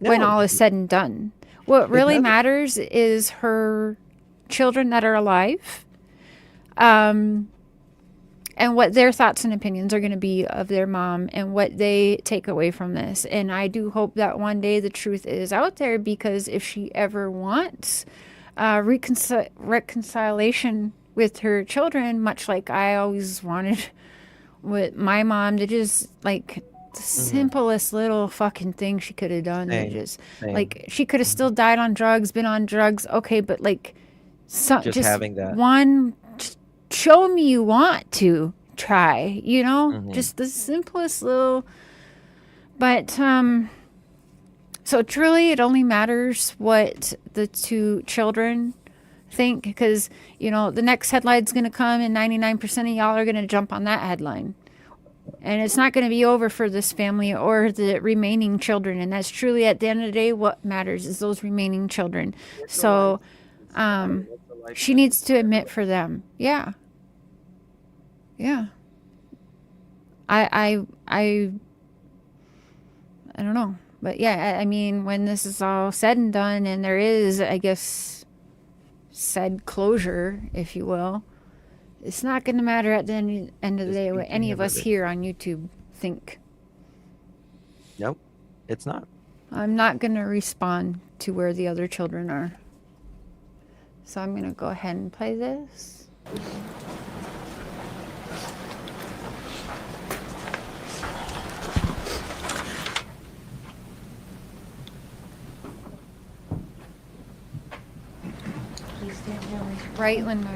when all is said and done. What really matters is her children that are alive, and what their thoughts and opinions are going to be of their mom and what they take away from this. And I do hope that one day the truth is out there, because if she ever wants reconciliation with her children, much like I always wanted with my mom, to just like the simplest little fucking thing she could have done. Like she could have still died on drugs, been on drugs, okay, but like just having that one, show me you want to try, you know, just the simplest little. But so truly it only matters what the two children think, because you know the next headline's going to come and 99% of y'all are going to jump on that headline, and it's not going to be over for this family or the remaining children. And that's truly, at the end of the day, what matters is those remaining children. So she needs to admit for them. Yeah. I don't know, but yeah, I mean, when this is all said and done and there is, I guess, said closure, if you will, it's not going to matter at the end of the day what any of us here on YouTube think. Nope, it's not. I'm not going to respond to where the other children are. So I'm going to go ahead and play this. Right, Linda.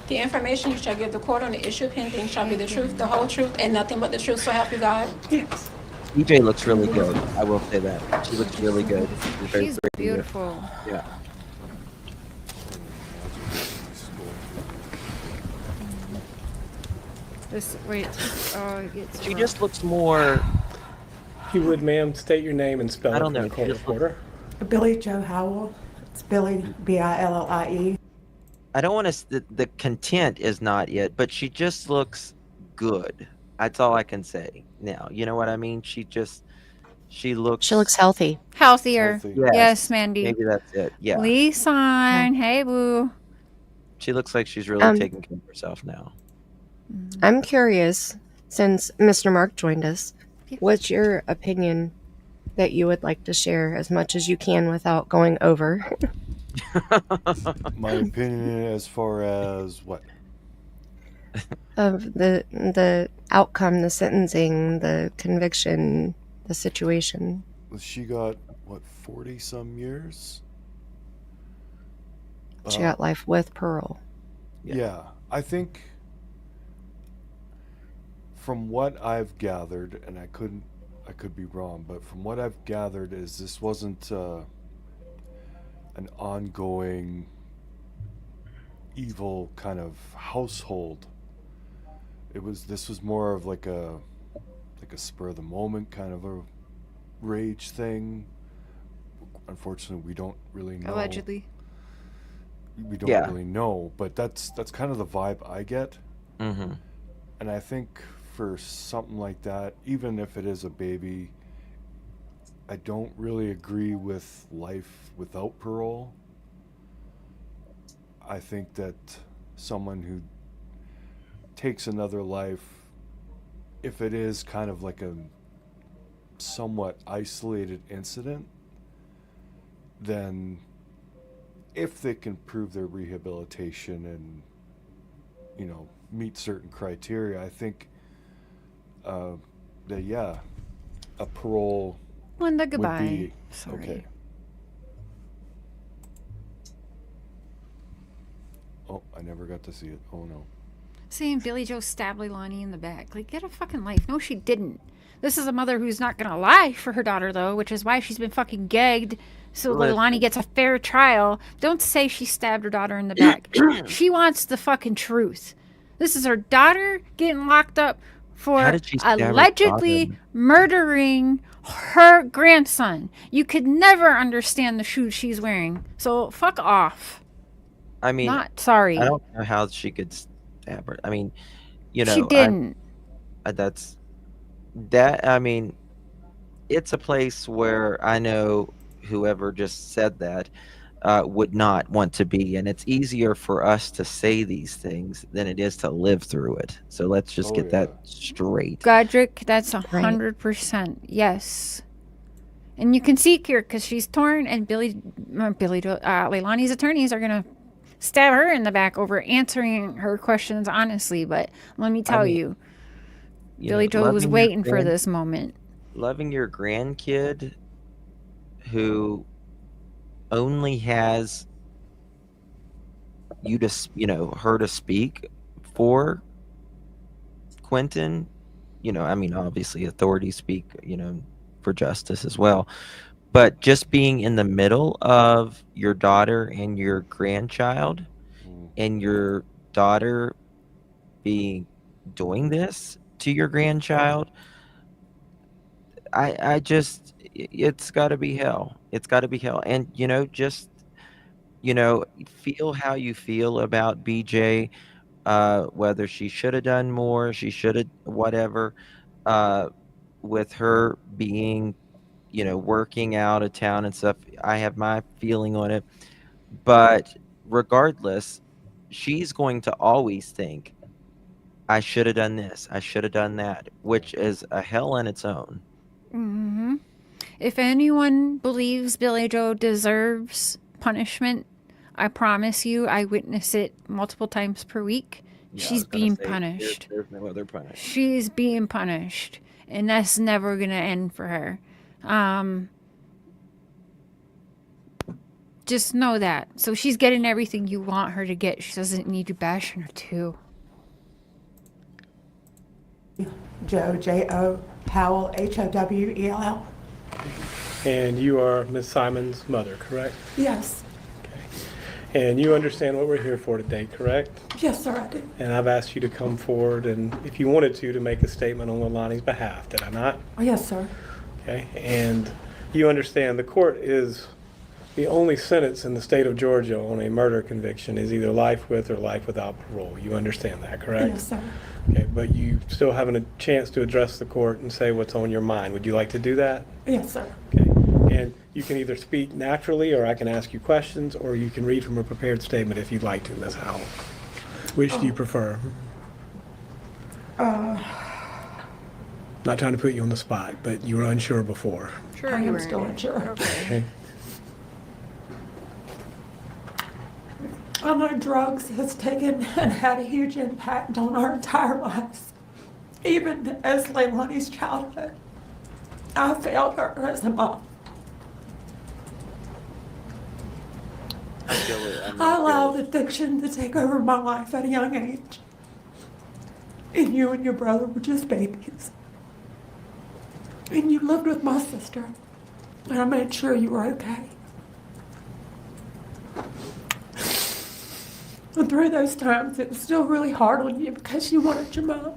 The information you shall give the court on the issue pending shall be the truth, the whole truth, and nothing but the truth, so help you God. Yes. EJ looks really good. I will say that. She looks really good. She's beautiful. Yeah. She just looks more... If you would, ma'am, state your name and spell it for the court reporter. Billy Joe Howell. It's Billy, Billie. I don't want to. The content is not it, but she just looks good. That's all I can say. Now, you know what I mean. She looks. She looks healthy. Healthier. Healthy. Yes, Mandy. Maybe that's it. Yeah. Lisan, hey boo. She looks like she's really taking care of herself now. I'm curious, since Mr. Mark joined us, what's your opinion that you would like to share as much as you can without going over? My opinion as far as what? Of the outcome, the sentencing, the conviction, the situation. She got, what, 40 some years? She got life with parole. Yeah, I think from what I've gathered, and I could be wrong, but from what I've gathered is this wasn't an ongoing evil kind of household. This was more of like a spur of the moment kind of a rage thing. Unfortunately, we don't really know. Allegedly. We don't really know, but that's kind of the vibe I get. Mm-hmm. And I think for something like that, even if it is a baby, I don't really agree with life without parole. I think that someone who takes another life, if it is kind of like a somewhat isolated incident, then if they can prove their rehabilitation and, you know, meet certain criteria, I think that, a parole Linda, would goodbye. be Sorry. okay. Oh, I never got to see it. Oh, no. Seeing Billy Joe stab Lielani in the back. Like, get a fucking life. No, she didn't. This is a mother who's not going to lie for her daughter, though, which is why she's been fucking gagged so Lielani gets a fair trial. Don't say she stabbed her daughter in the back. She wants the fucking truth. This is her daughter getting locked up for allegedly murdering her grandson. You could never understand the shoes she's wearing. So, fuck off. I mean, sorry. I don't know how she could stab her. I mean, you know, she didn't. I mean, it's a place where I know whoever just said that would not want to be, and it's easier for us to say these things than it is to live through it. So let's just get that straight. Godric, that's 100%. Yes. And you can see here because she's torn, and Lielani's attorneys are gonna stab her in the back over answering her questions honestly. But let me tell you, Billy Joe was waiting for this moment. Loving your grandkid who only has you to, her to speak for, Quentin, I mean, obviously authorities speak, for justice as well. But just being in the middle of your daughter and your grandchild, and your daughter doing this to your grandchild, it's got to be hell. It's got to be hell. And, just, feel how you feel about BJ, whether she should have done more, she should have whatever, with her being, working out of town and stuff. I have my feeling on it. But regardless, she's going to always think, I should have done this, I should have done that, which is a hell in its own. Mm-hmm. If anyone believes Billy Joe deserves punishment, I promise you, I witness it multiple times per week. Yeah, she's being punished. There's no other punishment. She's being punished, and that's never gonna end for her. Just know that. So she's getting everything you want her to get. She doesn't need you bashing her too. Joe, J-O, Howell, H-O-W-E-L-L. And you are Miss Simon's mother, correct? Yes. And you understand what we're here for today, correct? Yes, sir, I do. And I've asked you to come forward and, if you wanted to make a statement on Lielani's behalf. Did I not? Yes, sir. Okay. And you understand the court is the only sentence in the state of Georgia on a murder conviction is either life with or life without parole. You understand that, correct? Yes, sir. Okay, but you still having a chance to address the court and say what's on your mind. Would you like to do that? Yes, sir. Okay. And you can either speak naturally, or I can ask you questions, or you can read from a prepared statement if you'd like to, Ms. Howell. Which do you prefer? Not trying to put you on the spot, but you were unsure before. Sure, I am still unsure. Okay. I know drugs has taken and had a huge impact on our entire lives. Even as Lielani's childhood, I failed her as a mom. I allowed addiction to take over my life at a young age. And you and your brother were just babies. And you lived with my sister. And I made sure you were okay. And through those times, it was still really hard on you because you wanted your mom.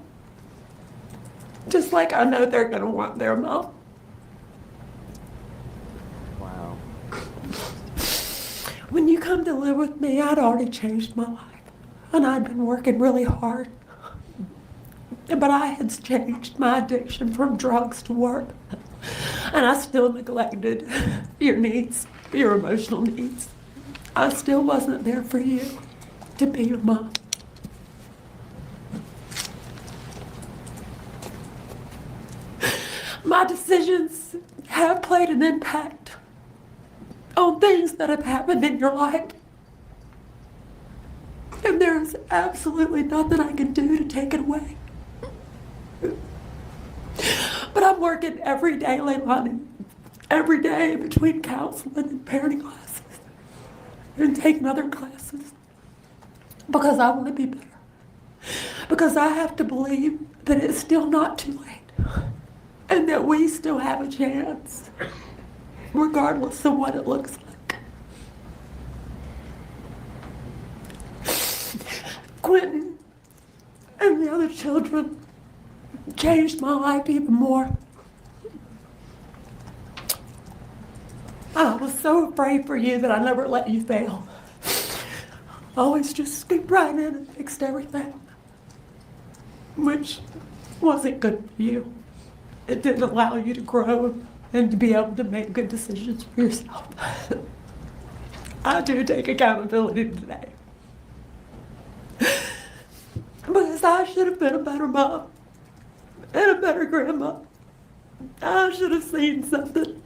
Just like I know they're going to want their mom. Wow. When you come to live with me, I'd already changed my life. And I'd been working really hard. But I had changed my addiction from drugs to work. And I still neglected your needs, your emotional needs. I still wasn't there for you to be your mom. My decisions have played an impact on things that have happened in your life. And there's absolutely nothing I can do to take it away. But I'm working every day, Lielani. Every day between counseling and parenting classes. And taking other classes. Because I want to be better. Because I have to believe that it's still not too late. And that we still have a chance. Regardless of what it looks like. Quentin and the other children changed my life even more. I was so afraid for you that I never let you fail. I always just scooped right in and fixed everything. Which wasn't good for you. It didn't allow you to grow and to be able to make good decisions for yourself. I do take accountability today. Because I should have been a better mom and a better grandma. I should have seen something.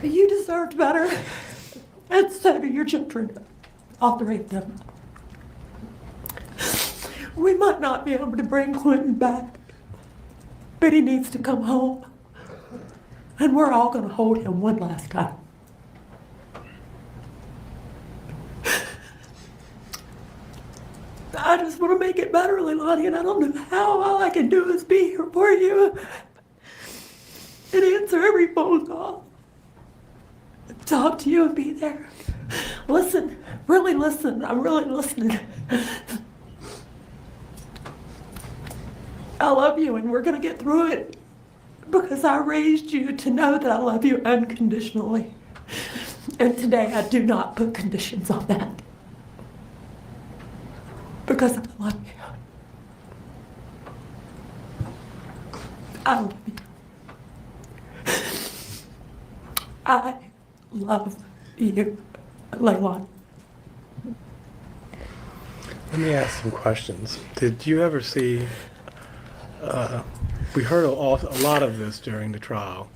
You deserved better. And so do your children. All three of them. We might not be able to bring Quentin back, but he needs to come home. And we're all going to hold him one last time. I just want to make it better, Lielani, and I don't know how. All I can do is be here for you and answer every phone call. Talk to you and be there. Listen, really listen. I'm really listening. I love you and we're going to get through it because I raised you to know that I love you unconditionally. And today I do not put conditions on that because I love you. I love you. I love you, Lielani. Let me ask some questions. Did you ever see, we heard a lot of this during the trial.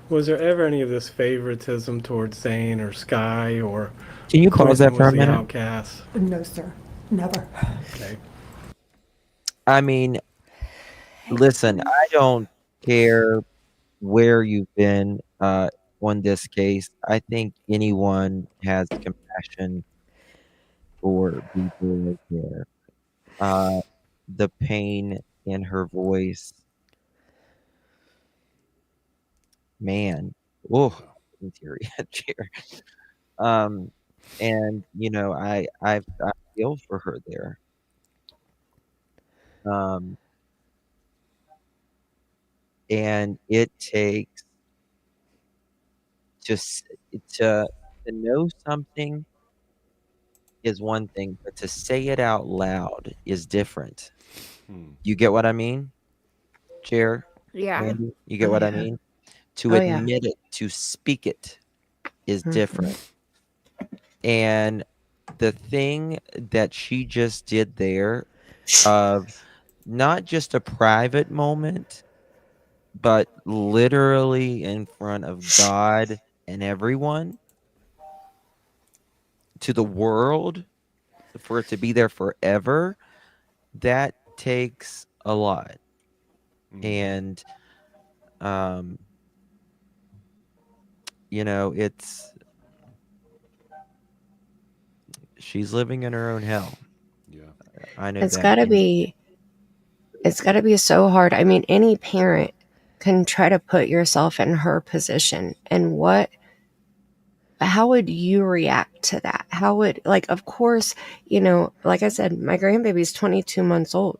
Was there ever any of this favoritism towards Zane or Sky or Can you pause that for a the minute? outcast? No, sir. Never. Okay. I mean, listen, I don't care where you've been on this case. I think anyone has compassion for people right there. The pain in her voice, man. Oh, teary chair. And you know, I feel for her there. Um, and it takes just to know something is one thing, but to say it out loud is different. You get what I mean, Chair? Yeah. Andy, you get what I mean? To Oh, yeah. admit it, to speak it is Mhm. different. And the thing that she just did there of not just a private moment, but literally in front of God and everyone, to the world, for it to be there forever, that takes a lot. And you know, she's living in her own hell. Yeah. I know It's that. gotta be so hard. I mean, any parent can try to put yourself in her position, and how would you react to that? How would, like, of course, like I said, my grandbaby's 22 months old.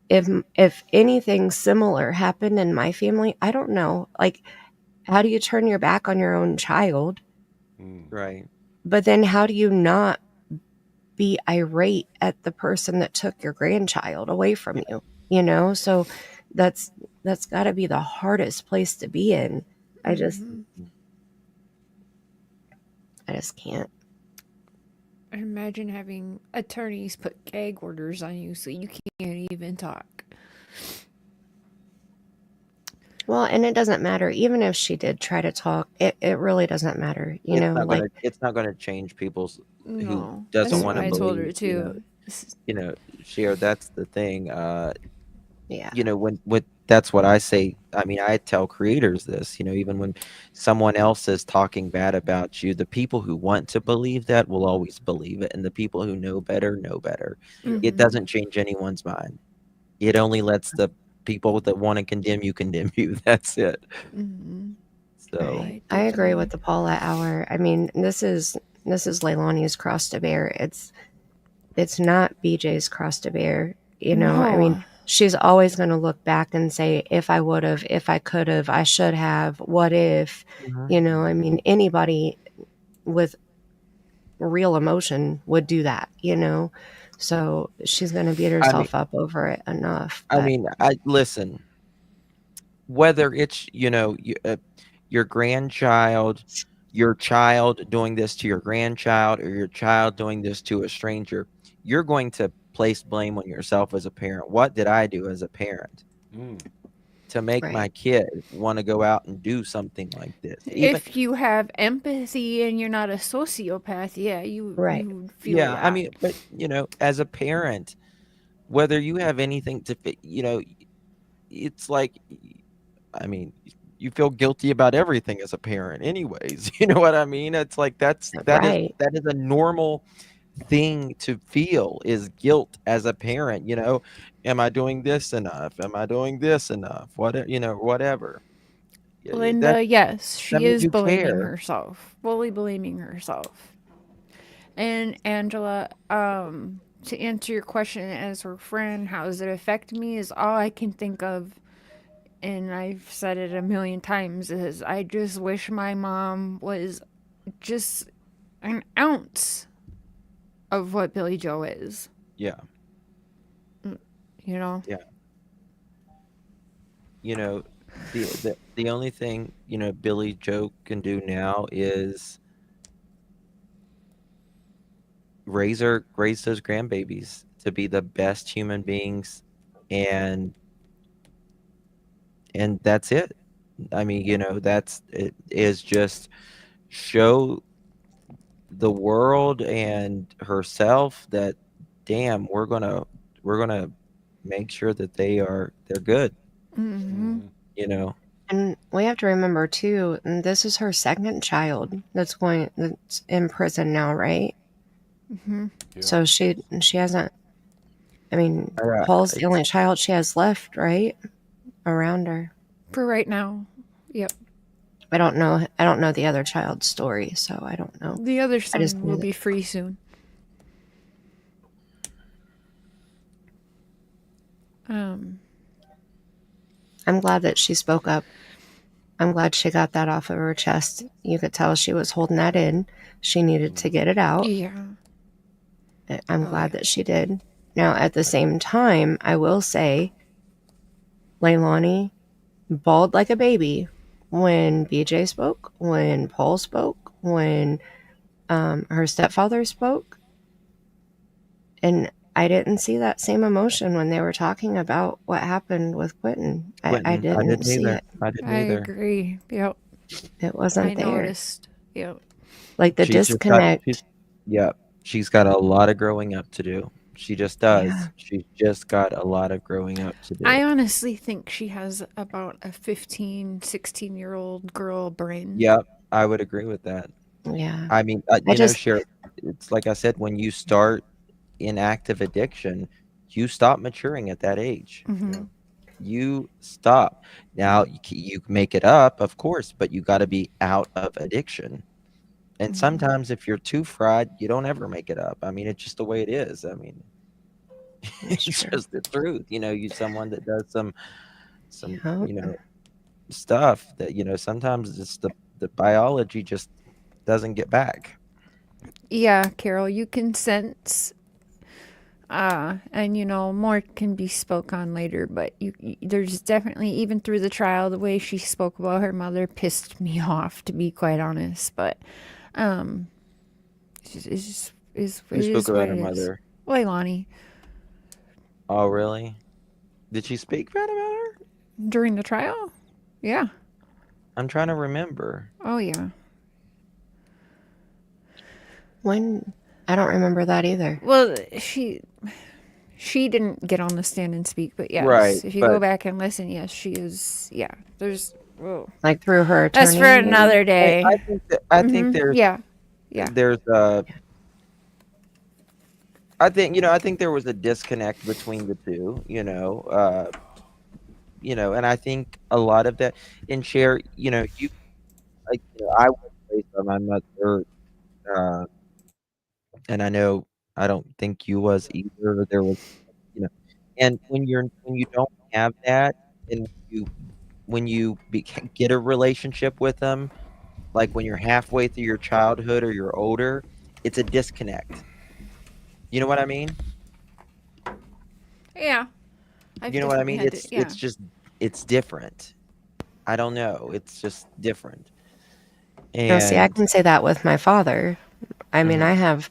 If anything similar happened in my family, I don't know. Like, how do you turn your back on your own child? Right. But then how do you not be irate at the person that took your grandchild away from you? So that's got to be the hardest place to be in. I just can't. Imagine having attorneys put gag orders on you so you can't even talk. Well, and it doesn't matter. Even if she did try to talk, it really doesn't matter. It's not gonna change people's who No, doesn't that's want what to I told believe. her too. Cher, that's the thing. Yeah. When that's what I say. I mean, I tell creators this. Even when someone else is talking bad about you, the people who want to believe that will always believe it, and the people who know better know better. It Mhm. doesn't change anyone's mind. It only lets the people that want to condemn you. That's it. Mhm. So Right. I agree with the Paula Hour. I mean, this is Leilani's cross to bear. It's not BJ's cross to bear. I mean, No. she's always going to look back and say, if I would have, if I could have, I should have, what if, I mean, anybody with real emotion would do that, So she's going to beat herself up over it enough. I But mean, I listen. Whether it's your grandchild, your child doing this to your grandchild, or your child doing this to a stranger, you're going to place blame on yourself as a parent. What did I do as a parent to make my kid want to go out and do something like this? If you have empathy and you're not a sociopath, yeah, you would feel Yeah, I that. mean, but as a parent, whether you have anything to, it's like, I mean, you feel guilty about everything as a parent anyways. You know what I mean? It's like that is a normal thing to feel, is guilt as a parent. Am I doing this enough? Am I doing this enough? Whatever. Linda, yes, That she means is you blaming care. herself, fully blaming herself. And Angela, to answer your question as her friend, how does it affect me, is all I can think of, and I've said it a million times, is I just wish my mom was just an ounce of what Billy Joe is. Yeah. Yeah. The only thing Billy Joe can do now is raise those grandbabies to be the best human beings, and that's it. I mean, that's it, is just show the world and herself that, damn, we're gonna make sure that they're good. Mm-hmm. And we have to remember too, and this is her second child that's in prison now, right? Mm-hmm. So she hasn't. I mean, Paul's the only child she has left, right? Around her. For right now. Yep. I don't know the other child's story, so I don't know. The other son will be free soon. Um, I'm glad that she spoke up. I'm glad she got that off of her chest. You could tell she was holding that in. She needed to get it out. yeah. I'm glad that she did. Now, at the same time, I will say, Leilani bawled like a baby when BJ spoke, when Paul spoke, when her stepfather spoke. And I didn't see that same emotion when they were talking about what happened with Quentin. I didn't see either. it. I didn't I either. agree. Yep. It wasn't I there. noticed. Yep. Like the disconnect. She's got a lot of growing up to do. She just does. Yeah. She's just got a lot of growing up to do. I honestly think she has about a 15, 16-year-old girl brain. Yep, I would agree with that. Yeah. I mean, Cher, it's like I said, when you start in active addiction, you stop maturing at that age. Mhm. You stop. Now, you make it up, of course, but you got to be out of addiction. And sometimes if you're too fried, you don't ever make it up. I mean, it's just the way it is. I mean, it's just the truth. You someone that does some stuff that, sometimes it's the biology just doesn't get back. Yeah, Carol, you can sense, and more can be spoke on later, but there's definitely, even through the trial, the way she spoke about her mother pissed me off, to be quite honest, but it's Who spoke about her mother? Leilani. Oh, really? Did she speak bad about her? During the trial? Yeah. I'm trying to remember. Oh, yeah. When? I don't remember that either. Well, she didn't get on the stand and speak, but yes, Right, if you go back and listen, yes, she is. Yeah, there's like through her attorney. That's for another day. I think there's there's I think there was a disconnect between the two. And I think a lot of that in Cher, I was raised by my mother. And I know I don't think you was either. There was, and when you don't have that, and when you get a relationship with them, like when you're halfway through your childhood or you're older, it's a disconnect. You know what I mean? Yeah. You know what I mean? It's just it's different. I don't know. It's just different. No, see, I can say that with my father. I mean, I've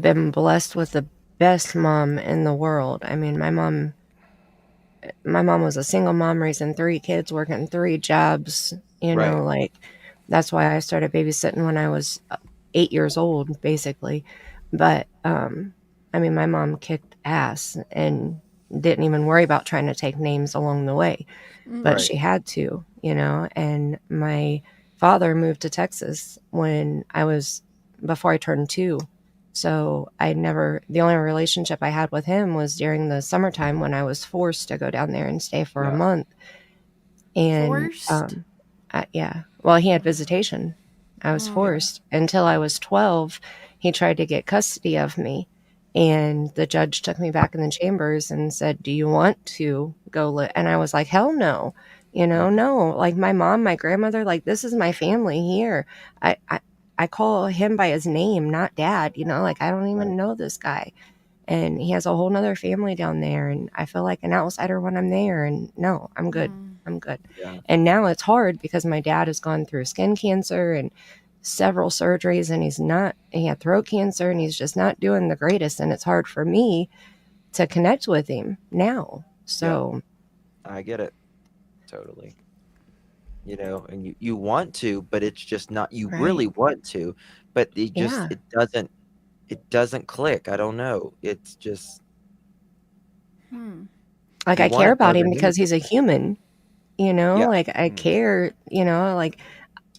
been blessed with the best mom in the world. I mean, my mom was a single mom raising 3 kids, working 3 jobs, like that's why I started babysitting when I was 8 years old, basically. But, I mean, my mom kicked ass and didn't even worry about trying to take names along the way, but she had to, and my father moved to Texas before I turned 2. So the only relationship I had with him was during the summertime when I was forced to go down there and stay for a month. And, forced? Yeah. Well, he had visitation. I was forced until I was 12. He tried to get custody of me, and the judge took me back in the chambers and said, "Do you want to go live?" And I was like, "Hell no." No, like my mom, my grandmother, like this is my family here. I call him by his name, not dad, like I don't even know this guy. And he has a whole nother family down there. And I feel like an outsider when I'm there. And no, I'm good. I'm good. Yeah. And now it's hard because my dad has gone through skin cancer and several surgeries, and he had throat cancer, and he's just not doing the greatest. And it's hard for me to connect with him now. So I get it. Totally. And you want to, but it's just not, you really want to, but it doesn't click. I don't know. It's just like I care about him because he's a human, like I care, like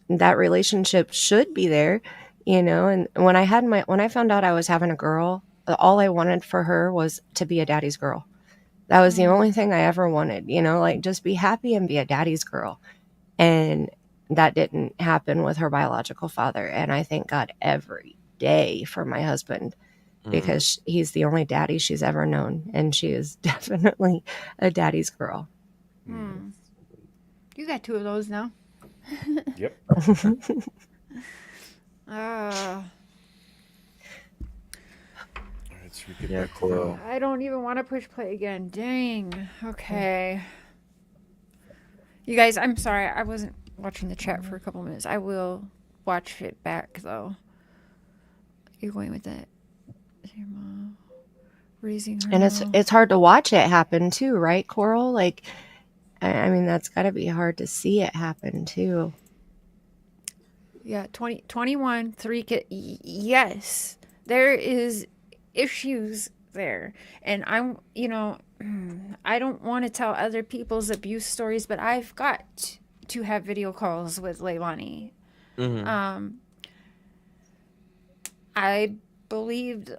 that relationship should be there, and when I found out I was having a girl, all I wanted for her was to be a daddy's girl. That was the only thing I ever wanted, like just be happy and be a daddy's girl. And that didn't happen with her biological father. And I thank God every day for my husband. because he's the only daddy she's ever known, and she is definitely a daddy's girl. You got 2 of those now. Yep. I don't even want to push play again. Dang. Okay. You guys, I'm sorry. I wasn't watching the chat for a couple minutes. I will watch it back, though. You're going with that. Your mom raising her. And it's hard to watch it happen, too, right, Coral? Like, I mean, that's got to be hard to see it happen, too. Yeah, 21, 3 kids. Yes, there is issues there. And I'm, I don't want to tell other people's abuse stories, but I've got to have video calls with Lielani. I believed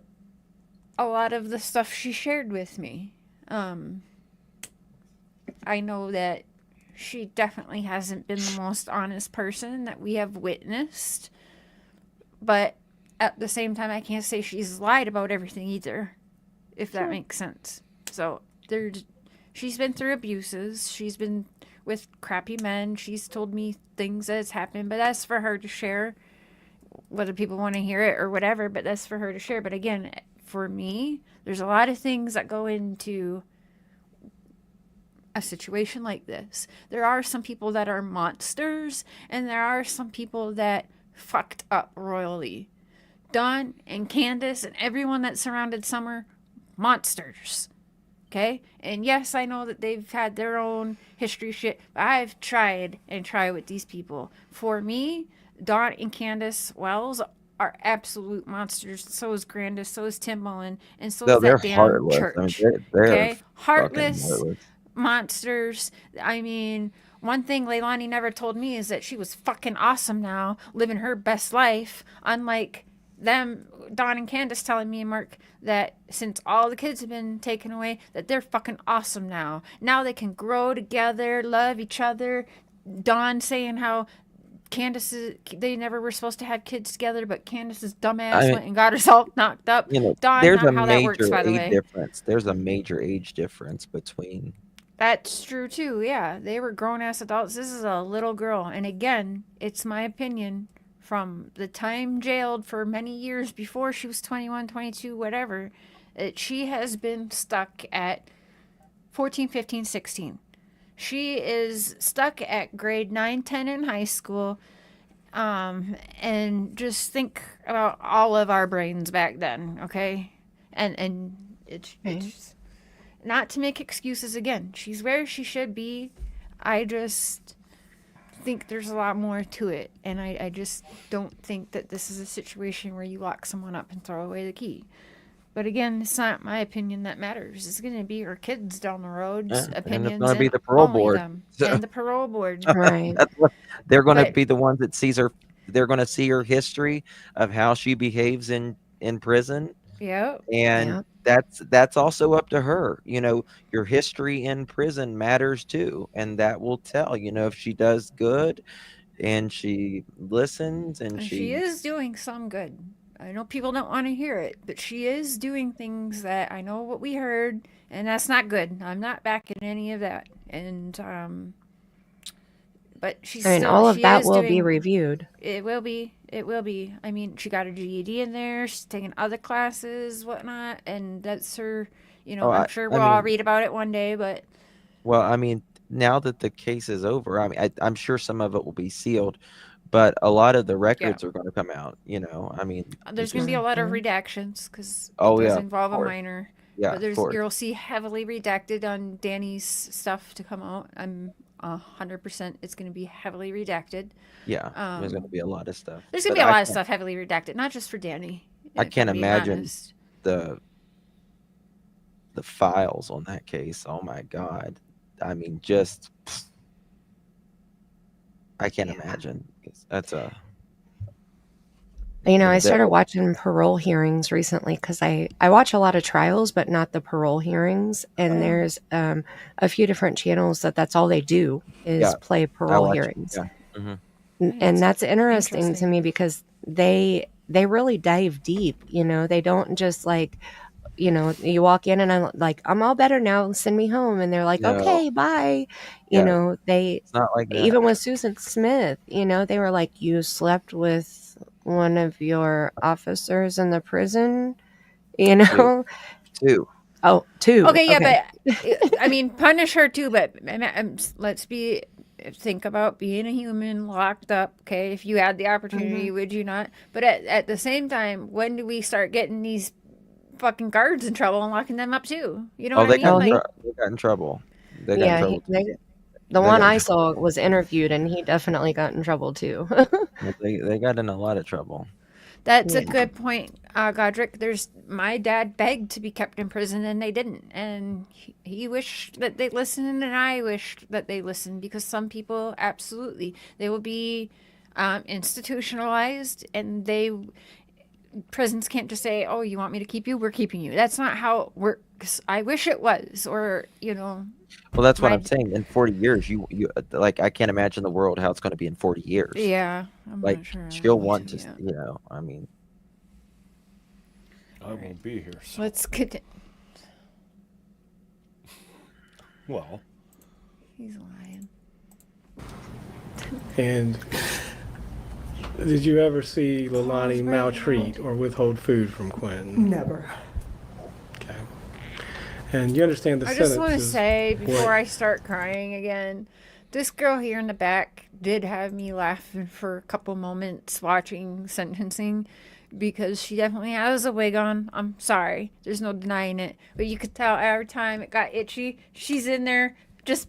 a lot of the stuff she shared with me. I know that she definitely hasn't been the most honest person that we have witnessed. But at the same time, I can't say she's lied about everything either, if that makes sense. So she's been through abuses. She's been with crappy men. She's told me things that has happened, but that's for her to share, whether people want to hear it or whatever, but that's for her to share. But again, for me, there's a lot of things that go into a situation like this. There are some people that are monsters, and there are some people that fucked up royally. Dawn and Candace and everyone that surrounded Summer, monsters. Okay? And yes, I know that they've had their own history shit, but I've tried with these people. For me, Dawn and Candace Wells are absolute monsters. So is Grandis, so is Tim Mullen, and so is that damn heartless. church. I mean, they're okay? Heartless monsters. I mean, one thing Lielani never told me is that she was fucking awesome now, living her best life, unlike them, Dawn and Candace telling me and Mark that since all the kids have been taken away, that they're fucking awesome now. Now they can grow together, love each other. Dawn saying how they never were supposed to have kids together, but Candace's dumbass went and got herself knocked up. Dawn, there's not a how that works, by the way. difference. There's a major age difference between. That's true too. Yeah, they were grown-ass adults. This is a little girl, and again, it's my opinion from the time jailed for many years before she was 21, 22, whatever, that she has been stuck at 14, 15, 16. She is stuck at grade 9, 10 in high school. And just think about all of our brains back then, okay? And it's not to make excuses again. She's where she should be. I just think there's a lot more to it. And I just don't think that this is a situation where you lock someone up and throw away the key. But again, it's not my opinion that matters. It's going to be her kids down the road's opinions. And it's going to be the parole board. And the parole board. Right. They're going to be the ones that sees her. They're going to see her history of how she behaves in prison. Yep. And that's also up to her. Your history in prison matters too. And that will tell, if she does good and she listens and she is doing some good. I know people don't want to hear it, but she is doing things that I know what we heard, and that's not good. I'm not backing any of that. And but she's all of that will be reviewed. It will be. It will be. I mean, she got her GED in there. She's taking other classes, whatnot, and that's her. I'm sure we'll all read about it one day. But well, now that the case is over, I'm sure some of it will be sealed. But a lot of the records are going to come out, There's going to be a lot of redactions because it does involve a minor. Yeah, but you'll see heavily redacted on Danny's stuff to come out. I'm 100%. It's going to be heavily redacted. Yeah, there's going to be a lot of stuff. There's going to be a lot of stuff heavily redacted, not just for Danny. I can't imagine the files on that case. Oh my God! I can't imagine. That's I started watching parole hearings recently because I watch a lot of trials, but not the parole hearings. And there's a few different channels that's all they do is play parole hearings. Yeah. Mm-hmm. And that's interesting to me because they they really dive deep. They don't just like, you walk in and I'm like, I'm all better now, send me home, and they're like, No. okay, bye. Yeah. They It's not like that. even with Susan Smith, they were like, you slept with one of your officers in the prison, Two. Oh, two. Okay, yeah, but I mean, punish her too. But think about being a human locked up. Okay, if you had the opportunity, would you not? But at the same time, when do we start getting these fucking guards in trouble and locking them up too? You know what I mean? They got in trouble. They got in trouble. The one I saw was interviewed, and he definitely got in trouble too. They got in a lot of trouble. That's a good point, Godric. My dad begged to be kept in prison, and they didn't. And he wished that they listened, and I wished that they listened, because some people, absolutely, they will be institutionalized, and prisons can't just say, "Oh, you want me to keep you? We're keeping you." That's not how it works. I wish it was, or Well, that's what I'm saying. In 40 years, you like, I can't imagine the world how it's going to be in 40 years. Yeah, I'm like not sure she'll want to, I mean, I won't be here. So. Let's get. Well, he's lying. And did you ever see Lielani maltreat or withhold food from Quentin? Never. Okay. And you understand the I sentence. just want to say, before what- I start crying again, this girl here in the back did have me laughing for a couple moments watching sentencing, because she definitely has a wig on. I'm sorry. There's no denying it. But you could tell every time it got itchy, she's in there just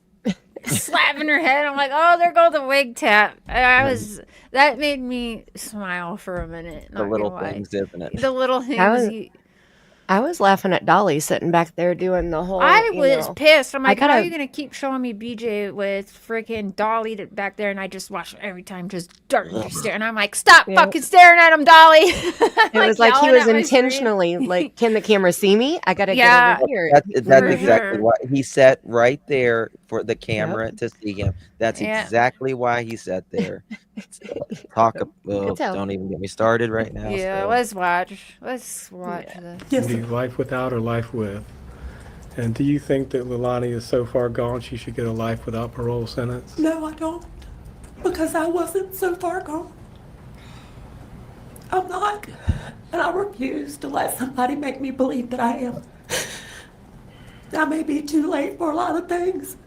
slapping her head. I'm like, oh, there goes the wig tap. That made me smile for a minute. The little things, isn't it? The little things. I was laughing at Dolly sitting back there doing the whole. I was pissed. I'm like, how are you gotta- going to keep showing me BJ with freaking Dolly back there? And I just watch every time just darkly staring. I'm like, stop fucking staring at him, Dolly. It was like he was intentionally like, can the camera see me? I gotta get over here. That's exactly why he sat right there for the camera to see him. That's exactly why he sat there. Don't even get me started right now. Yeah, let's watch. Let's watch this. Do you life without or life with? And do you think that Lielani is so far gone she should get a life without parole sentence? No, I don't. Because I wasn't so far gone. I'm not. And I refuse to let somebody make me believe that I am. I may be too late for a lot of things,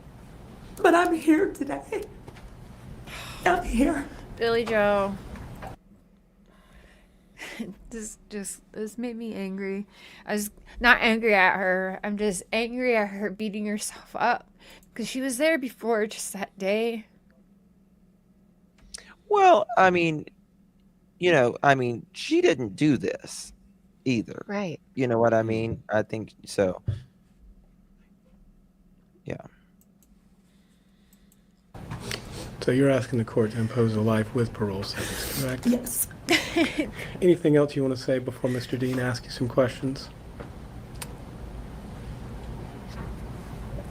but I'm here today. I'm here. Billy Joe. This made me angry. I was not angry at her. I'm just angry at her beating herself up, because she was there before just that day. Well, I mean, she didn't do this either. Right. You know what I mean? I think so. Yeah. So you're asking the court to impose a life with parole sentence, correct? Yes. Anything else you want to say before Mr. Dean asks you some questions?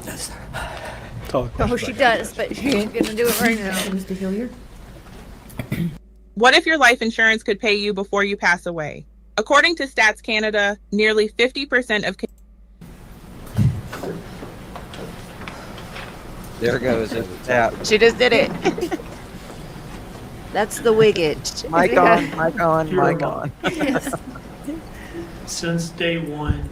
No, sir. That's all the questions She does, but she ain't gonna do it right now. Mr. Hilliard? What if your life insurance could pay you before you pass away? According to Stats Canada, nearly 50% of There goes it. Tap. She just did it. That's the wiggage. Mic on, mic on, mic on. Since day one,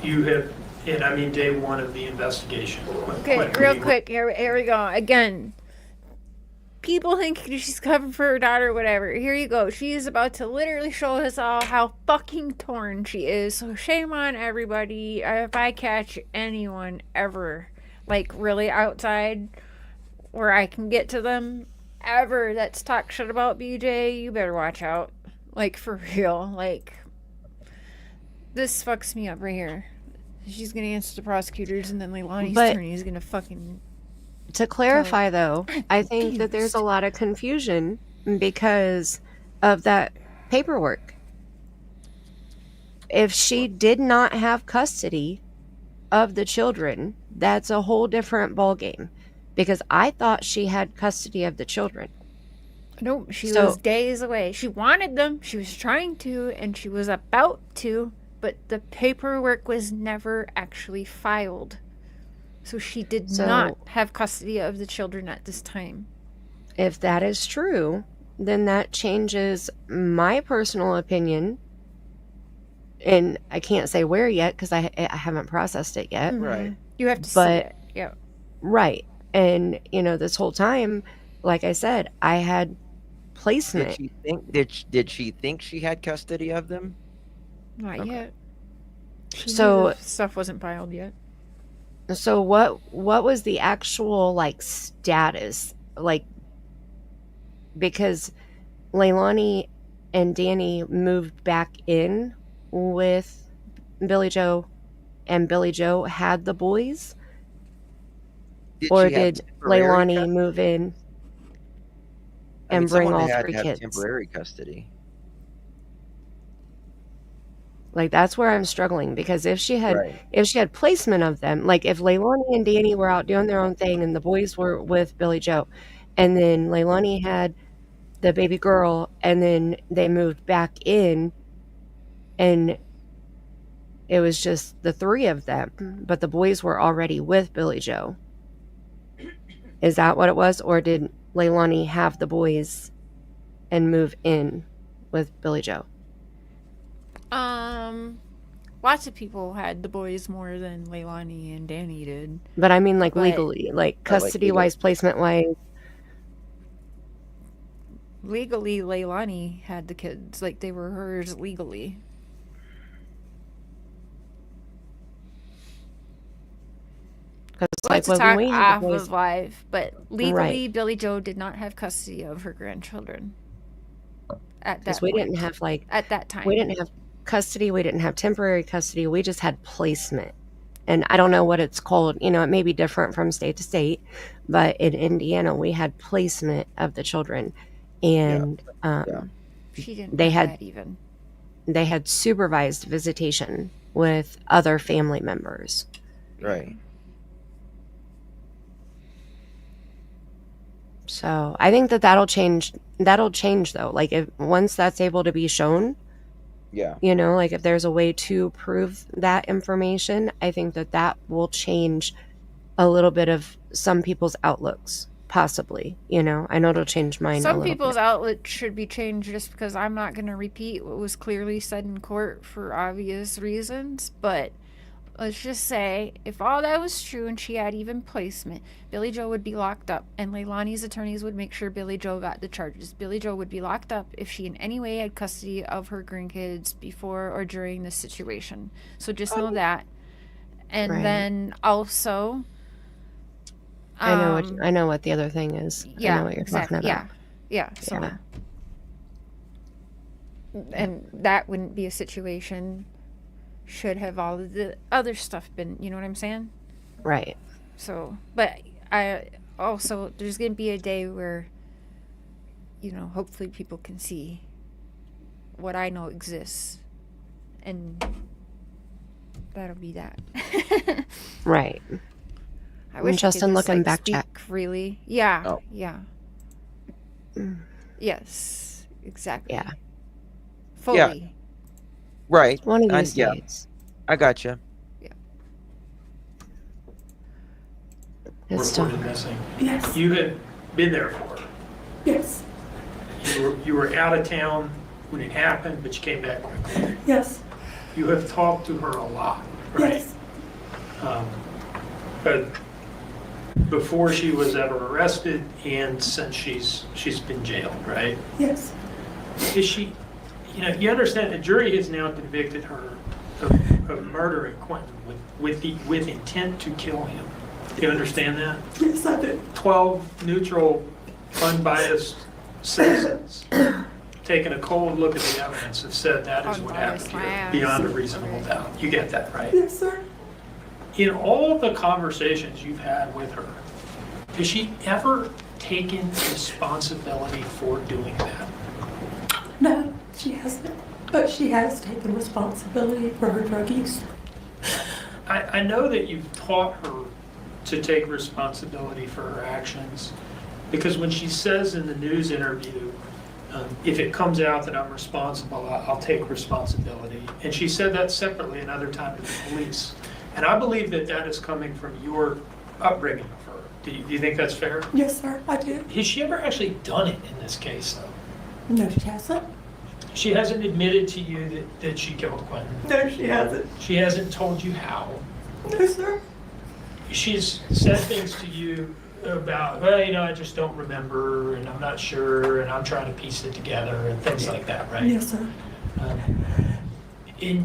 you have, and I mean day one of the investigation. Okay, real quick, here we go. Again, people think she's covering for her daughter or whatever. Here you go. She is about to literally show us all how fucking torn she is. So shame on everybody if I catch anyone ever, like, really outside where I can get to them ever that's talk shit about BJ, you better watch out. Like, for real. Like, this fucks me up right here. She's gonna answer the prosecutors, and then Lielani's attorney is gonna fucking... To clarify, though, I think that there's a lot of confusion because of that paperwork. If she did not have custody of the children, that's a whole different ballgame. Because I thought she had custody of the children. Nope, she was days away. She wanted them. She was trying to, and she was about to, but the paperwork was never actually filed. So she did not have custody of the children at this time. If that is true, then that changes my personal opinion. And I can't say where yet because I haven't processed it yet. Right. You have to see it. Yeah. Right. And, this whole time, like I said, I had placement. Did she think she had custody of them? Not yet. So stuff wasn't filed yet. So what was the actual status because Lielani and Danny moved back in with Billy Joe and Billy Joe had the boys? Or did Lielani move in and bring all three kids? Temporary custody. That's where I'm struggling because if she had placement of them, if Lielani and Danny were out doing their own thing and the boys were with Billy Joe, and then Lielani had the baby girl and then they moved back in and it was just the three of them, but the boys were already with Billy Joe. Is that what it was? Or did Lielani have the boys and move in with Billy Joe? Lots of people had the boys more than Lielani and Danny did. But I mean, legally, custody-wise, placement-wise. Legally, Lielani had the kids. They were hers legally. Let's talk off of live, but legally, Billy Joe did not have custody of her grandchildren. At that point. We didn't have at that time. We didn't have custody. We didn't have temporary custody. We just had placement. And I don't know what it's called. It may be different from state to state, but in Indiana, we had placement of the children. And she didn't they have had that even. They had supervised visitation with other family members. Right. So I think that'll change. That'll change though. If once that's able to be shown, yeah. If there's a way to prove that information, I think that will change a little bit of some people's outlooks, possibly. I know it'll change mine. Some people's outlook should be changed just because I'm not going to repeat what was clearly said in court for obvious reasons. But let's just say if all that was true and she had even placement, Billy Joe would be locked up and Leilani's attorneys would make sure Billy Joe got the charges. Billy Joe would be locked up if she in any way had custody of her grandkids before or during this situation. So just know that. And then also... I know what the other thing is. Yeah, I know what you're talking about. Yeah. So, and that wouldn't be a situation should have all of the other stuff been, you know what I'm saying? Right. So, but I also, there's going to be a day where, hopefully people can see what I know exists. And that'll be that. Right. I wish Justin looking back check. Freely. Yeah. Oh. Yeah. Yes. Exactly. Yeah. Fully. Yeah. Right. One of these days. I gotcha. Yeah. It's reported missing. Yes. You had been there for her. Yes. You were out of town when it happened, but you came back quickly. Yes. You have talked to her a lot, right? Yes. But before she was ever arrested and since she's been jailed, right? Yes. Is she, you understand the jury has now convicted her of murdering Quentin with intent to kill him. Do you understand that? Yes, I do. 12 neutral, unbiased citizens taking a cold look at the evidence have said that is what happened here, beyond a reasonable doubt. You get that, right? Yes, sir. In all the conversations you've had with her, has she ever taken responsibility for doing that? No, she hasn't. But she has taken responsibility for her drug use. I know that you've taught her to take responsibility for her actions, Because when she says in the news interview, if it comes out that I'm responsible, I'll take responsibility. And she said that separately another time to the police. And I believe that that is coming from your upbringing of her. Do you think that's fair? Yes, sir, I do. Has she ever actually done it in this case, though? No, she hasn't. She hasn't admitted to you that she killed Quentin? No, she hasn't. She hasn't told you how? No, sir. She's said things to you about, well, I just don't remember, and I'm not sure, and I'm trying to piece it together, and things like that, right? Yes, sir. Do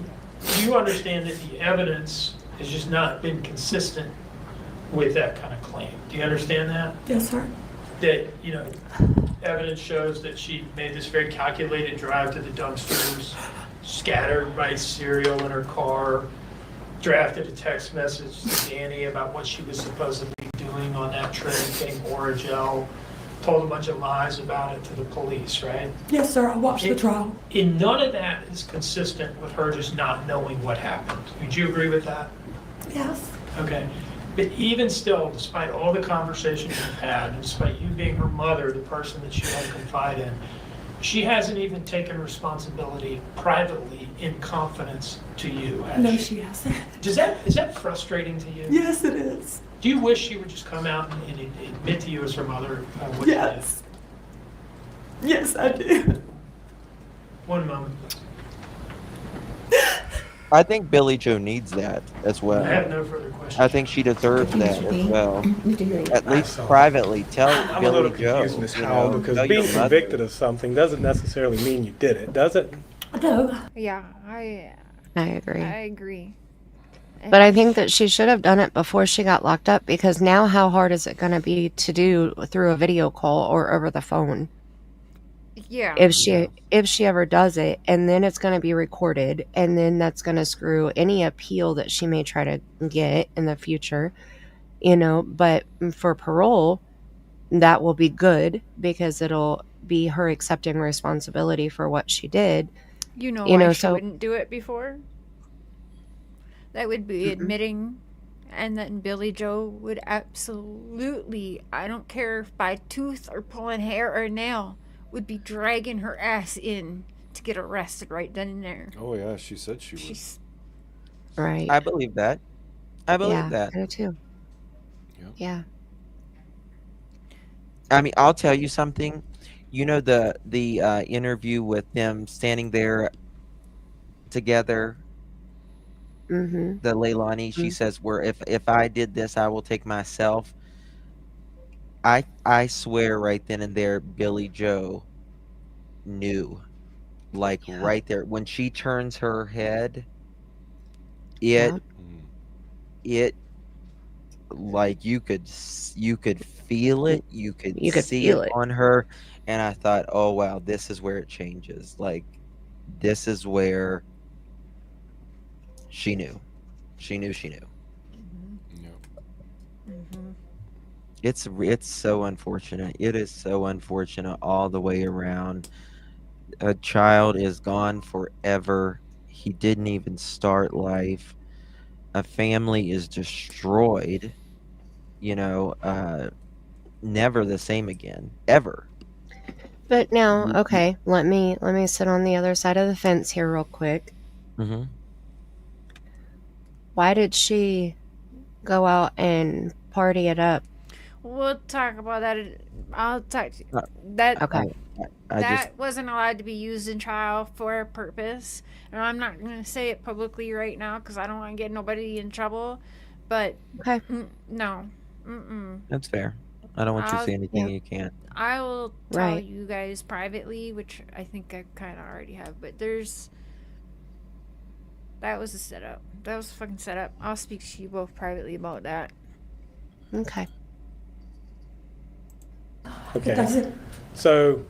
you understand that the evidence has just not been consistent with that kind of claim? Do you understand that? Yes, sir. That, evidence shows that she made this very calculated drive to the dumpsters, scattered rice cereal in her car, drafted a text message to Danny about what she was supposedly doing on that trip, getting Oragel, told a bunch of lies about it to the police, right? Yes, sir. I watched the trial. And none of that is consistent with her just not knowing what happened. Would you agree with that? Yes. Okay. But even still, despite all the conversations you've had, and despite you being her mother, the person that she had to confide in, she hasn't even taken responsibility privately in confidence to you, has No, she? she hasn't. Is that frustrating to you? Yes, it is. Do you wish she would just come out and admit to you as her mother what Yes. Yes, I do. she did? One moment. I think Billy Joe needs that as well. I have no further questions. I think she deserves that as well. At least privately, tell I'm a Billy little Joe. confused, Ms. Howell, tell because your being mother. convicted of something doesn't necessarily mean you did it, does it? No. Yeah, I agree. I agree. But I think that she should have done it before she got locked up, because now how hard is it going to be to do through a video call or over the phone? Yeah. If she ever does it, and then it's going to be recorded, and then that's going to screw any appeal that she may try to get in the future, but for parole, that will be good because it'll be her accepting responsibility for what she did. Why she wouldn't do it before? That would be admitting, and then Billy Joe would absolutely, I don't care if by tooth or pulling hair or nail, would be dragging her ass in to get arrested right then and there. Oh yeah, she said she would. Right. I believe that. I believe that. I do too. Yeah. I mean, I'll tell you something. The interview with them standing there together. Mm-hmm. The Lielani, she says, "Where if I did this, I will take myself." I swear, right then and there, Billy Joe knew, right there when she turns her head. It like you could feel it, you could see feel it it on her, and I thought, oh wow, this is where it changes. Like, this is where she knew. She knew. It's so unfortunate. It is so unfortunate all the way around. A child is gone forever. He didn't even start life. A family is destroyed. Never the same again, ever. But now, okay, let me sit on the other side of the fence here real quick. Mm-hmm. Why did she go out and party it up? We'll talk about that. I'll talk to you. That Okay. That wasn't allowed to be used in trial for a purpose. And I'm not going to say it publicly right now because I don't want to get nobody in trouble. But okay. No. Mm-mm. That's fair. I don't want you to say anything you can't. I will tell you guys privately, which I think I kind of already have. But that was a setup. That was a fucking setup. I'll speak to you both privately about that. Okay. Okay. So,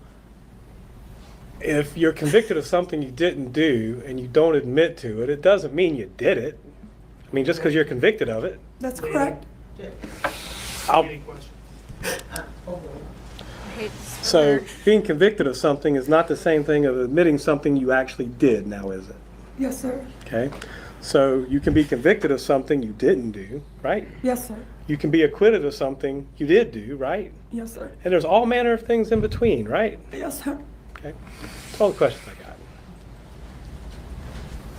if you're convicted of something you didn't do and you don't admit to it, it doesn't mean you did it. I mean, just because you're convicted of it. That's correct. So, being convicted of something is not the same thing of admitting something you actually did, now is it? Yes, sir. Okay. So you can be convicted of something you didn't do, right? Yes, sir. You can be acquitted of something you did do, right? Yes, sir. And there's all manner of things in between, right? Yes, sir. Okay. That's all the questions I got.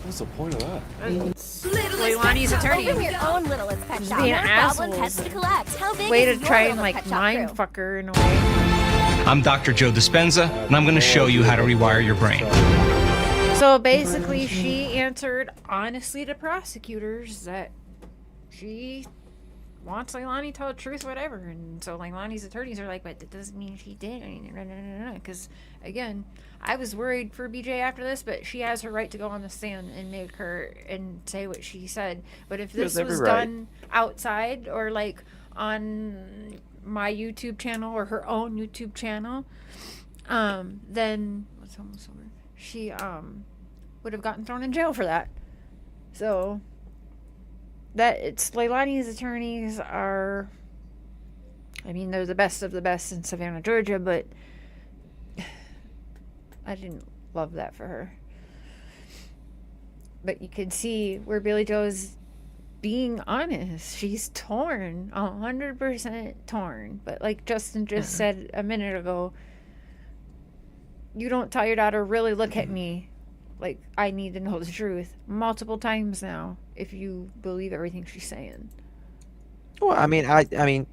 What's the point of that? Leilani's attorney. Open your own littlest pet Just shop. being More goblin assholes. pets to collect. How big Way is to your try and little like pet shop mind crew? fuck her in a way. I'm Dr. Joe Dispenza, and I'm going to show you how to rewire your brain. So basically, she answered honestly to prosecutors that she wants Leilani to tell the truth, whatever. And so Leilani's attorneys are like, but that doesn't mean she did. Because, again, I was worried for BJ after this, but she has her right to go on the stand and make her and say what she said. But if this was done outside or like on my YouTube channel or her own YouTube channel, then what's almost over? She would have gotten thrown in jail for that. So that it's Leilani's attorneys are, I mean, they're the best of the best in Savannah, Georgia, but I didn't love that for her. But you can see where Billy Joe's being honest. She's torn, 100% torn. But like Justin just said a minute ago, you don't tell your daughter, really look at me, like I need to know the truth, multiple times now, if you believe everything she's saying. Well, I mean,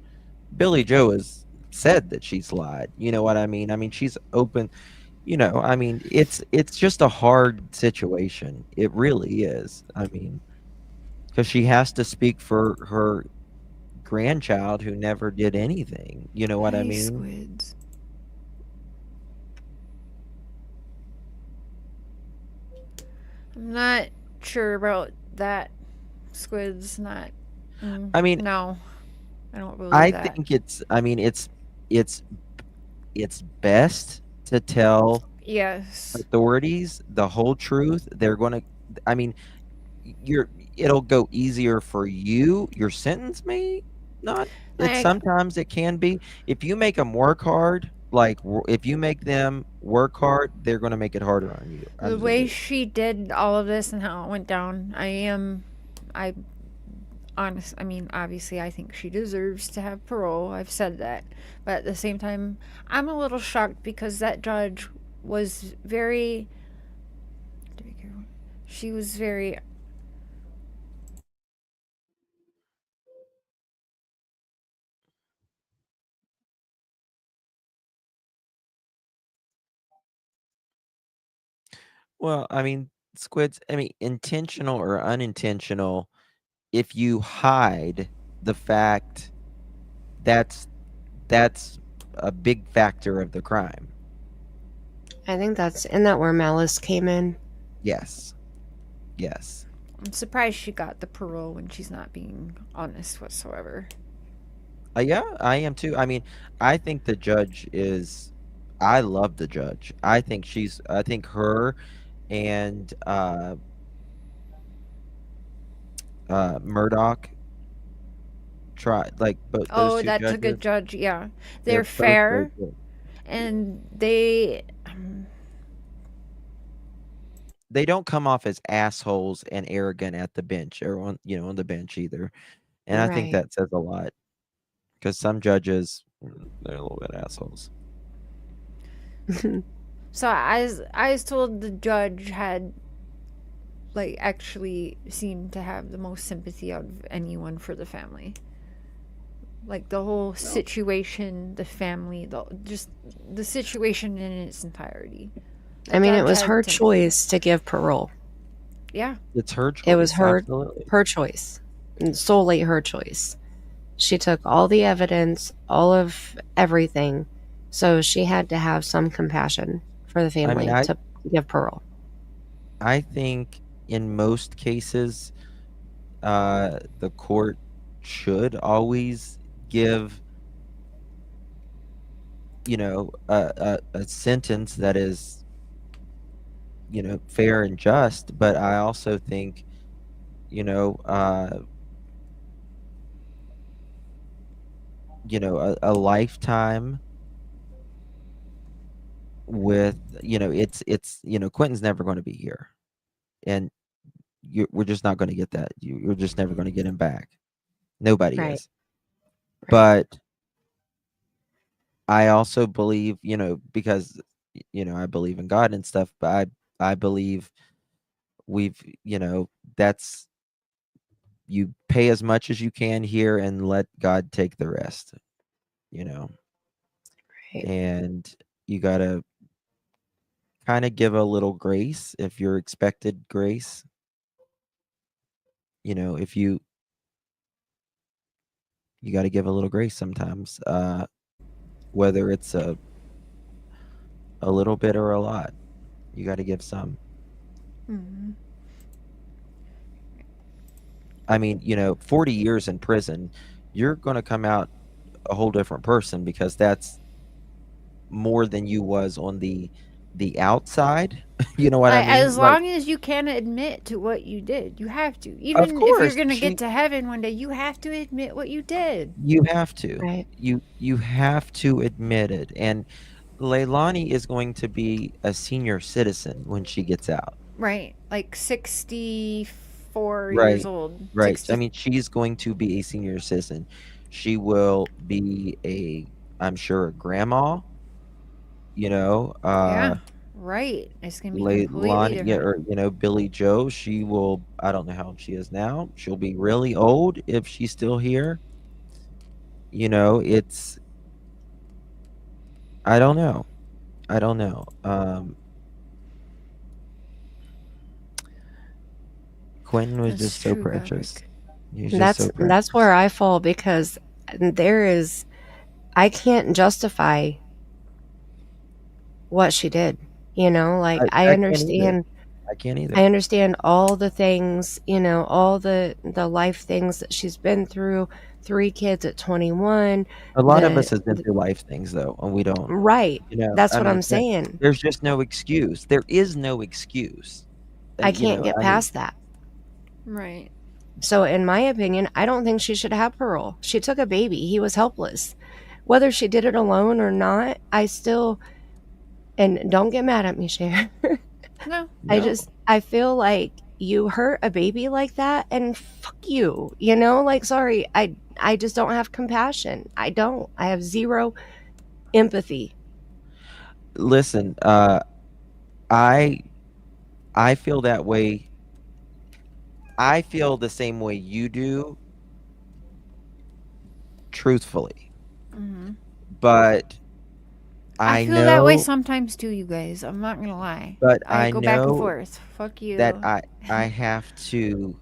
Billy Joe has said that she's lied. You know what I mean? I mean, she's open. You know, I mean, it's just a hard situation. It really is. I mean, because she has to speak for her grandchild who never did anything. You know what I mean? Squids. I'm not sure about that. Squid's not. I mean, no, I don't believe I that. think it's. I mean, it's best to tell Yes. authorities the whole truth. They're going to. I mean, it'll go easier for you. Your sentence may not. Sometimes it can be. If you make them work hard, like if you make them work hard, they're going to make it harder on you. The way she did all of this and how it went down, I mean, obviously I think she deserves to have parole. I've said that. But at the same time, I'm a little shocked because that judge was very, she was very, Well, I mean, squids. I mean, intentional or unintentional. If you hide the fact, that's a big factor of the crime. I think isn't that where malice came in? Yes. Yes. I'm surprised she got the parole when she's not being honest whatsoever. Yeah, I am too. I mean, I think the judge is. I love the judge. I think her and Murdoch both. Oh, those two that's a judges, good judge. Yeah, they're they're both very fair, good. and they Don't come off as assholes and arrogant at the bench or on the bench either. And I think Right. that says a lot because some judges, they're a little bit assholes. So I was told the judge had like actually seemed to have the most sympathy out of anyone for the family. Like the whole situation, the family, just the situation in its entirety. I mean, it judge was had her sympathy. choice to give parole. Yeah. It's her choice. It was absolutely. her choice, and solely her choice. She took all the evidence, all of everything, so she had to have some compassion for the family to give parole. I think in most cases, the court should always give, a sentence that is, fair and just. But I also think, a lifetime with, it's Quentin's never going to be here. And, we're just not going to get that. You're just never going to get him back. Nobody Right. is. But I also believe, because I believe in God and stuff, but I believe that's, you pay as much as you can here and let God take the rest, and you got to kind of give a little grace if you're expected grace. If you got to give a little grace sometimes, whether it's a little bit or a lot, you got to give some. Mm-hmm. I mean, 40 years in prison, you're going to come out a whole different person, because that's more than you was on the outside. You know what I mean? As long as you can admit to what you did, you have to. Even if you're going to get to heaven one day, you have to admit what you did. You have to. Right. You have to admit it. And Lielani is going to be a senior citizen when she gets out. Right. Like 64 Right. years old. Right. 60. I mean, she's going to be a senior citizen. She will be I'm sure, a grandma. Yeah. Right. It's going to be completely different. Or Billy Joe, she will, I don't know how old she is now. She'll be really old if she's still here. It's, I don't know. Quentin was just so precious. That's where I fall, because I can't justify what she did. I understand. I can't either. I understand all the things, all the life things that she's been through. 3 kids at 21. A lot of us have been through life things, though, and we don't. Right. That's what I'm saying. There's just no excuse. There is no excuse. I can't get past that. Right. So, in my opinion, I don't think she should have parole. She took a baby. He was helpless. Whether she did it alone or not, I still, and don't get mad at me, Cher. No. I feel like you hurt a baby like that, and fuck you. Sorry, I just don't have compassion. I don't. I have zero empathy. Listen, I feel that way. I feel the same way you do, truthfully. Mm-hmm. But I feel that way sometimes too, you guys. I'm not gonna lie. But I go back and forth. Fuck you. That I have to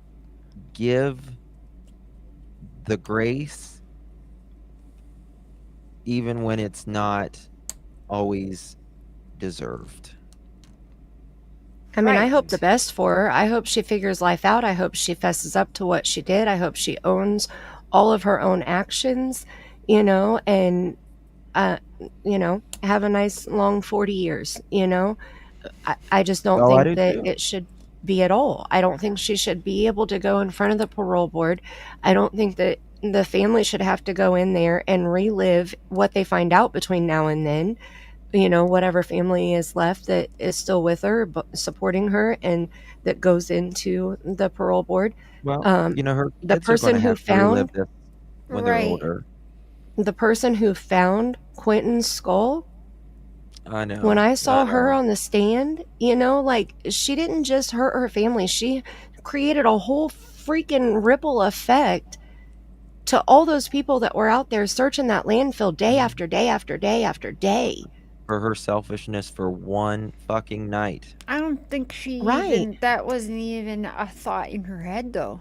give the grace, even when it's not always deserved. I mean, I hope the best for her. I hope she figures life out. I hope she fesses up to what she did. I hope she owns all of her own actions, and, have a nice long 40 years, I just don't think that it should be at all. I don't think she should be able to go in front of the parole board. I don't think that the family should have to go in there and relive what they find out between now and then. Whatever family is left that is still with her, supporting her, and that goes into the parole board. Well, her the kids person are who have to relive found this when they're older. the person who found Quinton's skull. I know. When I saw her on the stand, she didn't just hurt her family. She created a whole freaking ripple effect to all those people that were out there searching that landfill day after day after day after day. For her selfishness for one fucking night. I don't think that wasn't even a thought in her head, though.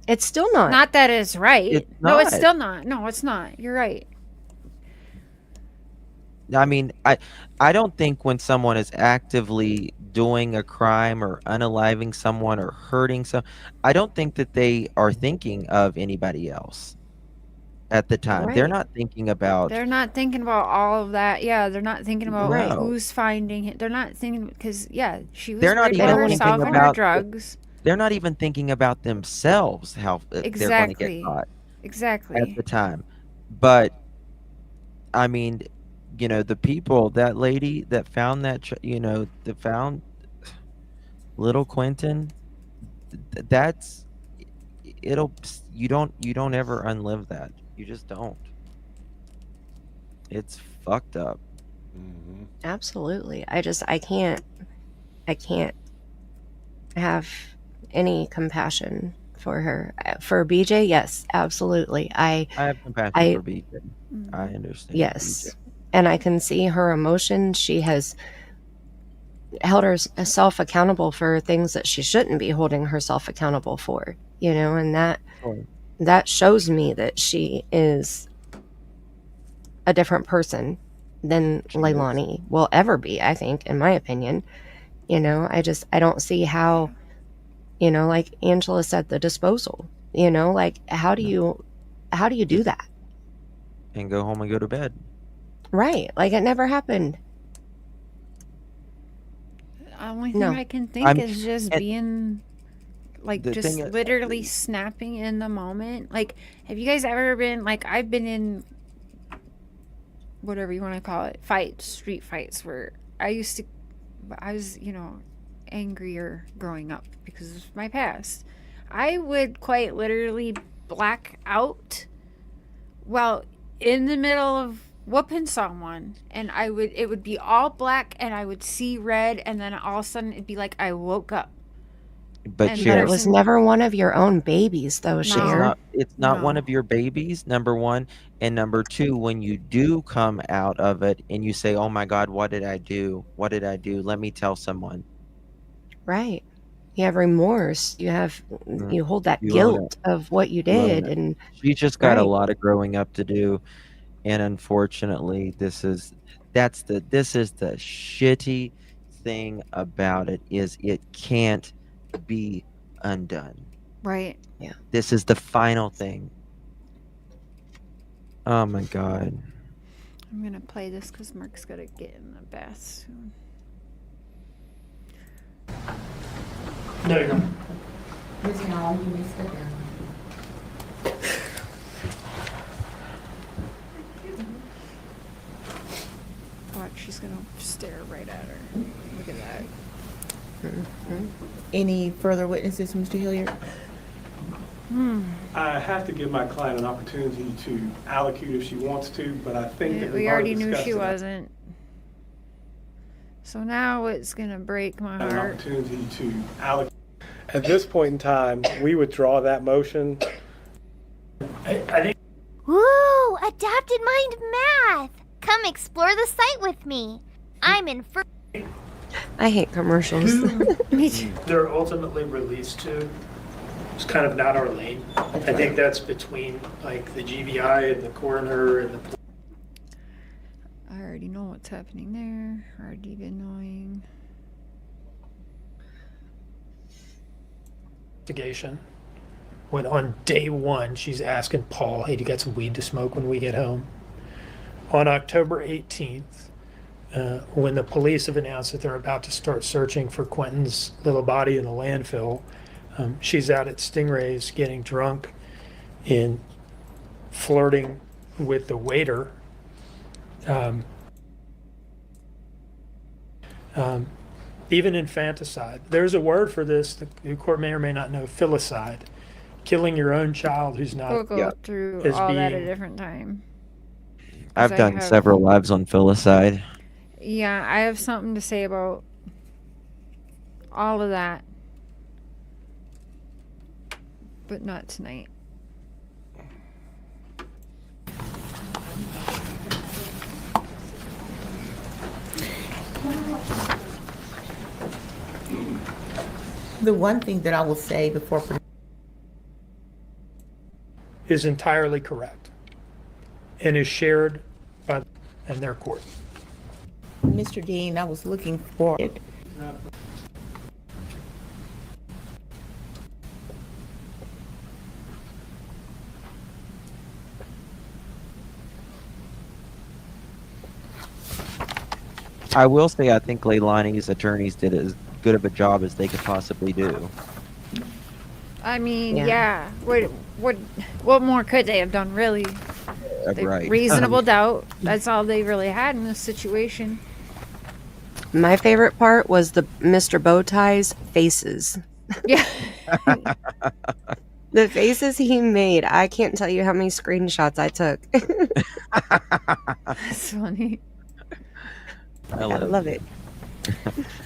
It's still not. Not that it's right. It's No, it's not. still not. No, it's not. You're right. I mean, I don't think when someone is actively doing a crime or unaliving someone or hurting I don't think that they are thinking of anybody else at the time. Right. They're not thinking about... They're not thinking about all of that. Yeah, they're not thinking about No. who's finding it. They're not thinking, because, yeah, she was They're not raping even herself thinking and her about drugs. They're not even thinking about themselves, how they're going to Exactly. get caught Exactly. at the time. But, I mean, the people, that lady that found that, that found little Quinton, that's you don't ever unlive that. You just don't. It's fucked up. Absolutely. I can't have any compassion for her. For BJ, yes, absolutely. I have compassion for BJ. I understand. Yes. BJ. And I can see her emotion. She has held herself accountable for things that she shouldn't be holding herself accountable for, and that shows me that she is a different person than Lielani will ever be, I think, in my opinion. I don't see how, like Angela said, the disposal, like how do you do that? And go home and go to bed. Right. Like it never happened. The only thing I can think is just being like just literally snapping in the moment. Like, have you guys ever been like, I've been in whatever you want to call it, street fights where I was, angrier growing up because of my past. I would quite literally black out while in the middle of whooping someone, and it would be all black and I would see red, and then all of a sudden it'd be like I woke up. But it was never one of your own babies, though, Cher. It's not one of your babies, number one. And number two, when you do come out of it and you say, oh my God, what did I do? What did I do? Let me tell someone. Right. You have remorse. You hold that guilt of what you did. And she just got a lot of growing up to do. And unfortunately, this is the shitty thing about it is it can't be undone. Right. Yeah. This is the final thing. Oh my God. I'm gonna play this because Mark's gotta get in the bath soon. There you go. Miss Howell, you may sit down. Watch, she's gonna stare right at her. Look at that. Any further witnesses, Mr. Hilliard? I have to give my client an opportunity to allocute if she wants to, but I think that We already knew she wasn't. So now it's gonna break my an heart. opportunity to allocate. At this point in time, we withdraw that motion. I think. Woo! Adapted mind math! Come explore the site with me. I'm in for. I hate commercials. They're ultimately released to. It's kind of not our lane. I think that's between like the GBI and the coroner and the. I already know what's happening there. Already been knowing. Investigation. When on day one, she's asking Paul, "Hey, do you got some weed to smoke when we get home?" On October 18th, when the police have announced that they're about to start searching for Quinton's little body in the landfill, she's out at Stingray's getting drunk and flirting with the waiter. Even infanticide. There's a word for this, the court may or may not know, filicide. Killing your own child who's not. We'll go through all that at a different time. I've done several lives on filicide. Yeah, I have something to say about all of that. But not tonight. The one thing that I will say before is entirely correct and is shared by and their court. Mr. Dean, I was looking for it. I will say I think Lielani's attorneys did as good of a job as they could possibly do. I mean, yeah. What more could they have done, really? Right. Reasonable doubt. That's all they really had in this situation. My favorite part was the Mr. Bowtie's faces. Yeah. The faces he made, I can't tell you how many screenshots I took. That's funny. I love it.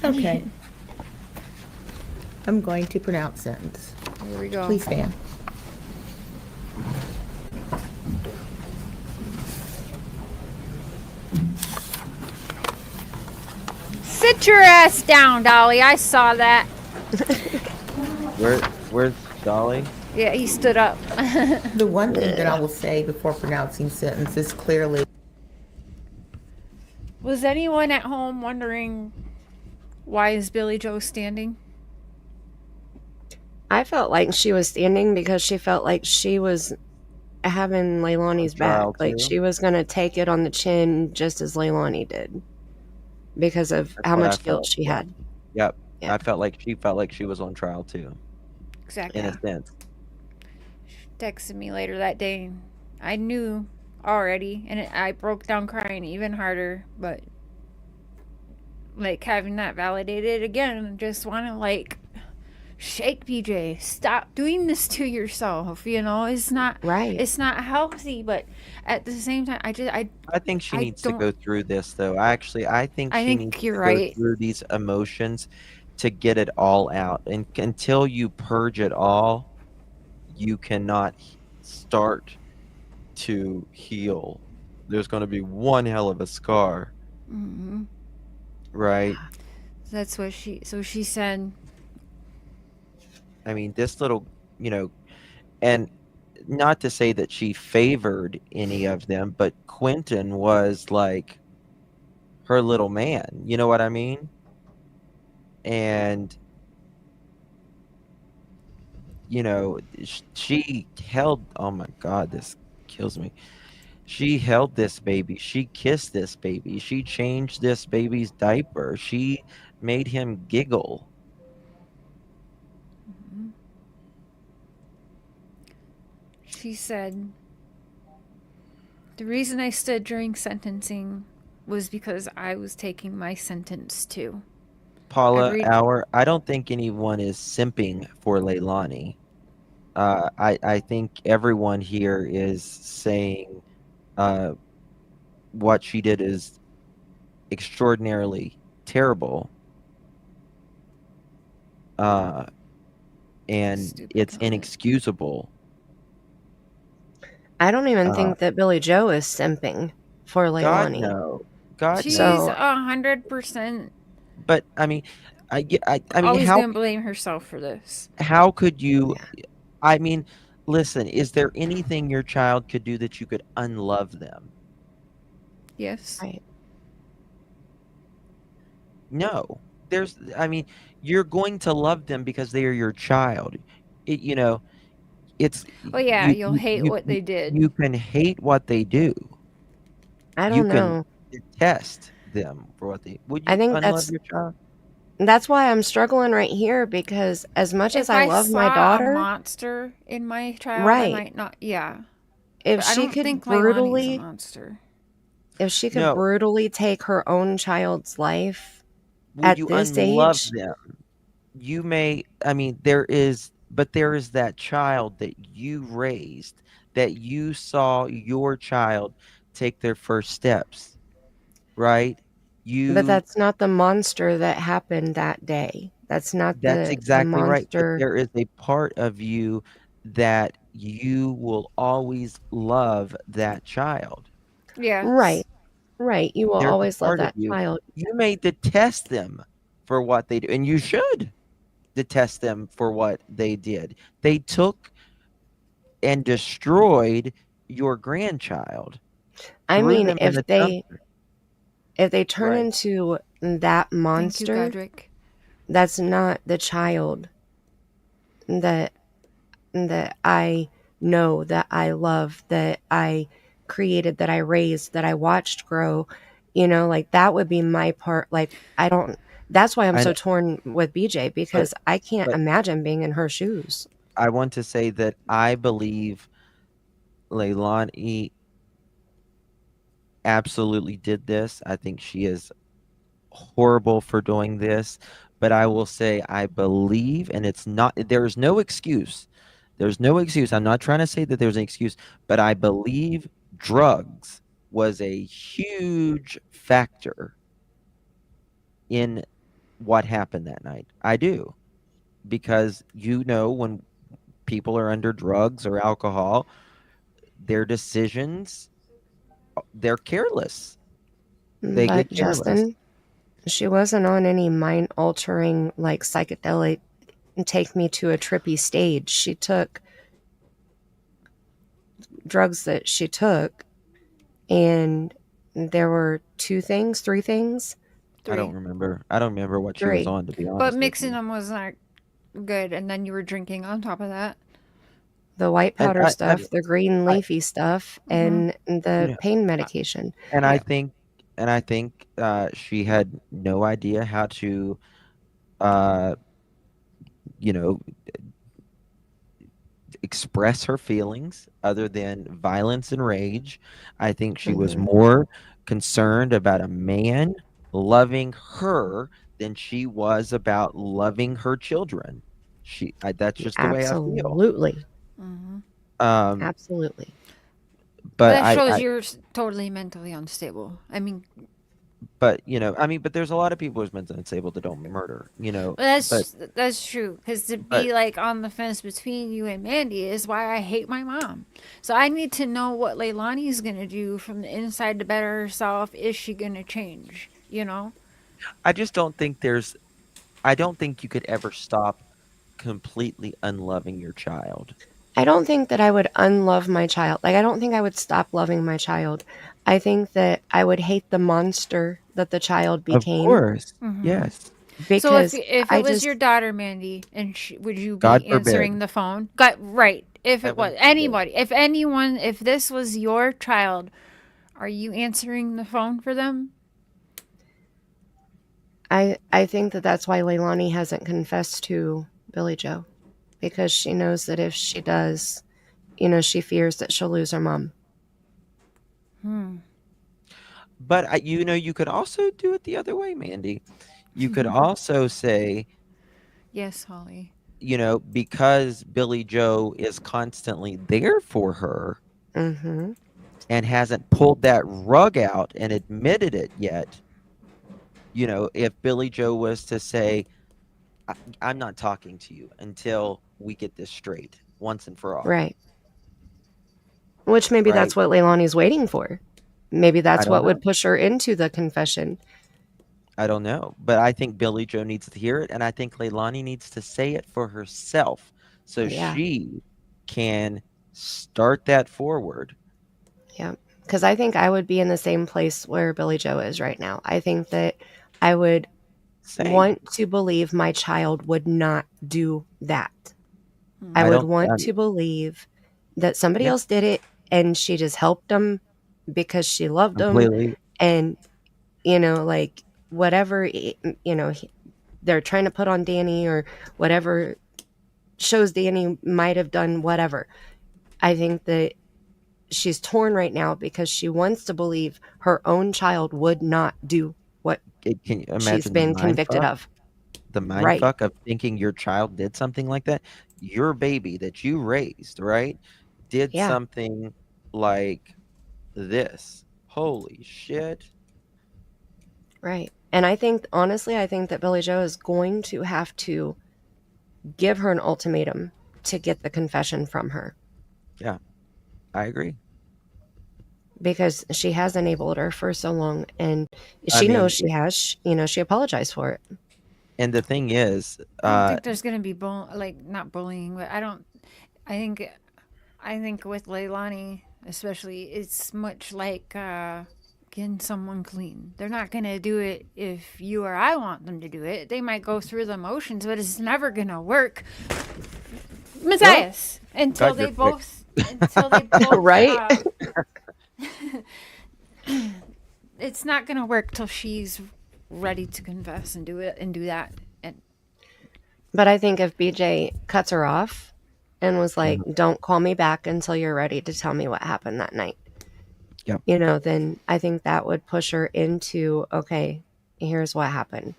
Okay. I'm going to pronounce sentence. Here we go. Please stand. Sit your ass down, Dolly. I saw that. Where's Dolly? Yeah, he stood up. The one thing that I will say before pronouncing sentence is clearly. Was anyone at home wondering why is Billy Joe standing? I felt like she was standing because she felt like she was having Leilani's back. Like she was going to take it on the chin just as Leilani did because of how much guilt she had. Yep. I felt like she was on trial too. Exactly. In a sense. She texted me later that day. I knew already, and I broke down crying even harder, but like having that validated again, just want to like shake PJ, stop doing this to yourself, you know. It's not right, it's not healthy, but at the same time I think she needs to go through this though. I think she needs to right. go through these emotions to get it all out, and until you purge it all, you cannot start to heal. There's going to be one hell of a scar. Mm-hmm. Right? That's what she said. I mean, this little, and not to say that she favored any of them, but Quinton was like her little man. You know what I mean? And, she held, oh my God, this kills me. She held this baby. She kissed this baby. She changed this baby's diaper. She made him giggle. Mm-hmm. She said, the reason I stood during sentencing was because I was taking my sentence too. Paula, I don't think anyone is simping for Leilani. I think everyone here is saying what she did is extraordinarily terrible. And it's inexcusable. I don't even think that Billy Joe is simping for Leilani. God, she's no. 100%. But I mean, I mean, always how gonna blame herself for this. How could you? I mean, listen. Is there anything your child could do that you could unlove them? Yes. Right. No. I mean, you're going to love them because they are your child. It's. Well, yeah, you'll hate what they did. You can hate what they do. I don't know. You can detest them for what they. Would you I think unlove your child? That's why I'm struggling right here, because as much as I love my daughter, a monster in my child, right? I might not. Yeah. If but she could brutally, a monster. If she could brutally take her own child's life at this age, them. You may. I mean, there is that child that you raised, that you saw your child take their first steps, right? But that's not the monster that happened that day. That's not exactly the right. But monster. there is a part of you that you will always love that child. Yeah. Right. You will always love that child. You may detest them for what they do, and you should detest them for what they did. They took and destroyed your grandchild. I mean, if they turn into that monster, Thank you, that's not the child that I know, that I love, that I created, that I raised, that I watched grow. Like that would be my part. Like that's why I'm so torn with BJ, because I can't imagine being in her shoes. I want to say that I believe Lielani absolutely did this. I think she is horrible for doing this, But I will say I believe, and it's not. There's no excuse. There's no excuse. I'm not trying to say that there's an excuse, but I believe drugs was a huge factor in what happened that night. I do, because when people are under drugs or alcohol, their decisions, they're careless. They But get careless. Justin, she wasn't on any mind altering like psychedelic take me to a trippy stage. She took drugs that she took, and there were three things. I don't remember. I don't remember what she was Three. on, to be honest. But with mixing you. them was not good, and then you were drinking on top of that. The white And powder stuff, the green leafy stuff, Mhm. and the pain medication. And I think she had no idea how to, you know, express her feelings other than violence and rage. I think she was more concerned about a man loving her than she was about loving her children. That's just the way I feel. Absolutely. Absolutely. But that shows you're totally mentally unstable. I mean, but there's a lot of people who's mentally unstable that don't murder. that's true. Because to be like on the fence between you and Mandy is why I hate my mom. So I need to know what Leilani is gonna do from the inside to better herself. Is she gonna change? I just don't think I don't think you could ever stop completely unloving your child. I don't think that I would unlove my child. Like, I don't think I would stop loving my child. I think that I would hate the monster that the child became. Of course. Mhm. Yes. Because so if it was your daughter, Mandy, and would you be God answering forbid. the phone? Right. If it was anybody, if this was your child, are you answering the phone for them? I think that that's why Leilani hasn't confessed to Billy Joe, because she knows that if she does, she fears that she'll lose her mom. But you could also do it the other way, Mandy. You could also say, yes, Holly. Because Billy Joe is constantly there for her and hasn't pulled that rug out and admitted it yet. If Billy Joe was to say, I'm not talking to you until we get this straight once and for all. Right. Which maybe that's what Leilani's waiting for. Maybe that's what would push her into the confession. I don't know. But I think Billy Joe needs to hear it, and I think Leilani needs to say it for herself so she can start that forward. Yeah. Because I think I would be in the same place where Billy Joe is right now. I think that I would want to believe my child would not do that. I would want to believe that somebody else did it and she just helped them because she loved them. And, like whatever, they're trying to put on Danny or whatever shows Danny might have done, whatever. I think that she's torn right now because she wants to believe her own child would not do what Can you imagine she's been convicted of. The mindfuck of thinking your child did something like that? Your baby that you raised, right, did something like this. Holy shit. Right. And I think, honestly, that Billy Joe is going to have to give her an ultimatum to get the confession from her. Yeah, I agree. Because she has enabled her for so long, and she knows she has. She apologized for it. And the thing is, I don't think there's gonna be not bullying, but I think with Leilani especially, it's much like getting someone clean. They're not gonna do it if you or I want them to do it. They might go through the motions, but it's never gonna work. Matthias, until they both right. It's not gonna work till she's ready to confess and do it and do that. But I think if BJ cuts her off and was like, don't call me back until you're ready to tell me what happened that night, then I think that would push her into, okay, here's what happened.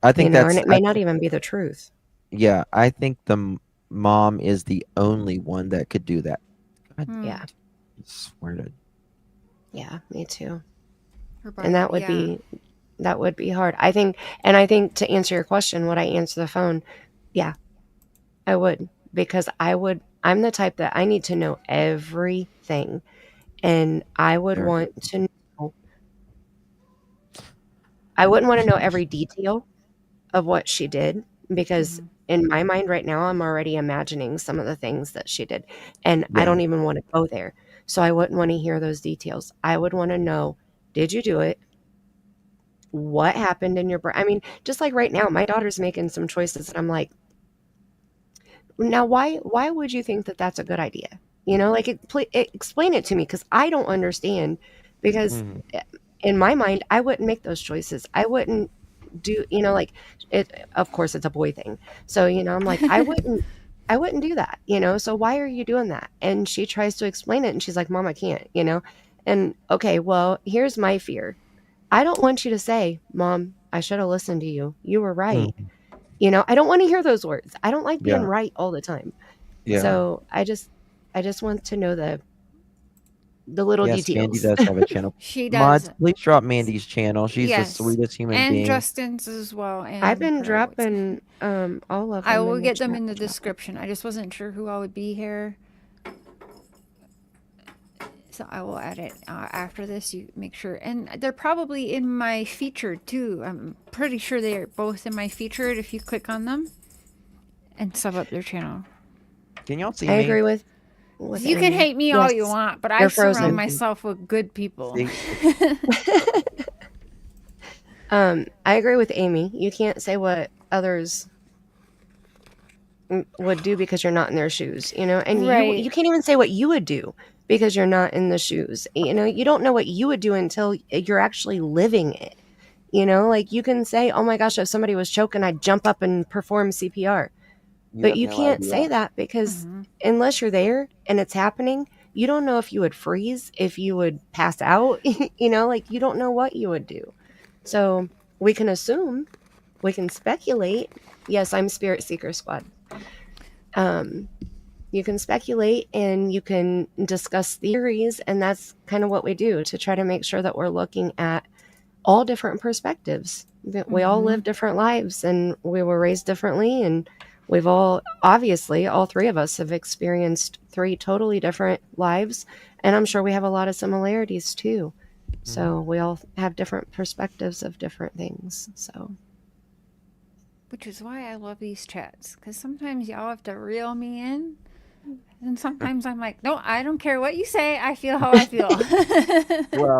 I think that's. and it may not even be the truth. Yeah, I think the mom is the only one that could do that. Yeah. I swear to. Yeah, me too. Her And that would be hard. I think to answer your question, would I answer the phone? Yeah, I would, because I'm the type that I need to know everything, and I would want to know. I wouldn't want to know every detail of what she did, because in my mind right now, I'm already imagining some of the things that she did, and I don't even want to go there. So I wouldn't want to hear those details. I would want to know, did you do it? What happened in your brain? I mean, just like right now, my daughter's making some choices, and I'm like, now why would you think that that's a good idea? Like explain it to me, because I don't understand. Because in my mind, I wouldn't make those choices. I wouldn't do, like it. Of course, it's a boy thing. So I'm like, I wouldn't do that. So why are you doing that? And she tries to explain it, and she's like, Mom, I can't. And okay, well, here's my fear. I don't want you to say, Mom, I should have listened to you. You were right. I don't want to hear those words. I don't like being right all the time. Yeah. So I just want to know the little details. Mandy does have a channel. She does. Mods, please drop Mandy's channel. She's the sweetest human being. And Justin's as well. And I've been dropping all of them. I will get them in the description. I just wasn't sure who all would be here. So I will add it after this. You make sure. And they're probably in my featured too. I'm pretty sure they are both in my featured if you click on them and sub up their channel. Can y'all see I me? agree with you can hate me all you want, but I surround myself with good people. I agree with Amy. You can't say what others would do because you're not in their shoes, and you can't even say what you would do because you're not in the shoes. You don't know what you would do until you're actually living it. Like you can say, oh my gosh, if somebody was choking, I'd jump up and perform CPR. But you can't say that because unless you're there and it's happening, you don't know if you would freeze, if you would pass out, like you don't know what you would do. So we can assume, we can speculate. Yes, I'm Spirit Seeker Squad. You can speculate and you can discuss theories, and that's kind of what we do to try to make sure that we're looking at all different perspectives. We all live different lives, and we were raised differently, and we've all three of us have experienced 3 totally different lives, and I'm sure we have a lot of similarities too. So we all have different perspectives of different things. So, which is why I love these chats, because sometimes y'all have to reel me in, and sometimes I'm like, no, I don't care what you say. I feel how I feel.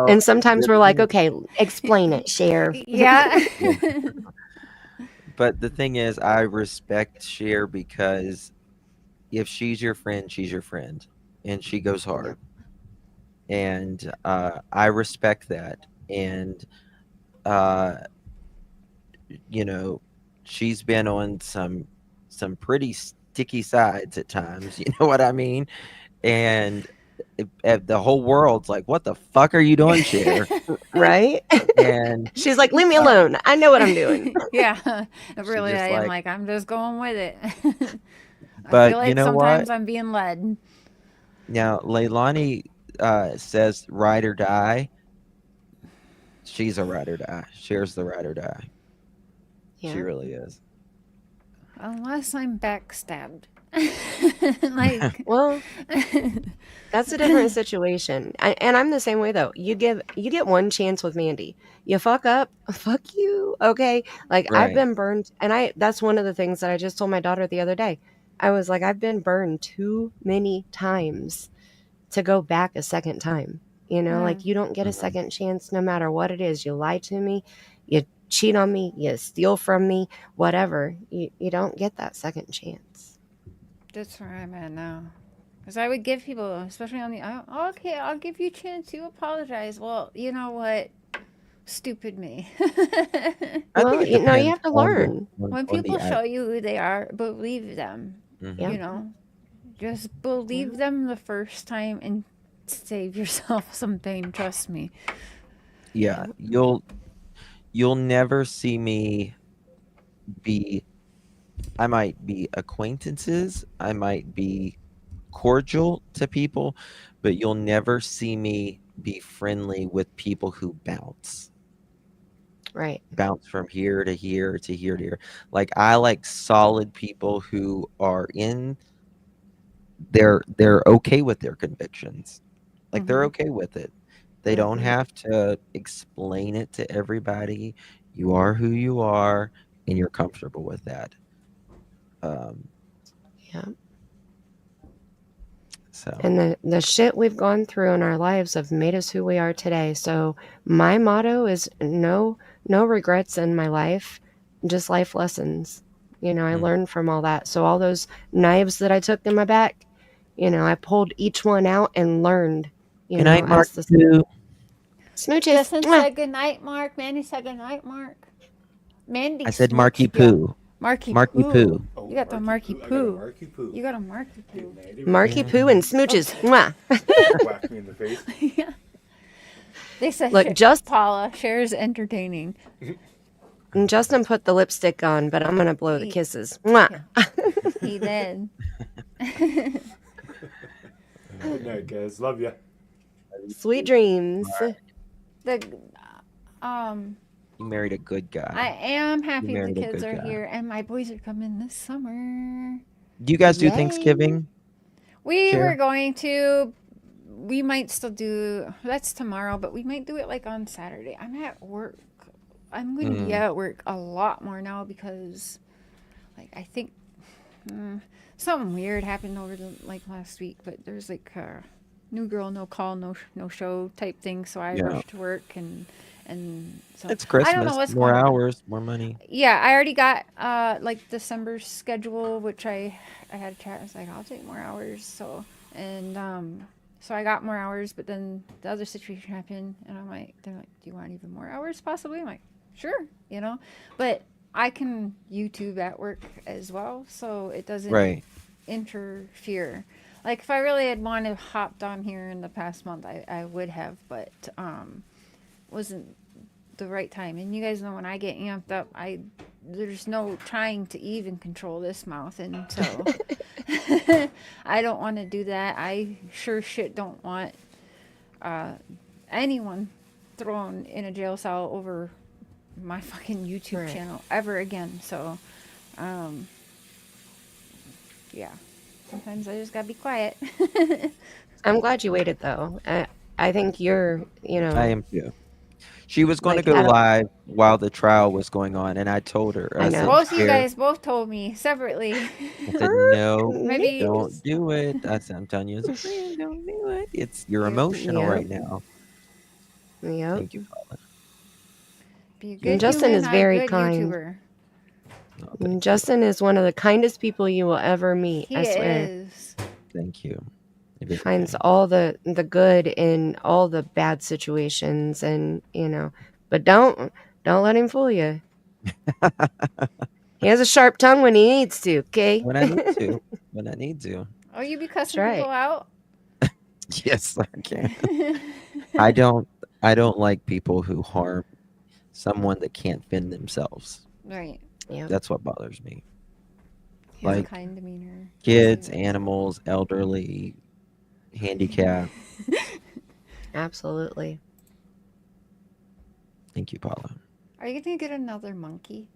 And sometimes we're like, okay, explain it, share. Yeah. But the thing is, I respect Cher because if she's your friend, she's your friend, and she goes hard. And I respect that. And, she's been on some pretty sticky sides at times, you know what I mean? And the whole world's like, what the fuck are you doing, Cher? Right? And she's like, leave me alone. I know what I'm doing. Yeah. Really, I am like, I'm just going with it. But I feel like sometimes I'm being led. Now, Lielani says ride or die. She's a ride or die. Cher's the ride or die. Yeah. She really is. Unless I'm backstabbed. Well, that's a different situation. And I'm the same way though. You get one chance with Mandy. You fuck up, fuck you. Okay. Like I've been burned, and that's one of the things that I just told my daughter the other day. I was like, I've been burned too many times to go back a second time. Like you don't get a second chance no matter what it is. You lie to me, you cheat on me, you steal from me, whatever. You don't get that second chance. That's where I'm at now. Because I would give people, especially on the, okay, I'll give you a chance. You apologize. Well, you know what? Stupid me. Well, you have to learn. When people show you who they are, believe them. Just believe them the first time and save yourself some pain. Trust me. Yeah, you'll never see me be acquaintances. I might be cordial to people, but you'll never see me be friendly with people who bounce. Right. Bounce from here to here to here to here. Like, I like solid people who are they're okay with their convictions. Like, they're okay with it. They don't have to explain it to everybody. You are who you are, and you're comfortable with that. Yeah. So. And the shit we've gone through in our lives have made us who we are today. So my motto is no regrets in my life, just life lessons. You know, I learned from all that. So all those knives that I took in my back, you know, I pulled each one out and learned. You Good know, night, Mark. Smooches. Justin said good night, Mark. Mandy said good night, Mark. Mandy. I said Marky Poo. Marky Marky Poo. Poo. You got the Marky Poo. You got a Marky Poo. Marky Poo and smooches. Mwah. Whack me in the face. Yeah. They said, Look, Paula shares entertaining. And Justin put the lipstick on, but I'm going to blow the kisses. Mwah. He did. Good night, guys. Love ya. Sweet dreams. You married a good guy. I am happy the married a kids good are guy. here, and my boys are coming this summer. Do you guys do Yay. Thanksgiving? We Sure. were going to. We might still do. That's tomorrow, but we might do it like on Saturday. I'm at work. I'm going to be at work a lot more now because, like, I think something weird happened over the last week. But there's like a new girl, no call, no show type thing. So I rushed to work and so It's Christmas. I don't know what's more going on. hours, more money. Yeah, I already got like December's schedule, which I had a chat. I was like, I'll take more hours. So so I got more hours, but then the other situation happened, and I'm like, they're like, do you want even more hours possibly? I'm like, sure, you know, but I can YouTube at work as well, so it doesn't interfere. Like if I really had wanted hopped on here in the past month, I would have, but wasn't the right time. And you guys know when I get amped up, there's no trying to even control this mouth, and so I don't want to do that. I sure shit don't want anyone thrown in a jail cell over my fucking YouTube channel ever again. So yeah, sometimes I just gotta be quiet. I'm glad you waited though. I think you're, you know. I am too. She was going to go live while the trial was going on, and I told her. I said, Both you guys both told me separately. I said, no, Maybe don't do it. I said, I'm telling you as a friend, don't do it. You're emotional right now. Yeah. Thank you, Paula. Be a good Justin human, is very good kind. YouTuber. And Justin is one of the kindest people you will ever meet. I swear. Is. Thank you. He finds all the good in all the bad situations, and you know, but don't let him fool you. He has a sharp tongue when he needs to. Okay. When I need to. Oh, you be cussing That's right. people out? Yes, I can. I don't like people who harm someone that can't fend themselves. Right. Yeah. That's what bothers me. He has a Like kind demeanor. kids, animals, elderly, handicapped. Absolutely. Thank you, Paula. Are you gonna get another monkey?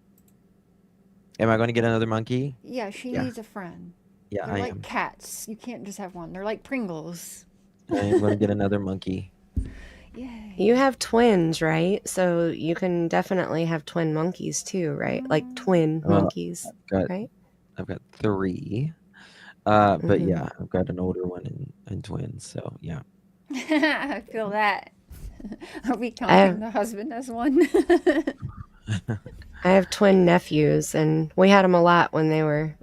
Am I going to get another monkey? Yeah, she needs a friend. Yeah, They're I like am. cats. You can't just have one. They're like Pringles. I am going to get another monkey. Yay. You have twins, right? So you can definitely have twin monkeys too, right? Like twin monkeys, right? I've got 3. But yeah, I've got an older one and twins. So yeah. I feel that. Are we counting the husband as one? I have twin nephews, and we had them a lot when they were.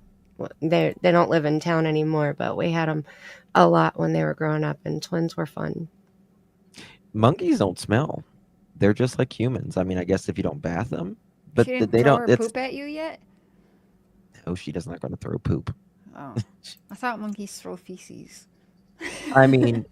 They don't live in town anymore, but we had them a lot when they were growing up, and twins were fun. Monkeys don't smell. They're just like humans. I mean, I guess if you don't bath them, but she didn't they throw don't. her poop at you yet? No, she does not going to throw poop. Oh, I thought monkeys throw feces. I mean,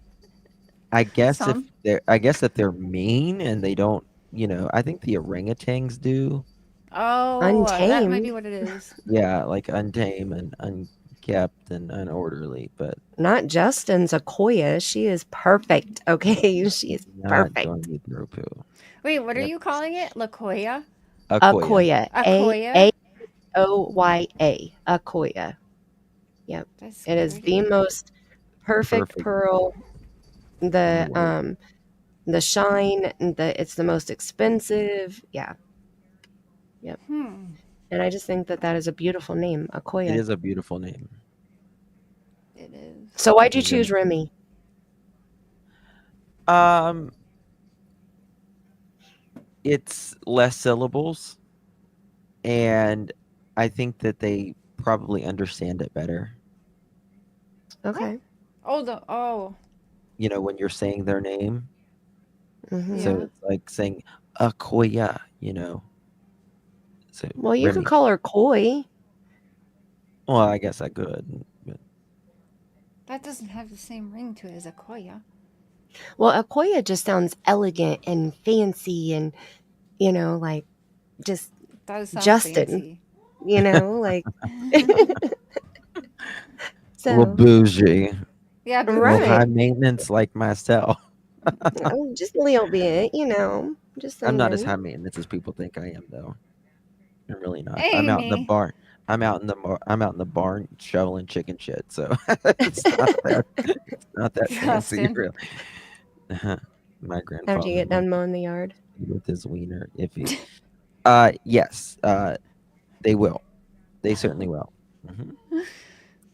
I guess Some? if they're mean and they don't, you know, I think the orangutans do. Oh, that might be Untamed. what it is. Yeah, like untamed and unkept and unorderly, but Not Justin's Akoya. She is perfect. Okay, she is not perfect. going to throw poo. Wait, what are you calling it? Lakoya? Akoya. Akoya? Aoya. Akoya. Yep. It is the most perfect pearl. The shine, it's the most expensive. Yeah. Yep. And I just think that is a beautiful name, Akoya. It is a beautiful name. It is. So why'd you choose Remy? It's less syllables, and I think that they probably understand it better. Okay. Oh. You know, when you're saying their name. Mm-hmm. So it's like saying Akoya, you know. So Well, you Remy. could call her Koi. Well, I guess I could. But That doesn't have the same ring to it as Akoya. Well, Akoya just sounds elegant and fancy and, you know, like just Does sound Justin. fancy. You know, like a little bougie. Yeah, A little high right. maintenance like myself. Oh, just a little bit, you know. Just I'm not as saying. high maintenance as people think I am, though. I'm really not. Amy. I'm out in the barn. I'm out in the barn shoveling chicken shit. So it's not that fancy, Justin. really. My grandfather. After you get done mowing the yard. With his wiener, if he. Yes. They will. They certainly will.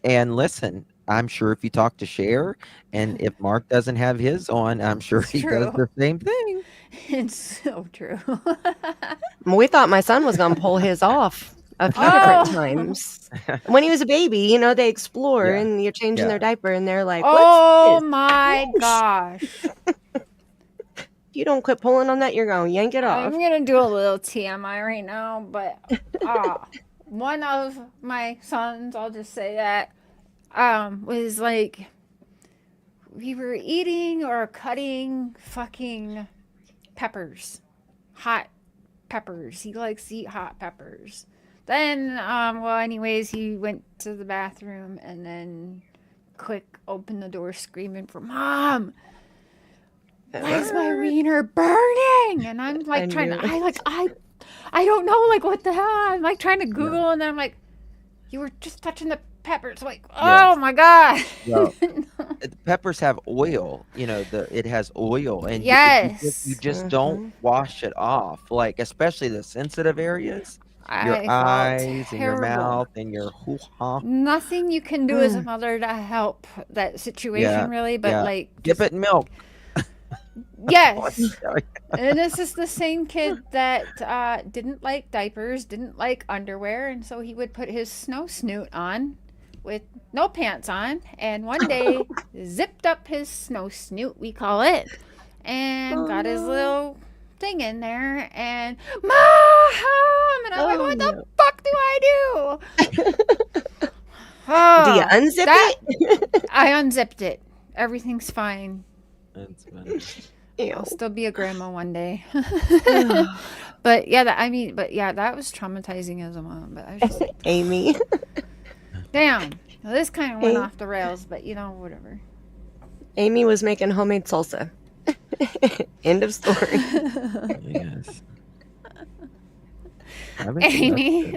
And listen, I'm sure if you talk to Cher, and if Mark doesn't have his on, I'm sure he does the same thing. It's so true. We thought my son was going to pull his off a few different times. When he was a baby, you know, they explore and you're changing their diaper and they're like, Oh what's this? my gosh. If you don't quit pulling on that, you're going to yank it off. I'm going to do a little TMI right now, but one of my sons, I'll just say that, was like, we were eating or cutting fucking peppers. Hot peppers. He likes to eat hot peppers. Then, anyways, he went to the bathroom and then quick opened the door screaming for Mom. Why is my wiener burning? And I'm like I don't know, like what the hell? I'm like trying to Google and then I'm like, you were just touching the peppers. Like, oh my God. Well, the peppers have oil, you know, it has oil and you just don't wash it off. Like, especially the sensitive areas, your eyes and your mouth and your hoo-ha. Nothing you can do as a mother to help that situation really, but like dip it in milk. Yes. And this is the same kid that didn't like diapers, didn't like underwear, and so he would put his snow snoot on with no pants on, and one day zipped up his snow snoot, we call it, and got his little thing in there, and Mom! And I'm like, what the fuck do I do? Do you unzip it? I unzipped it. Everything's fine. That's funny. I'll still be a grandma one day. But yeah, that was traumatizing as a mom. But I was just like, Amy. Damn. Well, this kind of went off the rails, but you know, whatever. Amy was making homemade salsa. End of story. Yes. Amy.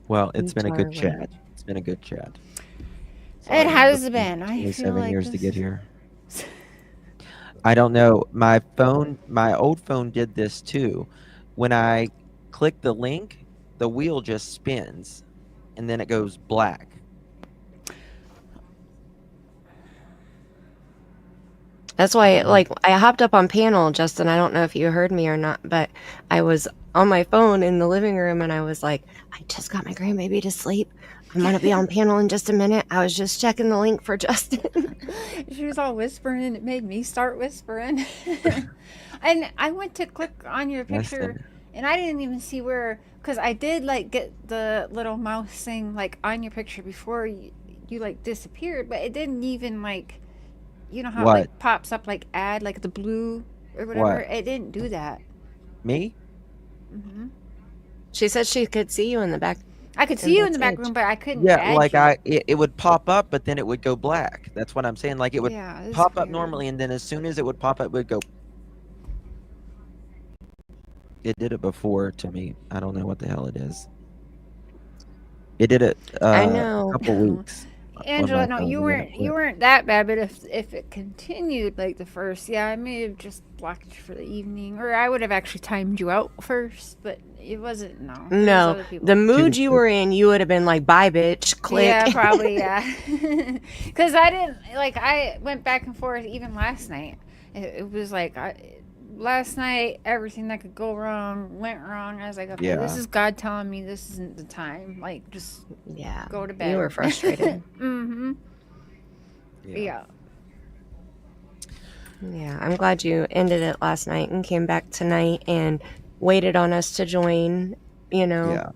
Well, it's been a good chat. It's been a good chat. It has been. I feel 27 like years to this- get here. I don't know. My old phone did this too. When I click the link, the wheel just spins and then it goes black. That's why, like, I hopped up on panel, Justin. I don't know if you heard me or not, but I was on my phone in the living room and I was like, I just got my grandbaby to sleep. I'm going to be on panel in just a minute. I was just checking the link for Justin. She was all whispering and it made me start whispering. And I went to click on your picture and I didn't even see where, because I did like get the little mouse thing like on your picture before you like disappeared, but it didn't even like, you know how it like pops up like ad, like the blue or whatever. What? It didn't do that. Me? Hmm. She said she could see you in the back. I could see you in the back room, but I couldn't Yeah, add like you. it would pop up, but then it would go black. That's what I'm saying. Like it would Yeah, it's pop up weird. normally, and then as soon as it would pop up, it would go. It did it before to me. I don't know what the hell it is. It did it I a know. couple weeks. Angela, no, you weren't that bad, but if it continued like the first, yeah, I may have just blocked you for the evening, or I would have actually timed you out first, but it wasn't. No, there was No, other people. the mood you were in, you would have been like, "Bye, bitch." Click. Yeah, probably, yeah. Because I didn't I went back and forth even last night. It was like last night everything that could go wrong went wrong. I was like, okay, this Yeah. is God telling me this isn't the time. Like, just go to bed. You were frustrated. Mm-hmm. Yeah. Yeah, I'm glad you ended it last night and came back tonight and waited on us to join. You know, Yeah.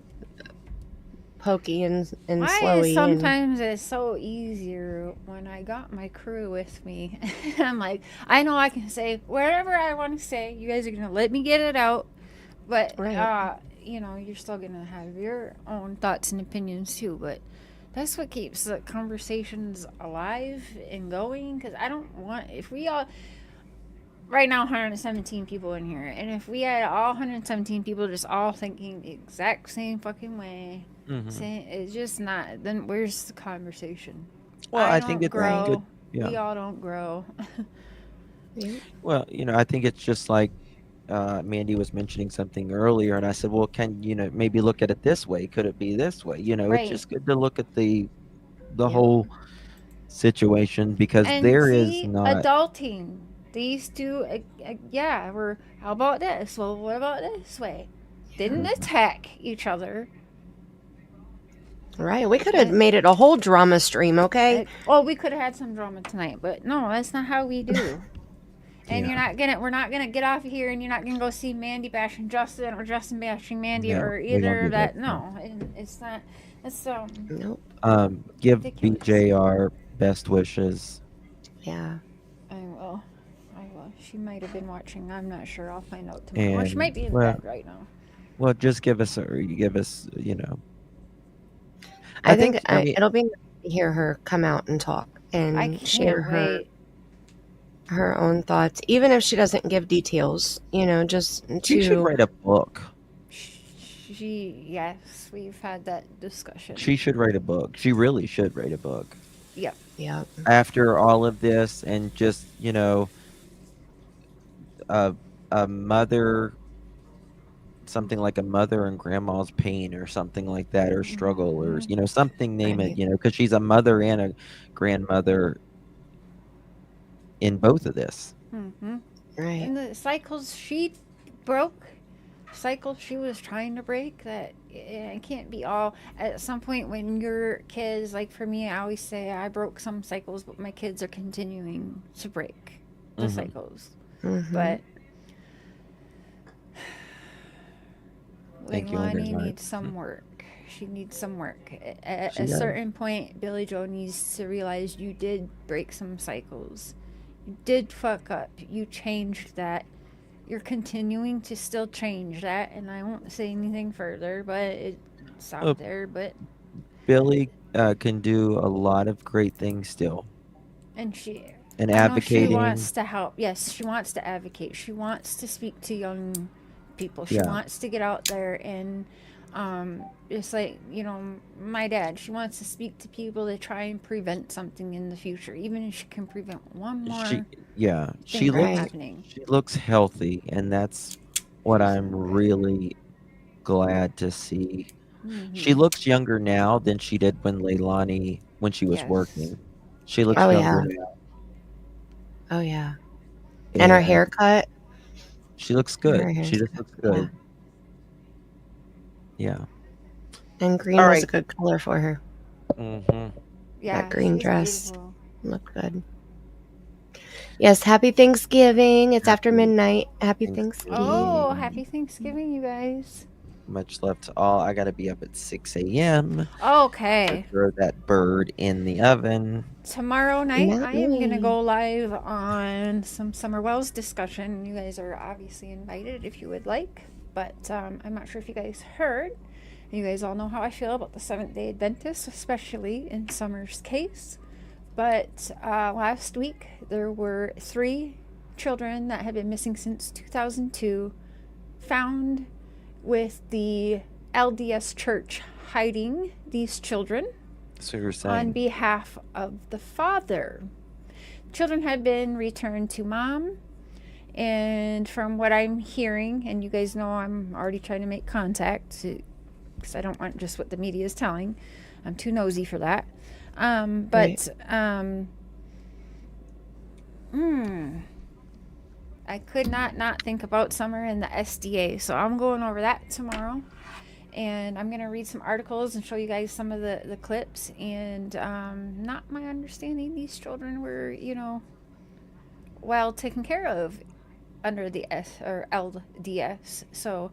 Pokey and Why Slowy. is sometimes it's so easier when I got my crew with me. I'm like, I know I can say whatever I want to say. You guys are gonna let me get it out, but you know, you're still gonna have your own thoughts and opinions too. But that's what keeps the conversations alive and going. Because I don't want, if we all right now 117 people in here, and if we had all 117 people just all thinking the exact same fucking way, it's just not, then where's the conversation? Well, I think don't it's grow. good. Yeah. We all don't grow. Well, I think it's just like Mandy was mentioning something earlier, and I said, well, can maybe look at it this way? Could it be this way? Right. It's just good to look at the whole situation, because And there is see, not. adulting. These two, we're, how about this? Well, what about this way? Didn't attack each other. Right, we could have made it a whole drama stream, okay? Well, we could have had some drama tonight, but no, that's not how we do. And we're not gonna get off of here, and you're not gonna go see Mandy bashing Justin or Justin bashing Mandy or we don't either do of that. that. No, it's not. It's Nope. Give ridiculous. BJ our best wishes. Yeah. I will. She might have been watching. I'm not sure. I'll find out tomorrow. Or she And, might be in well, bed right now. Well, just give us. I think I mean, it'll be nice to hear her come out and talk I and can't share wait. her own thoughts, even if she doesn't give details. Just she should to write a book. Yes, we've had that discussion. She should write a book. She really should write a book. Yep. Yeah. After all of this, and just a mother, something like a mother and grandma's pain, or something like that, or struggle, or something. Name it. Because she's a mother and a grandmother in both of this. Mm-hmm. Right. And the cycles she broke, cycles she was trying to break, that it can't be all. At some point when your kids, like for me, I always say I broke some cycles, but my kids are continuing to break the cycles. But Thank you very Lielani much. needs some work. She needs some work. At She a does. certain point, Billy Joe needs to realize you did break some cycles. You did fuck up. You changed that. You're continuing to still change that, and I won't say anything further, but it's out there. But Billy can do a lot of great things still. and she And I know advocating. she wants to help. Yes, she wants to advocate. She wants to speak to young people. She Yeah. wants to get out there and just like my dad. She wants to speak to people to try and prevent something in the future, even if she can prevent one more. She thing from looks happening. she looks healthy, and that's what I'm really glad to see. She looks younger now than she did when she was Yes. working. She looks Oh, younger yeah. now. Oh yeah. And her haircut. She looks Her good. hair's She just looks good. Yeah. And green All was right. a good color for her. Mm-hmm. Yeah, That green she's dress beautiful. looked good. Yes, happy Thanksgiving. It's after midnight. Happy Thanksgiving. Oh, happy Thanksgiving, you guys. Much love to all. I gotta be up at 6 a.m. Okay. Throw that bird in the oven. Tomorrow night, Not I am going to me. go live on some Summer Wells discussion. You guys are obviously invited if you would like, but I'm not sure if you guys heard. You guys all know how I feel about the Seventh-day Adventists, especially in Summer's case. But last week, there were 3 children that had been missing since 2002 found with the LDS Church hiding these children So you're saying on behalf of the father. Children had been returned to mom, and from what I'm hearing, and you guys know I'm already trying to make contact because I don't want just what the media is telling. I'm too nosy for that. I could not think about Summer and the SDA, so I'm going over that tomorrow. And I'm going to read some articles and show you guys some of the clips. And not my understanding, these children were, well taken care of under the LDS. So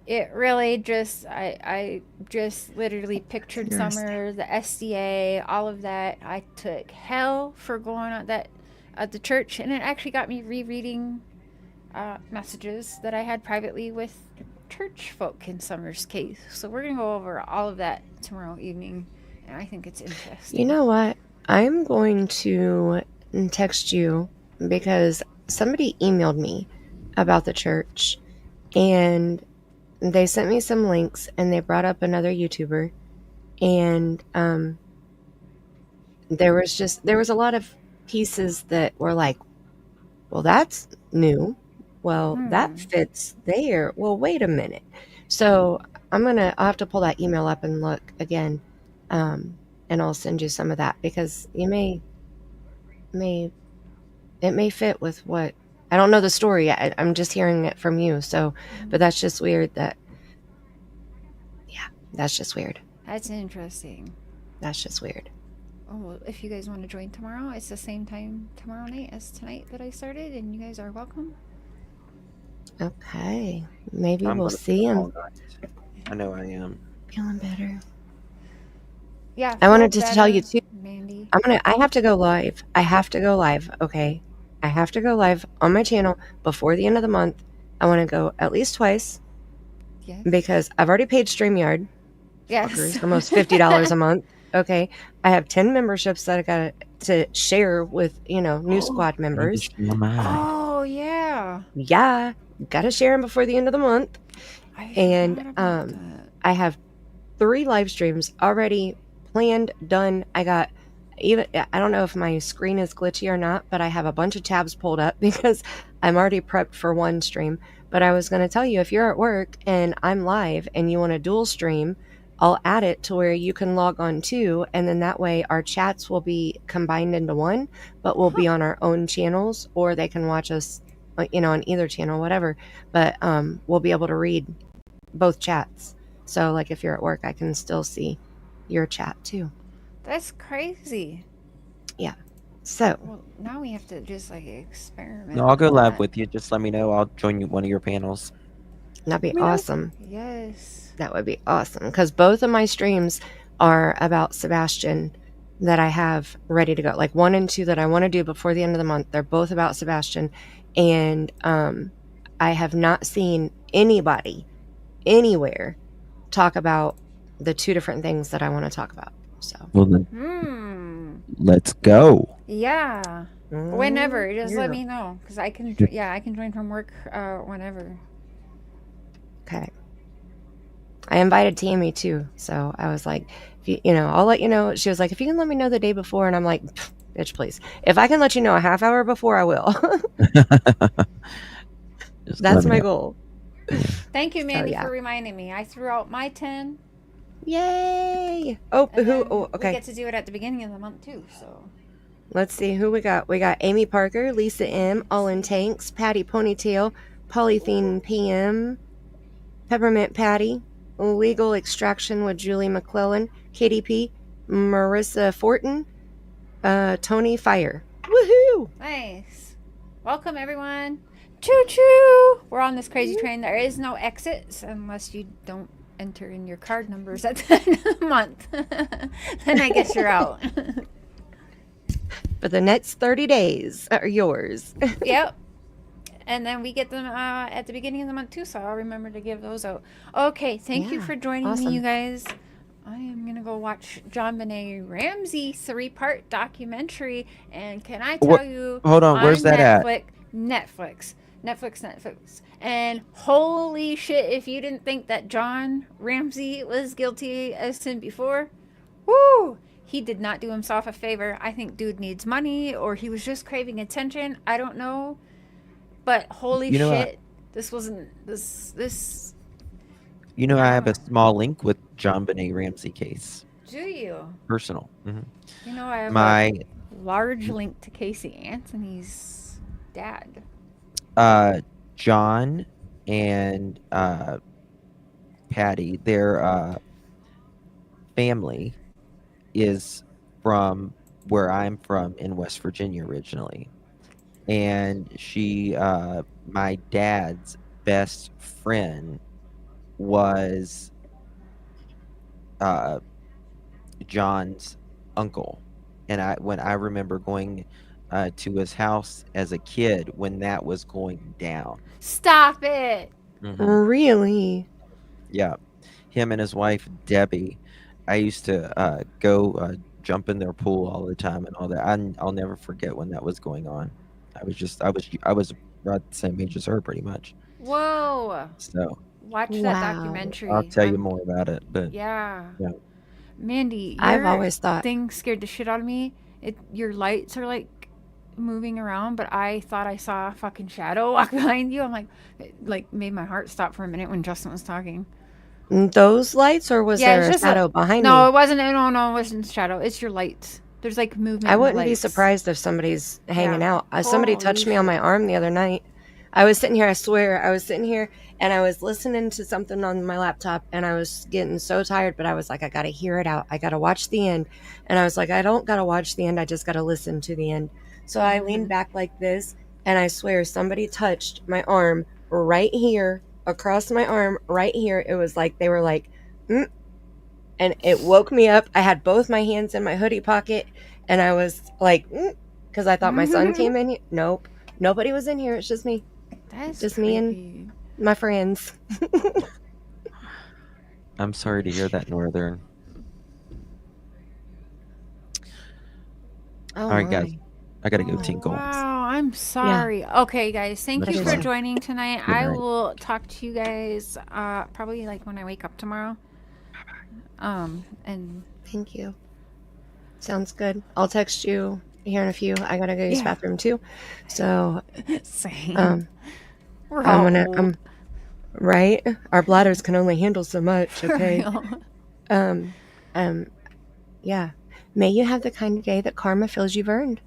it really just, I just literally pictured Summer, the SDA, all of that. I took hell for going on that at the church. And it actually got me rereading messages that I had privately with church folk in Summer's case. So we're going to go over all of that tomorrow evening, and I think it's interesting. You know what? I'm going to text you because somebody emailed me about the church, and they sent me some links, and they brought up another YouTuber, and there was a lot of pieces that were like, well, that's new. Well, that fits there. Well, wait a minute. So I'll have to pull that email up and look again. And I'll send you some of that because it may fit with what, I don't know the story. I'm just hearing it from you. So, but that's just weird that's just weird. That's interesting. That's just weird. Oh, well, if you guys want to join tomorrow, it's the same time tomorrow night as tonight that I started, and you guys are welcome. Okay. Maybe we'll see him. I know I am. Feeling better. Yeah. I wanted to tell you too. Mandy. I have to go live. Okay. I have to go live on my channel before the end of the month. I want to go at least twice. Yes. Because I've already paid StreamYard. Yes. Fuckers, almost $50 a month. Okay. I have 10 memberships that I got to share with, new squad members. Oh, yeah. Yeah. Got to share them before the end of the month. And I have 3 live streams already planned, done. I don't know if my screen is glitchy or not, but I have a bunch of tabs pulled up because I'm already prepped for one stream. But I was going to tell you, if you're at work and I'm live and you want a dual stream, I'll add it to where you can log on too. And then that way our chats will be combined into one, but we'll be on our own channels, or they can watch us, on either channel, whatever. But we'll be able to read both chats. So like if you're at work, I can still see your chat too. That's crazy. Yeah. So well, now we have to just experiment. No, I'll go live with you. Just let me know. I'll join you one of your panels. That'd be awesome. Yes. That would be awesome because both of my streams are about Sebastian that I have ready to go. Like 1 and 2 that I want to do before the end of the month. They're both about Sebastian. And I have not seen anybody anywhere talk about the 2 different things that I want to talk about. So well, then, let's go. Yeah. Whenever, just let me know because I can. Yeah, I can join from work whenever. Okay. I invited Tammy too, so I was like, I'll let you know. She was like, if you can let me know the day before, and I'm like, bitch, please. If I can let you know a half hour before, I will. That's my goal. Thank you, Mandy, for reminding me. I threw out my 10. Yay! Okay. We get to do it at the beginning of the month too. So let's see who we got. We got Amy Parker, Lisa M, All in Tanks, Patty Ponytail, Polythene PM, Peppermint Patty, Legal Extraction with Julie McClellan, KDP, Marissa Fortin, Tony Fire. Woohoo! Nice. Welcome everyone. Choo choo! We're on this crazy train. There is no exits unless you don't enter in your card numbers at the end of the month. Then I guess you're out. But the next 30 days are yours. Yep. And then we get them at the beginning of the month too, so I'll remember to give those out. Okay, thank you for joining me, you guys. I am going to go watch John Benet Ramsey 3-part documentary. And can I tell you... Hold on, where's that at? Netflix. And holy shit, if you didn't think that John Ramsey was guilty as sin before, woo! He did not do himself a favor. I think dude needs money, or he was just craving attention. I don't know. But holy shit, this wasn't... This... You know, I have a small link with John Benet Ramsey case. Do you? Personal. Mm-hmm. You know, I have a large link to Casey Anthony's dad. John and Patty, their family is from where I'm from in West Virginia originally. And she, my dad's best friend was John's uncle. And when I remember going to his house as a kid when that was going down. Stop it. Mm-hmm. Really? Yeah. Him and his wife, Debbie. I used to go jump in their pool all the time and all that. I'll never forget when that was going on. I was about the same age as her pretty much. Whoa. So watch that documentary. I'll tell you more about it. But yeah. Yeah. Mandy, I've always thought thing scared the shit out of me. Your lights are like moving around, but I thought I saw a fucking shadow walk behind you. I'm like, it like made my heart stop for a minute when Justin was talking. Those lights, or was there a shadow behind me? No, it wasn't. No, it wasn't shadow. It's your lights. There's like movement. I wouldn't be surprised if somebody's hanging out. Somebody touched me on my arm the other night. I was sitting here, I swear, and I was listening to something on my laptop, and I was getting so tired, but I was like, I gotta hear it out. I gotta watch the end. And I was like, I don't gotta watch the end. I just gotta listen to the end. So I leaned back like this, and I swear somebody touched my arm right here, across my arm, right here. It was like they were like, and it woke me up. I had both my hands in my hoodie pocket, and I was like, because I thought my son came in here. Nope, nobody was in here. It's just me. That's just creepy. me and my friends. I'm sorry to hear that, Northern. Oh, all right, guys. I gotta go tinkle. Wow, I'm sorry. Yeah. Okay, guys, thank you for joining tonight. Good night. I will talk to you guys probably like when I wake up tomorrow. And thank you. Sounds good. I'll text you here in a few. I gotta go use the bathroom too. So same. We're I'm right. Our bladders can only handle so much. Okay. Yeah. May you have the kind of day that karma feels you've earned.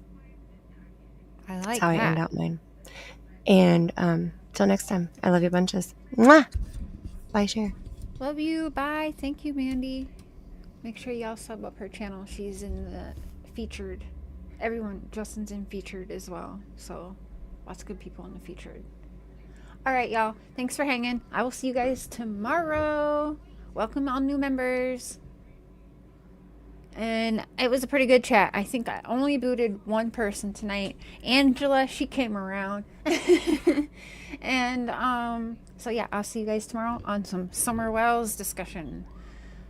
I like That's how that. I end out mine. And till next time, I love you bunches. Mwah! Bye, Cher. Love you. Bye. Thank you, Mandy. Make sure y'all sub up her channel. She's in the featured. Justin's in featured as well. So lots of good people in the featured. All right, y'all. Thanks for hanging. I will see you guys tomorrow. Welcome all new members. And it was a pretty good chat. I think I only booted one person tonight. Angela, she came around. And so yeah, I'll see you guys tomorrow on some Summer Wells discussion.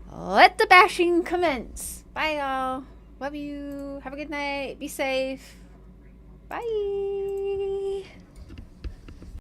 Let the bashing commence. Bye, y'all. Love you. Have a good night. Be safe. Bye.